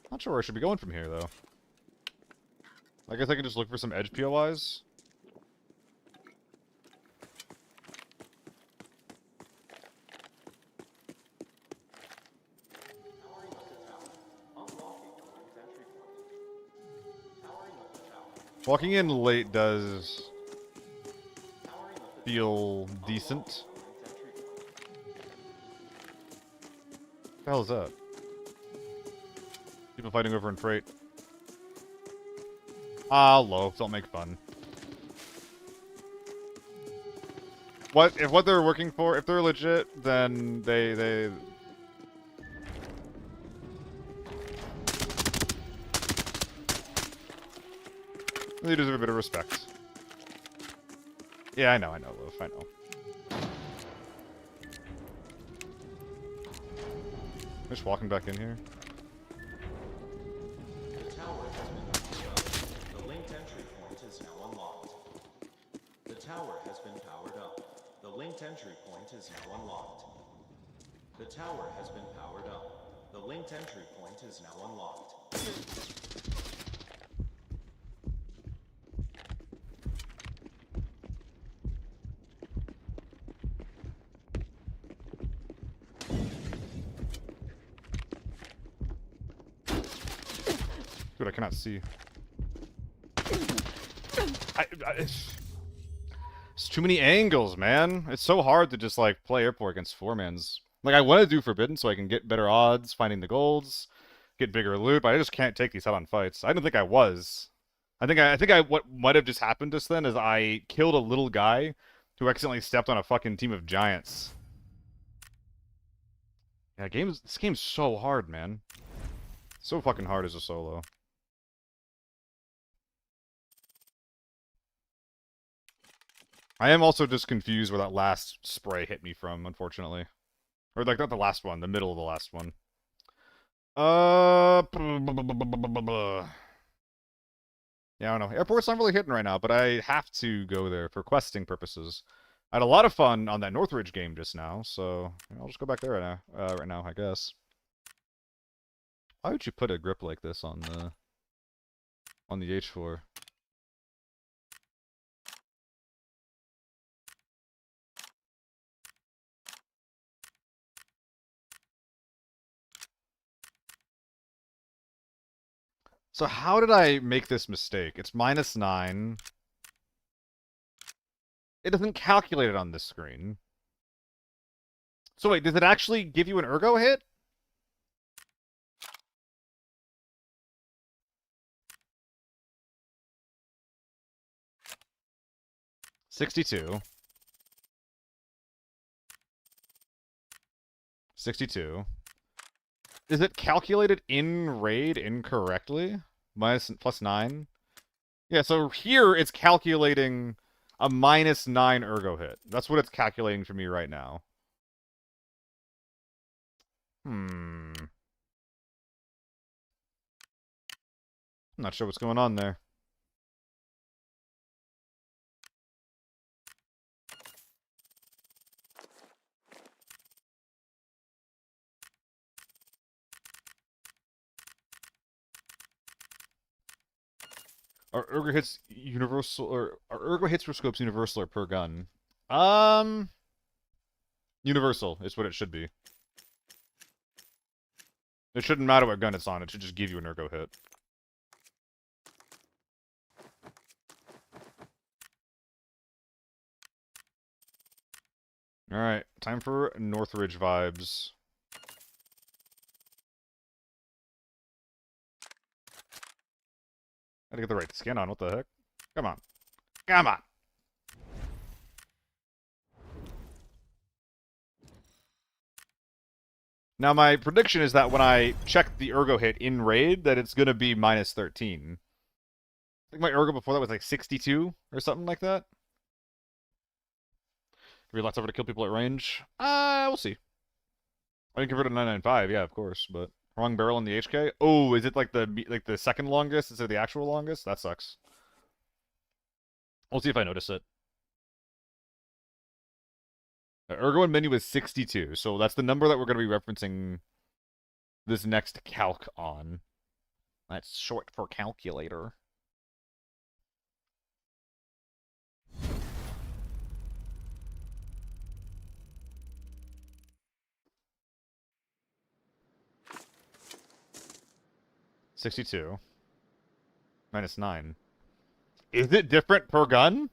Not sure where I should be going from here, though. I guess I can just look for some edge POIs. Walking in late does feel decent. What the hell is that? People fighting over in freight. Ah, Loaf, don't make fun. If what they're working for, if they're legit, then they deserve a bit of respect. Yeah, I know, Loaf, I know. Just walking back in here. The tower has been powered up. The linked entry point is now unlocked. The tower has been powered up. The linked entry point is now unlocked. The tower has been powered up. The linked entry point is now unlocked. Dude, I cannot see. It's too many angles, man. It's so hard to just, like, play airport against four-mans. Like, I want to do Forbidden so I can get better odds, finding the golds, get bigger loot, but I just can't take these head-on fights. I didn't think I was. I think what might have just happened just then is I killed a little guy who accidentally stepped on a fucking team of giants. Yeah, this game's so hard, man. So fucking hard as a solo. I am also just confused where that last spray hit me from, unfortunately. Or, like, not the last one, the middle of the last one. Yeah, I don't know. Airport's not really hitting right now, but I have to go there for questing purposes. I had a lot of fun on that Northridge game just now, so I'll just go back there right now, I guess. Why would you put a grip like this on the H4? So how did I make this mistake? It's -9. It doesn't calculate it on this screen. So wait, does it actually give you an ergo hit? $62. 62. Is it calculated in RAID incorrectly? +9? Yeah, so here it's calculating... a -9 ergo hit. That's what it's calculating for me right now. I'm not sure what's going on there. Are ergo hits universal, or are ergo hits for scopes universal or per gun? Universal is what it should be. It shouldn't matter what gun it's on, it should just give you an ergo hit. Alright, time for Northridge vibes. Gotta get the right skin on, what the heck? Come on. Come on! Now, my prediction is that when I check the ergo hit in raid, that it's gonna be -13. I think my ergo before that was like 62 or something like that. Could be lots over to kill people at range. We'll see. I can convert to 995, yeah, of course, but wrong barrel in the HK. Oh, is it like the second longest instead of the actual longest? That sucks. We'll see if I notice it. Ergo and menu is 62, so that's the number that we're going to be referencing this next calc on. That's short for calculator. -62. -9. Is it different per gun?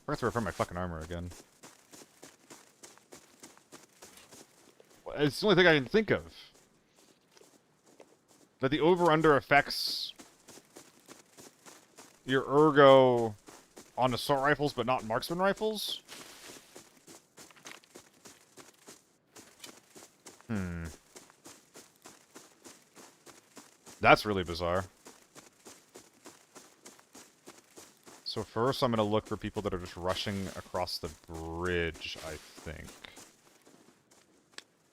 I have to repair my fucking armor again. It's the only thing I can think of. That the over-under affects your ergo on assault rifles, but not marksman rifles? That's really bizarre. So first I'm going to look for people that are just rushing across the bridge, I think.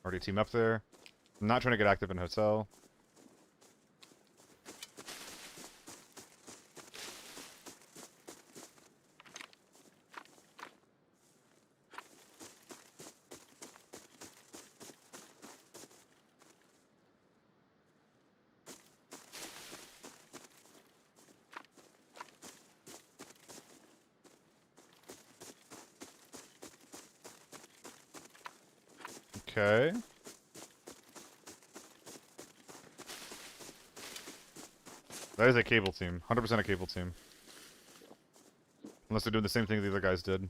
Already team up there. I'm not trying to get active in hotel. Okay. That is a cable team. 100% a cable team. Unless they're doing the same thing the other guys did.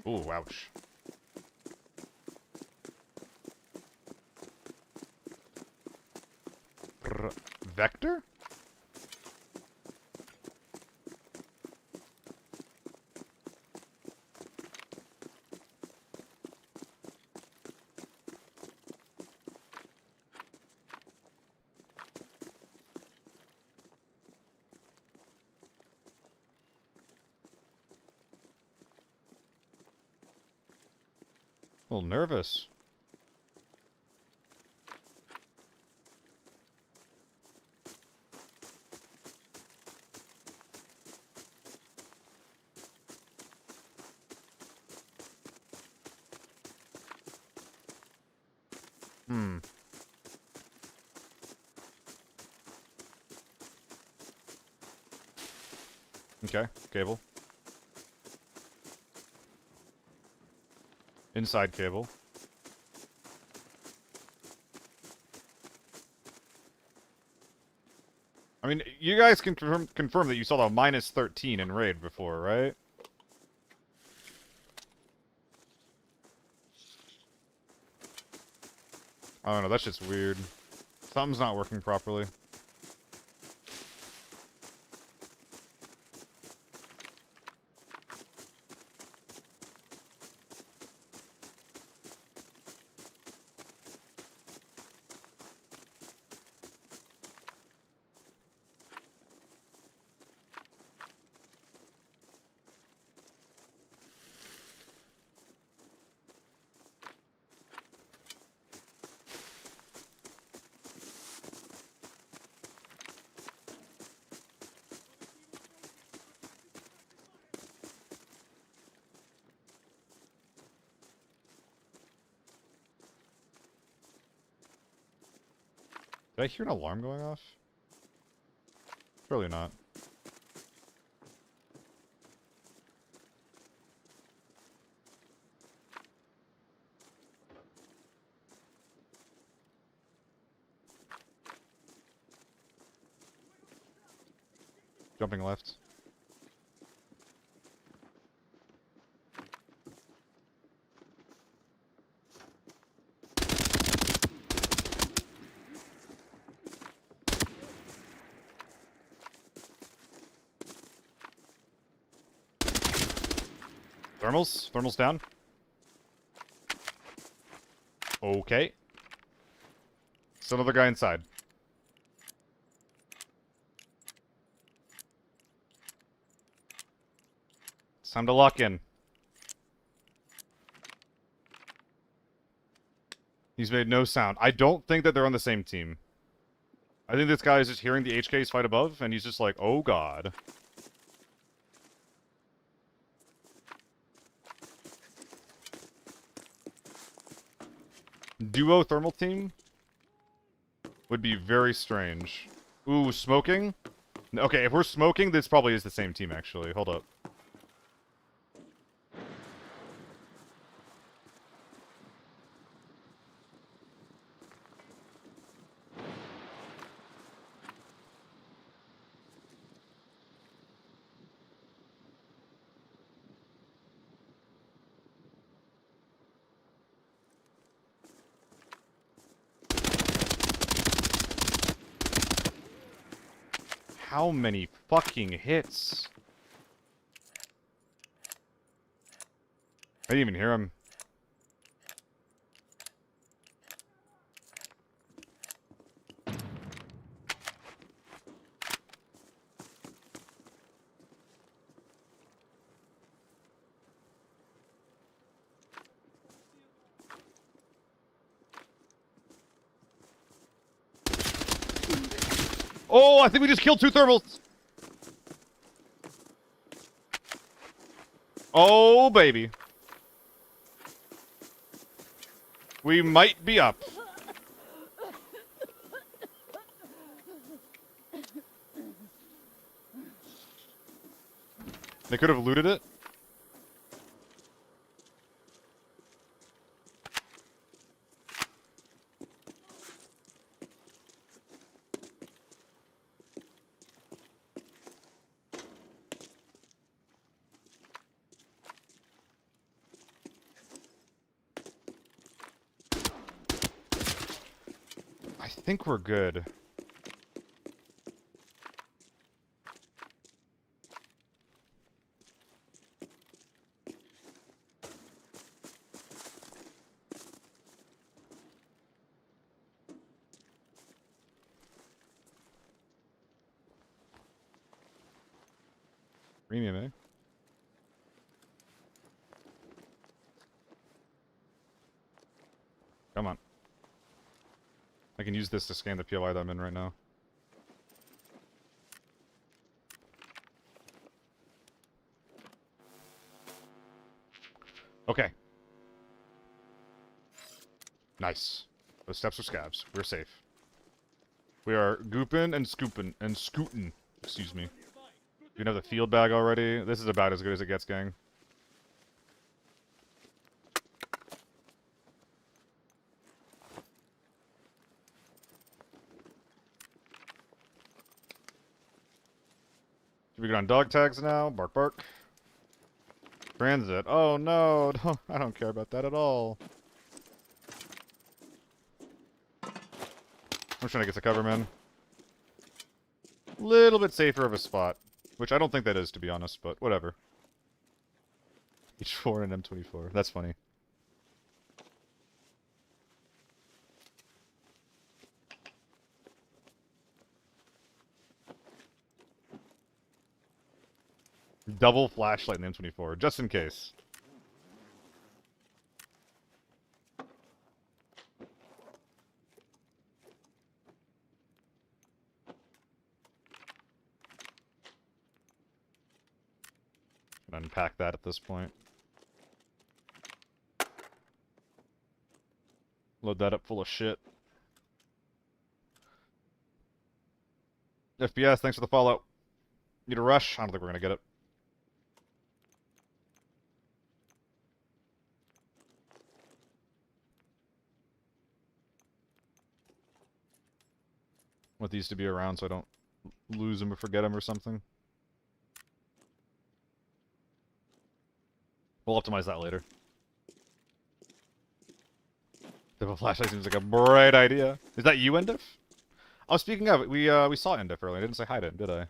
Ooh, ouch. Vector? A little nervous. Okay, cable. Inside cable. I mean, you guys can confirm that you saw the -13 in raid before, right? I don't know, that's just weird. Something's not working properly. Did I hear an alarm going off? Surely not. Jumping left. Thermals? Thermals down. Okay. Still another guy inside. It's time to lock in. He's made no sound. I don't think that they're on the same team. I think this guy is just hearing the HKs fight above, and he's just like, oh god. Duo thermal team would be very strange. Ooh, smoking? Okay, if we're smoking, this probably is the same team, actually. Hold up. How many fucking hits? I didn't even hear him. Oh, I think we just killed 2 thermals. Oh, baby. We might be up. They could have looted it. I think we're good. Premium, eh? Come on. I can use this to scan the POI that I'm in right now. Okay. Nice. Those steps are scabs. We're safe. We are gooping and scooping and scooting. Excuse me. You have the field bag already. This is about as good as it gets, gang. Should we get on dog tags now? Bark, bark. Transit. Oh no, I don't care about that at all. I'm trying to get to cover, man. Little bit safer of a spot. Which I don't think that is, to be honest, but whatever. H4 and M24. That's funny. Double flashlight in the M24, just in case. Unpack that at this point. Load that up full of shit. FPS, thanks for the follow. Need a rush? I don't think we're gonna get it. Want these to be around so I don't lose them or forget them or something. We'll optimize that later. The flashlight seems like a bright idea. Is that you, Endif? Oh, speaking of, we saw Endif earlier. I didn't say hi to him, did I?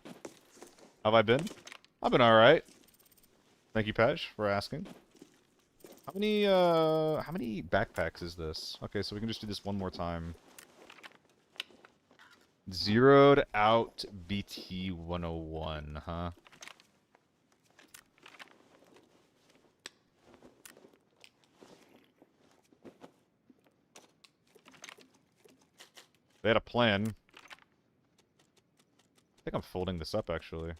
Have I been? I've been alright. Thank you, Pej, for asking. How many backpacks is this? Okay, so we can just do this one more time. Zeroed out BT 101, huh? They had a plan. I think I'm folding this up, actually.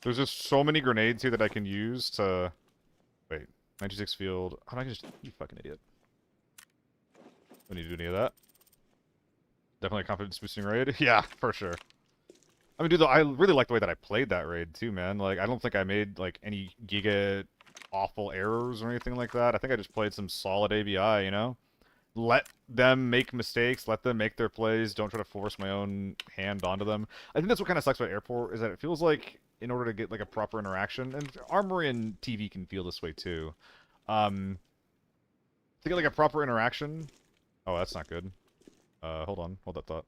There's just so many grenades here that I can use to... Wait, 96 field. How am I just... You fucking idiot. Don't need to do any of that. Definitely a confidence boosting raid. Yeah, for sure. I mean, dude, I really like the way that I played that raid, too, man. Like, I don't think I made, like, any giga awful errors or anything like that. I think I just played some solid ABI, you know? Let them make mistakes, let them make their plays, don't try to force my own hand onto them. I think that's what kind of sucks about Airport, is that it feels like, in order to get, like, a proper interaction, and Armory and TV can feel this way, too. To get, like, a proper interaction... Oh, that's not good. Hold on. Hold that thought.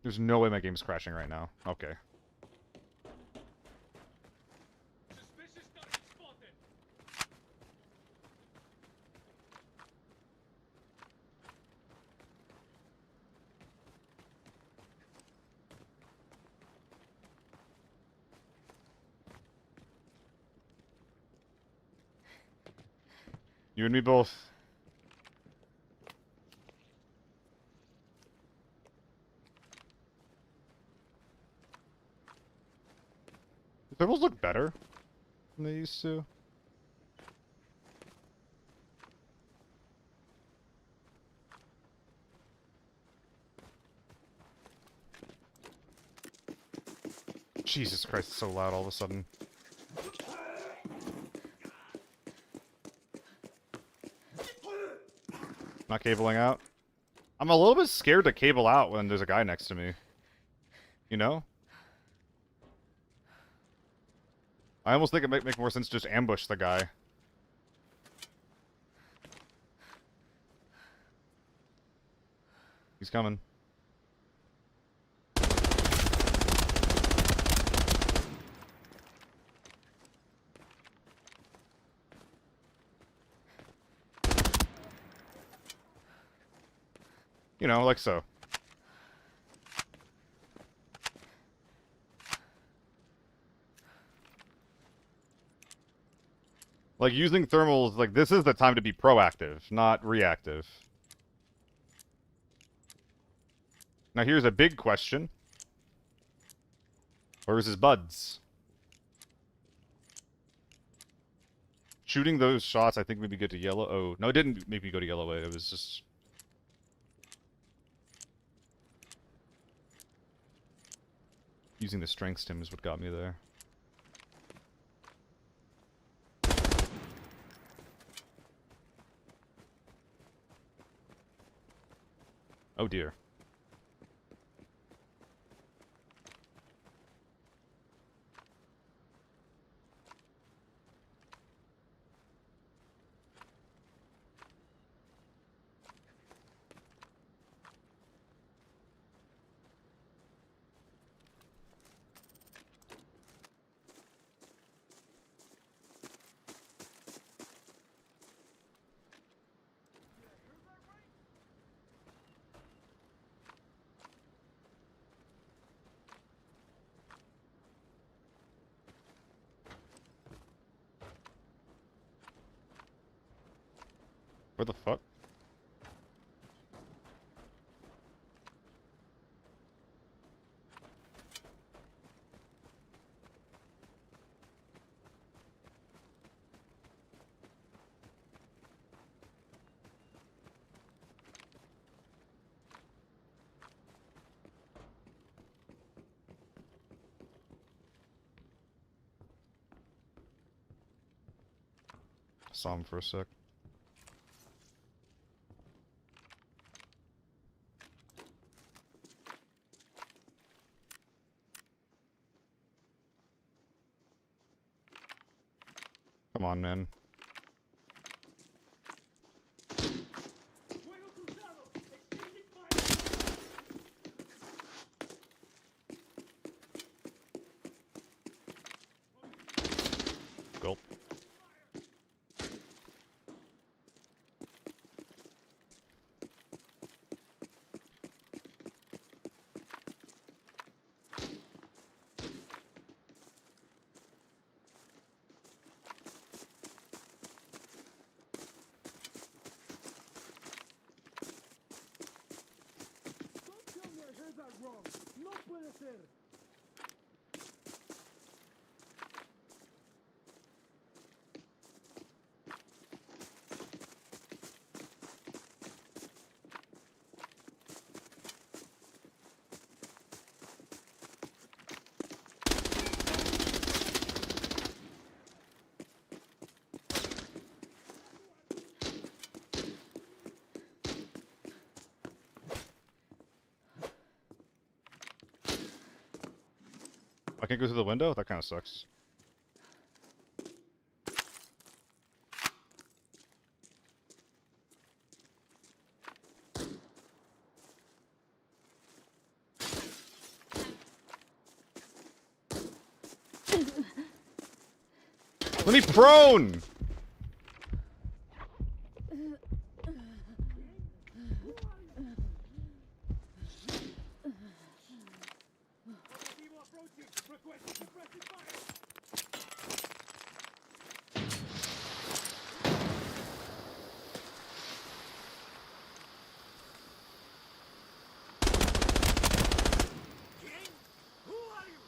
There's no way my game's crashing right now. Okay. Suspicious target spotted. You and me both. The thermals look better than they used to. Jesus Christ, it's so loud all of a sudden. Not cabling out. I'm a little bit scared to cable out when there's a guy next to me. You know? I almost think it might make more sense to just ambush the guy. He's coming. You know, like so. Like, using thermals, like, this is the time to be proactive, not reactive. Now here's a big question. Where's his buds? Shooting those shots, I think maybe get to yellow. Oh, no, it didn't make me go to yellow. It was just... Using the strength stim is what got me there. Oh dear. Where the fuck? Saw him for a sec. Come on, man. Fuego cruzado. Exchanging fire. Gulp. Don't tell me I heard that wrong. No puede ser. I can't go through the window? That kind of sucks. Let me prone! Objetivo approaching. Requesting suppressive fire. King? Who are you?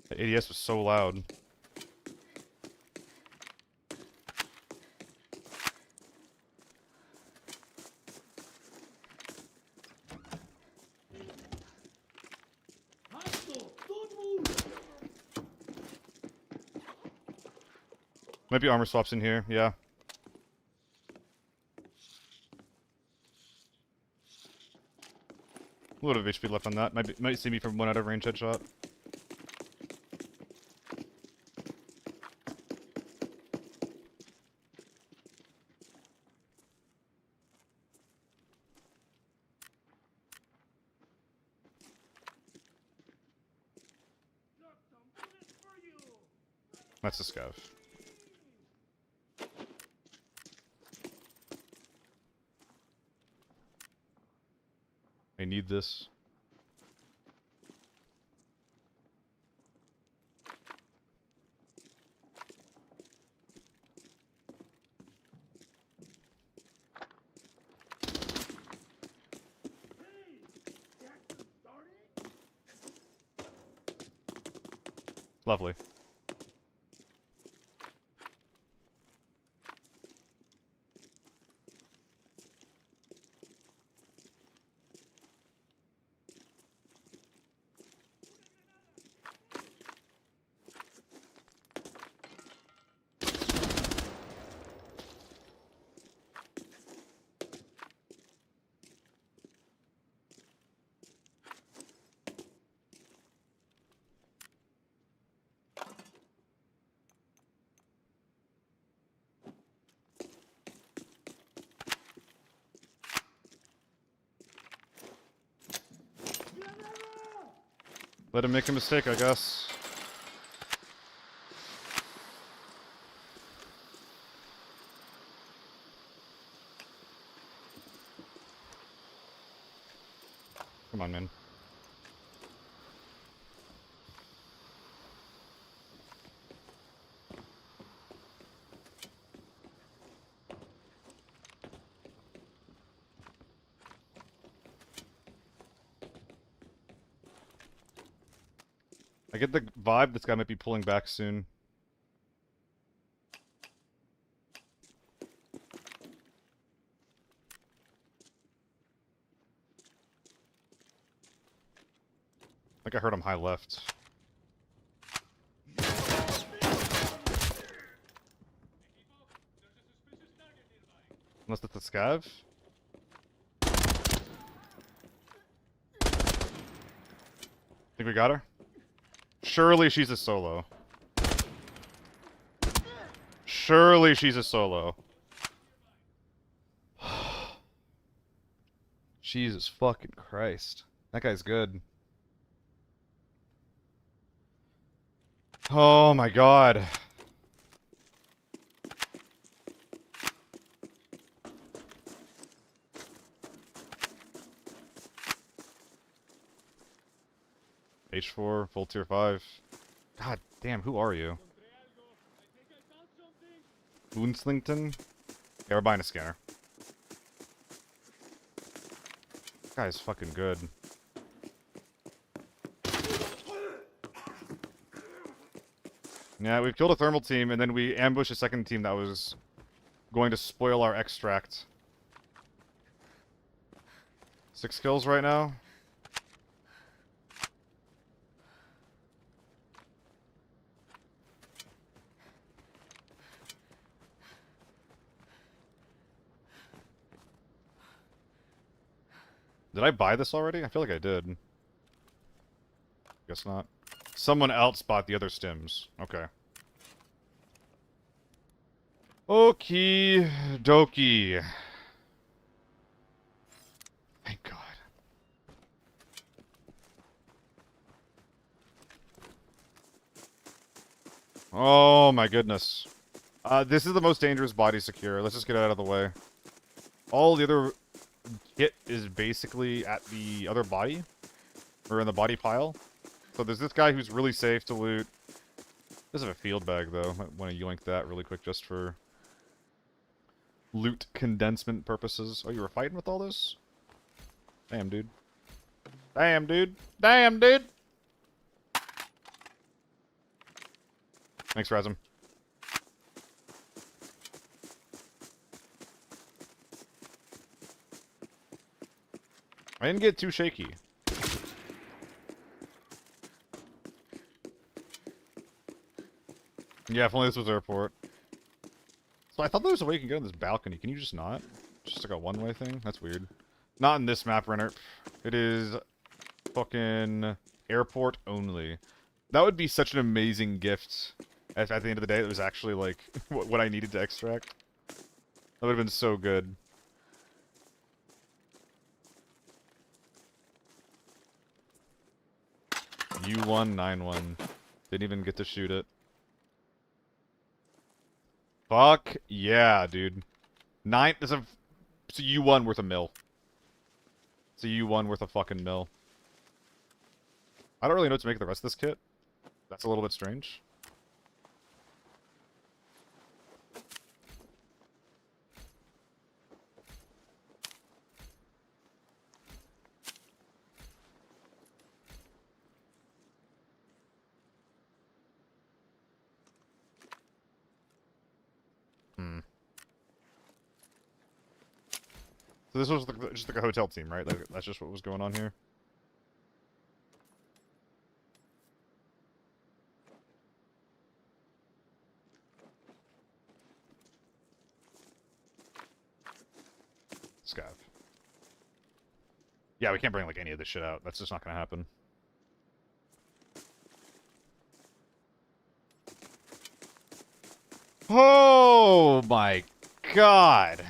The ADS was so loud. Hostile. Don't move. Might be armor swaps in here, yeah. A little bit of HP left on that. Might see me from one out of range headshot. Got some bullets for you. That's a scav. I need this. Jackson started? Lovely. Let him make a mistake, I guess. Come on, man. I get the vibe this guy might be pulling back soon. I think I heard him high left. Unless it's the scav? Think we got her? Surely she's a solo. Surely she's a solo. Jesus fucking Christ. That guy's good. Oh my god. H4, full tier 5. God damn, who are you? Boonslington? Yeah, we're buying a scanner. This guy's fucking good. Yeah, we've killed a thermal team, and then we ambushed a second team that was going to spoil our extract. 6 kills right now. Did I buy this already? I feel like I did. Guess not. Someone else bought the other stims. Okay. Okie dokie. Thank God. Oh my goodness. This is the most dangerous body secure. Let's just get it out of the way. All the other kit is basically at the other body. Or in the body pile. So there's this guy who's really safe to loot. Does have a field bag though. Might want to yoink that really quick just for loot condensement purposes. Oh, you were fighting with all this? Damn, dude. Damn, dude. Damn, dude! Thanks, Razum. I didn't get too shaky. Yeah, if only this was airport. So I thought there was a way you can get on this balcony. Can you just not? Just like a one-way thing? That's weird. Not in this map, Renner. It is fucking airport only. That would be such an amazing gift. At the end of the day, it was actually like what I needed to extract. That would have been so good. U191. Didn't even get to shoot it. Fuck yeah, dude. It's a U1 worth a mil. It's a U1 worth a fucking mil. I don't really know what to make of the rest of this kit. That's a little bit strange. So this was just like a hotel team, right? Like, that's just what was going on here? Scav. Yeah, we can't bring like any of this shit out. That's just not gonna happen. Oh my god!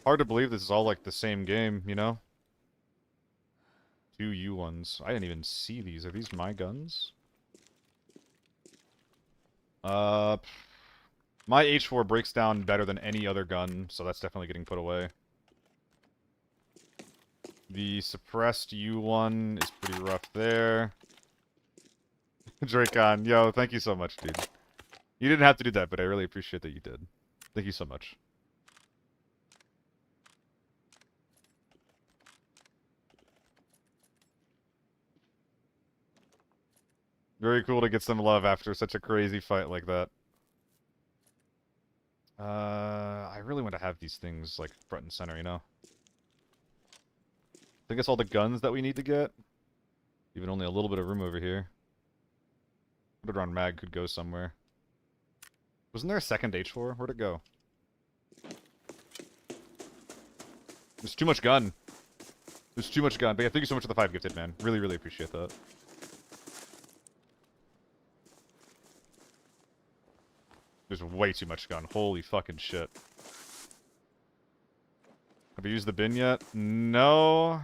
Hard to believe this is all like the same game, you know? 2 U1s. I didn't even see these. Are these my guns? My H4 breaks down better than any other gun, so that's definitely getting put away. The suppressed U1 is pretty rough there. Dracon, yo, thank you so much, dude. You didn't have to do that, but I really appreciate that you did. Thank you so much. Very cool to get some love after such a crazy fight like that. I really want to have these things, like, front and center, you know? I think it's all the guns that we need to get. Even only a little bit of room over here. Put it on mag could go somewhere. Wasn't there a second H4? Where'd it go? There's too much gun. There's too much gun. But yeah, thank you so much for the 5 gifted, man. Really, really appreciate that. There's way too much gun. Holy fucking shit. Have we used the bin yet? No.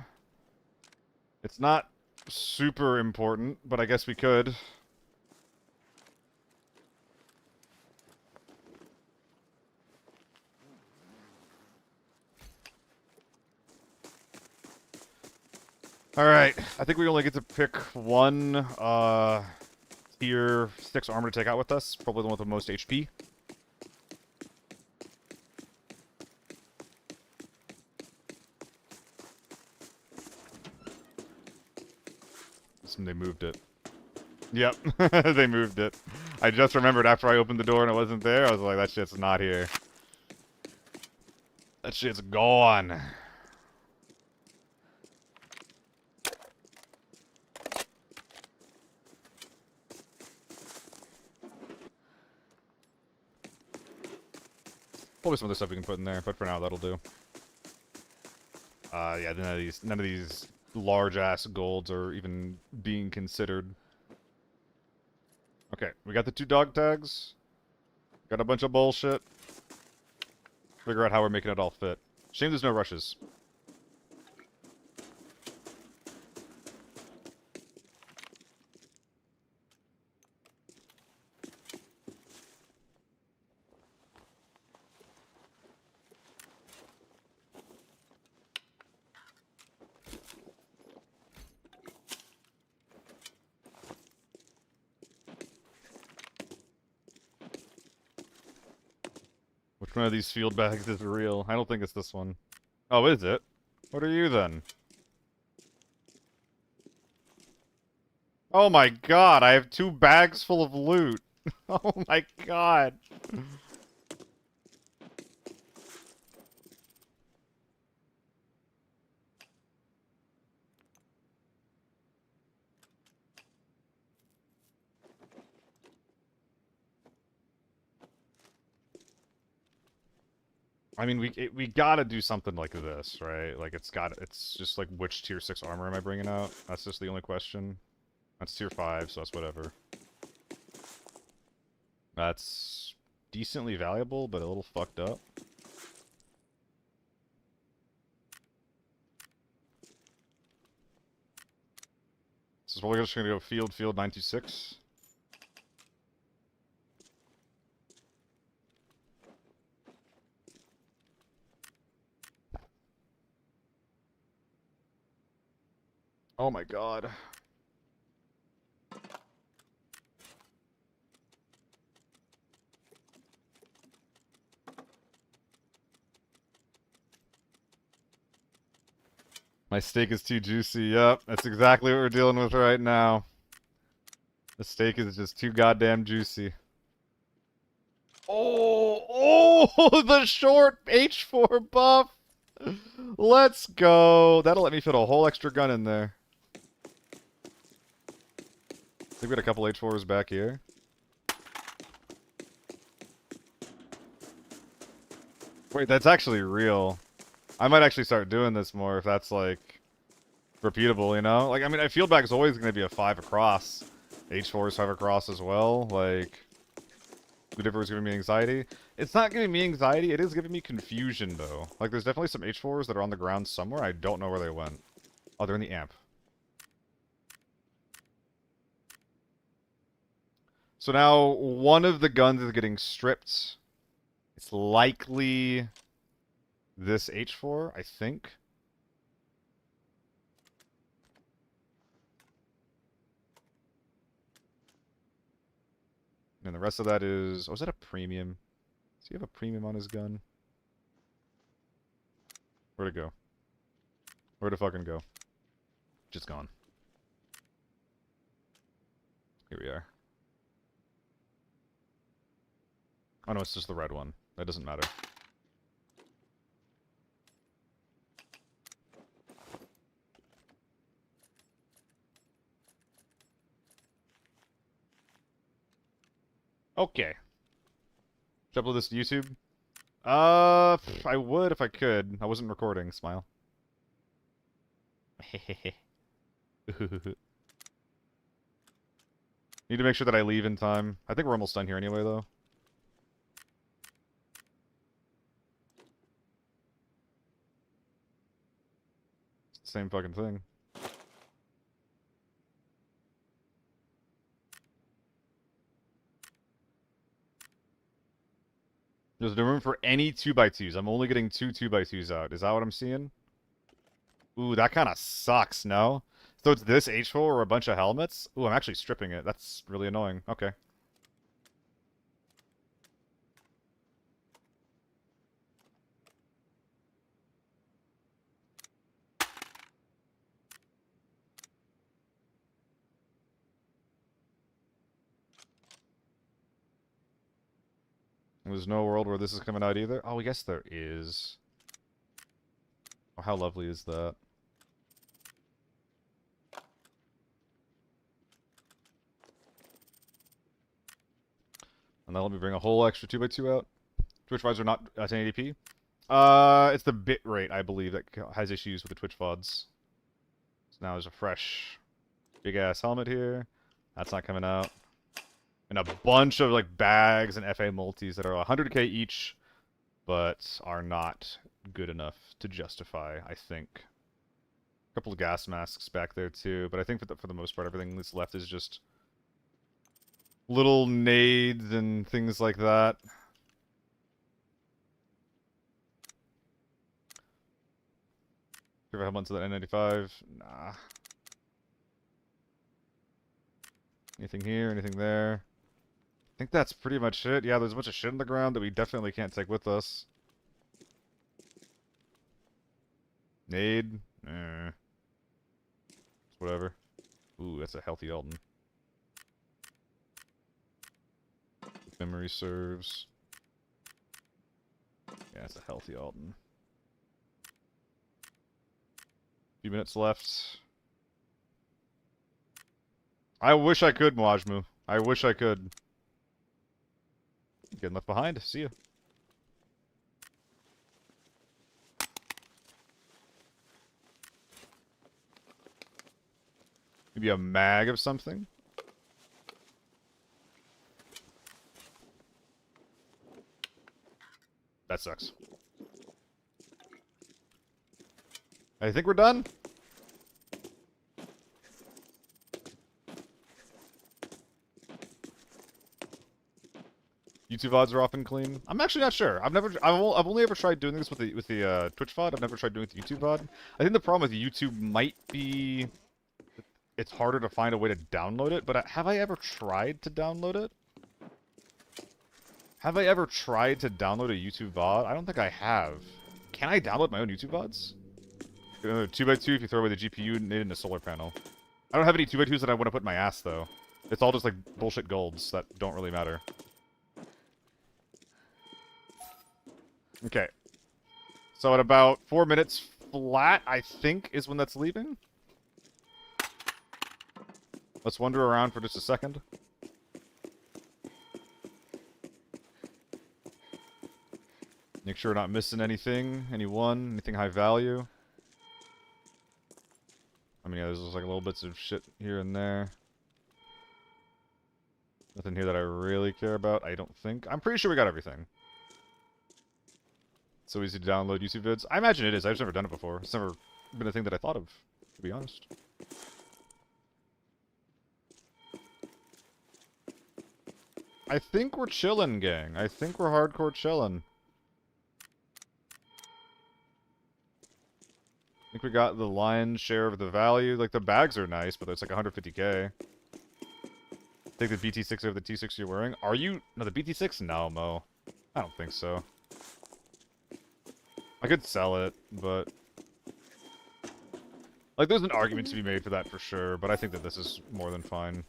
It's not super important, but I guess we could. Alright, I think we only get to pick one tier 6 armor to take out with us. Probably the one with the most HP. And they moved it. Yep, they moved it. I just remembered after I opened the door and it wasn't there, I was like, that shit's not here. That shit's gone. Probably some other stuff we can put in there, but for now that'll do. Yeah, none of these large-ass golds are even being considered. Okay, we got the 2 dog tags. Got a bunch of bullshit. Figure out how we're making it all fit. Shame there's no rushes. Which one of these field bags is real? I don't think it's this one. Oh, is it? What are you then? Oh my god, I have 2 bags full of loot. Oh my god. I mean, we gotta do something like this, right? Like, it's just like, which tier 6 armor am I bringing out? That's just the only question. That's tier 5, so that's whatever. That's decently valuable, but a little fucked up. So we're just gonna go field 926. Oh my god. My steak is too juicy. Yep, that's exactly what we're dealing with right now. The steak is just too goddamn juicy. Oh, the short H4 buff. Let's go. That'll let me fit a whole extra gun in there. I think we got a couple H4s back here. Wait, that's actually real. I might actually start doing this more if that's, like, repeatable, you know? Like, I mean, field bag is always going to be a 5 across. H4 is 5 across as well. Like, the difference giving me anxiety. It's not giving me anxiety, it is giving me confusion, though. Like, there's definitely some H4s that are on the ground somewhere, I don't know where they went. Oh, they're in the amp. So now, one of the guns is getting stripped. It's likely this H4, I think. And the rest of that is... Oh, is that a premium? Does he have a premium on his gun? Where'd it go? Where'd it fucking go? Just gone. Here we are. Oh no, it's just the red one. That doesn't matter. Okay. Should I upload this to YouTube? I would if I could. I wasn't recording. Smile. Need to make sure that I leave in time. I think we're almost done here anyway, though. It's the same fucking thing. There's no room for any 2x2s. I'm only getting 2x2s out. Is that what I'm seeing? Ooh, that kind of sucks, no? So it's this H4 or a bunch of helmets? Ooh, I'm actually stripping it. That's really annoying. Okay. There's no world where this is coming out either. Oh, yes there is. Oh, how lovely is that? And then let me bring a whole extra 2x2 out. Twitch VODs are not 1080p. It's the bit rate, I believe, that has issues with the Twitch VODs. So now there's a fresh, big-ass helmet here. That's not coming out. And a bunch of, like, bags and FA multis that are 100k each, but are not good enough to justify, I think. A couple of gas masks back there, too. But I think for the most part, everything that's left is just little nades and things like that. Give a helmet to that N95. Nah. Anything here? Anything there? I think that's pretty much it. Yeah, there's a bunch of shit on the ground that we definitely can't take with us. Nade? Eh. Whatever. Ooh, that's a healthy Alton. Memory serves. Yeah, it's a healthy Alton. Few minutes left. I wish I could, Mwajmu. I wish I could. Getting left behind. See ya. Maybe a mag of something? That sucks. I think we're done. YouTube VODs are often clean. I'm actually not sure. I've only ever tried doing this with the Twitch VOD. I've never tried doing it with the YouTube VOD. I think the problem with YouTube might be it's harder to find a way to download it. But have I ever tried to download it? Have I ever tried to download a YouTube VOD? I don't think I have. Can I download my own YouTube VODs? 2x2 if you throw away the GPU and it in a solar panel. I don't have any 2x2s that I want to put in my ass, though. It's all just, like, bullshit golds that don't really matter. Okay. So at about 4 minutes flat, I think, is when that's leaving. Let's wander around for just a second. Make sure we're not missing anything, anything high value. I mean, yeah, there's just like little bits of shit here and there. Nothing here that I really care about, I don't think. I'm pretty sure we got everything. so easy to download YouTube vids. I imagine it is. I've just never done it before. It's never been a thing that I thought of, to be honest. I think we're chillin', gang. I think we're hardcore chillin'. I think we got the lion's share of the value. Like, the bags are nice, but it's like 150k. Take the BT6 over the T6 you're wearing. Are you... No, the BT6? No, Mo. I don't think so. I could sell it, but... Like, there's an argument to be made for that for sure, but I think that this is more than fine.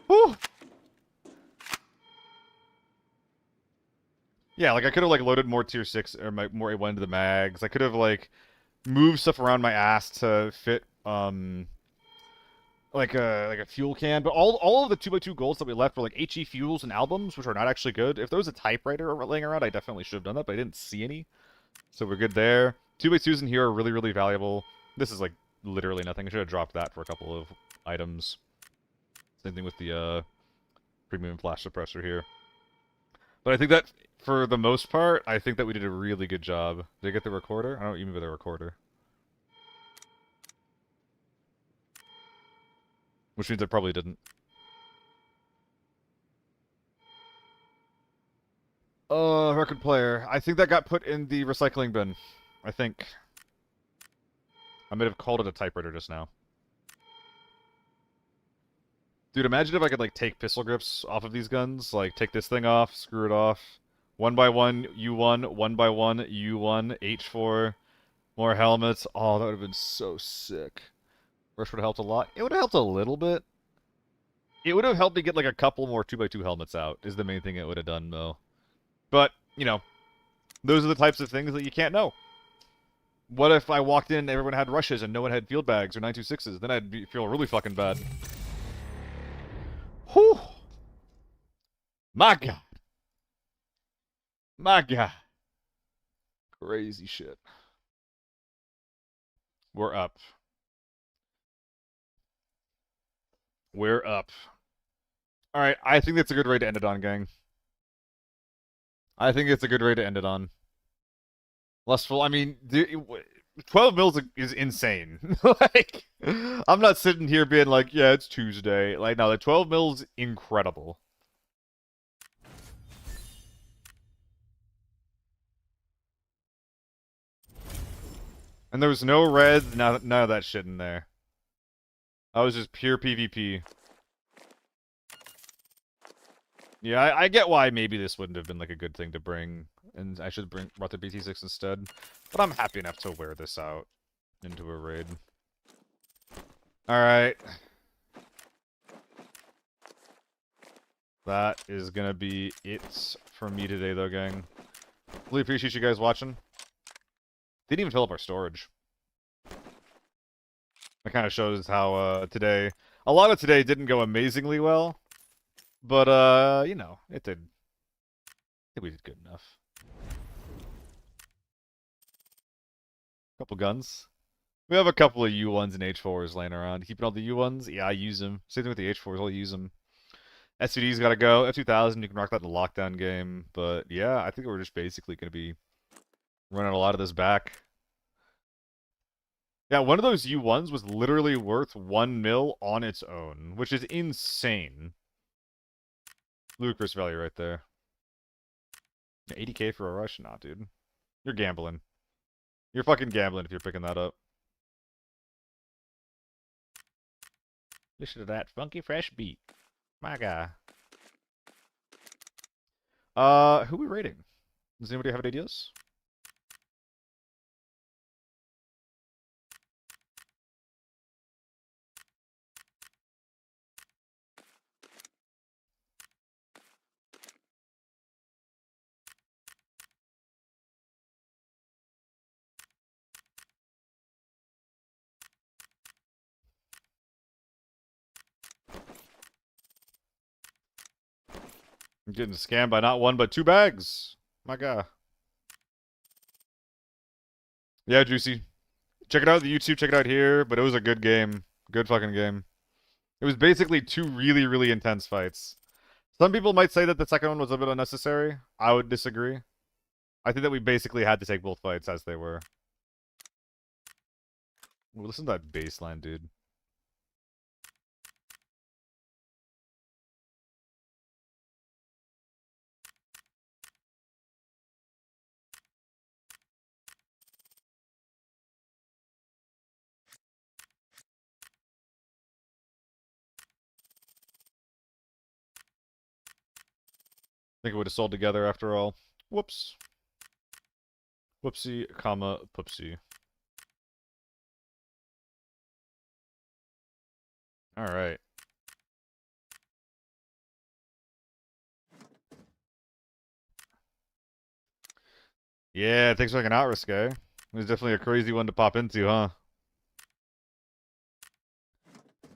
Whew! Yeah, like, I could have, like, loaded more tier 6, or more A1 into the mags. I could have, like, moved stuff around my ass to fit, like a fuel can. But all of the 2x2 goals that we left were, like, HE fuels and albums, which are not actually good. If there was a typewriter laying around, I definitely should have done that, but I didn't see any. So we're good there. 2x2s in here are really, really valuable. This is, like, literally nothing. I should have dropped that for a couple of items. Same thing with the, premium flash suppressor here. But I think that, for the most part, I think that we did a really good job. Did I get the recorder? I don't know what you mean by the recorder. Which means I probably didn't. Record player. I think that got put in the recycling bin. I think. I might have called it a typewriter just now. Dude, imagine if I could, like, take pistol grips off of these guns. Like, take this thing off, screw it off. 1 by 1, U1, 1 by 1, U1, H4, more helmets. Oh, that would have been so sick. Rush would have helped a lot. It would have helped a little bit. It would have helped me get, like, a couple more 2x2 helmets out, is the main thing it would have done, though. But, you know, those are the types of things that you can't know. What if I walked in and everyone had rushes and no one had field bags or 926s? Then I'd feel really fucking bad. Whew! My God. My God. Crazy shit. We're up. We're up. Alright, I think that's a good way to end it on, gang. I think it's a good way to end it on. Lustful, I mean, 12 mils is insane. Like, I'm not sitting here being like, yeah, it's Tuesday. Like, no, the 12 mils incredible. And there was no reds, none of that shit in there. That was just pure PvP. Yeah, I get why maybe this wouldn't have been, like, a good thing to bring. And I should have brought the BT6 instead. But I'm happy enough to wear this out into a raid. Alright. That is gonna be it for me today, though, gang. Really appreciate you guys watching. Didn't even fill up our storage. That kind of shows how, today... A lot of today didn't go amazingly well. But, you know, it did. I think we did good enough. Couple guns. We have a couple of U1s and H4s laying around. Keeping all the U1s? Yeah, I use them. Same thing with the H4s, I'll use them. SVD's gotta go. F2000, you can rock that in the lockdown game. But, yeah, I think we're just basically gonna be running a lot of this back. Yeah, one of those U1s was literally worth 1 mil on its own, which is insane. Ludicrous value right there. 80k for a rush? Nah, dude. You're gambling. You're fucking gambling if you're picking that up. Listen to that funky fresh beat. My guy. Who are we rating? Does anybody have any ideas? I'm getting scammed by not 1 but 2 bags. My God. Yeah, Juicy. Check it out on the YouTube, check it out here, but it was a good game. Good fucking game. It was basically two really, really intense fights. Some people might say that the second one was a bit unnecessary. I would disagree. I think that we basically had to take both fights as they were. Ooh, listen to that baseline, dude. Think it would have sold together after all. Whoops. Whoopsie, comma, poopsie. Alright. Yeah, thanks for looking out, Risque. It was definitely a crazy one to pop into, huh?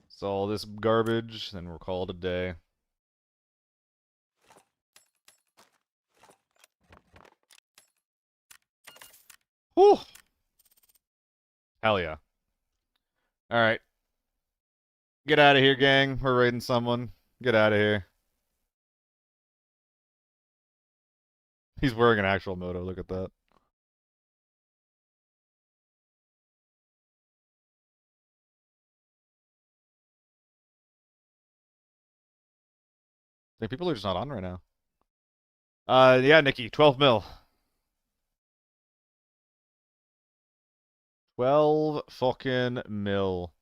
So all this garbage, then we'll call it a day. Whew! Hell yeah. Alright. Get out of here, gang. We're raiding someone. Get out of here. He's wearing an actual moto. Look at that. I think people are just not on right now. Yeah, Nikki, 12 mil. 12 fucking mil.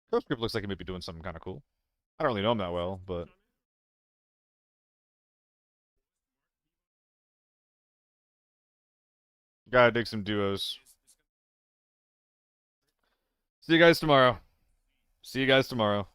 Coach Grip looks like he may be doing something kind of cool. I don't really know him that well, but gotta dig some duos. See you guys tomorrow. See you guys tomorrow.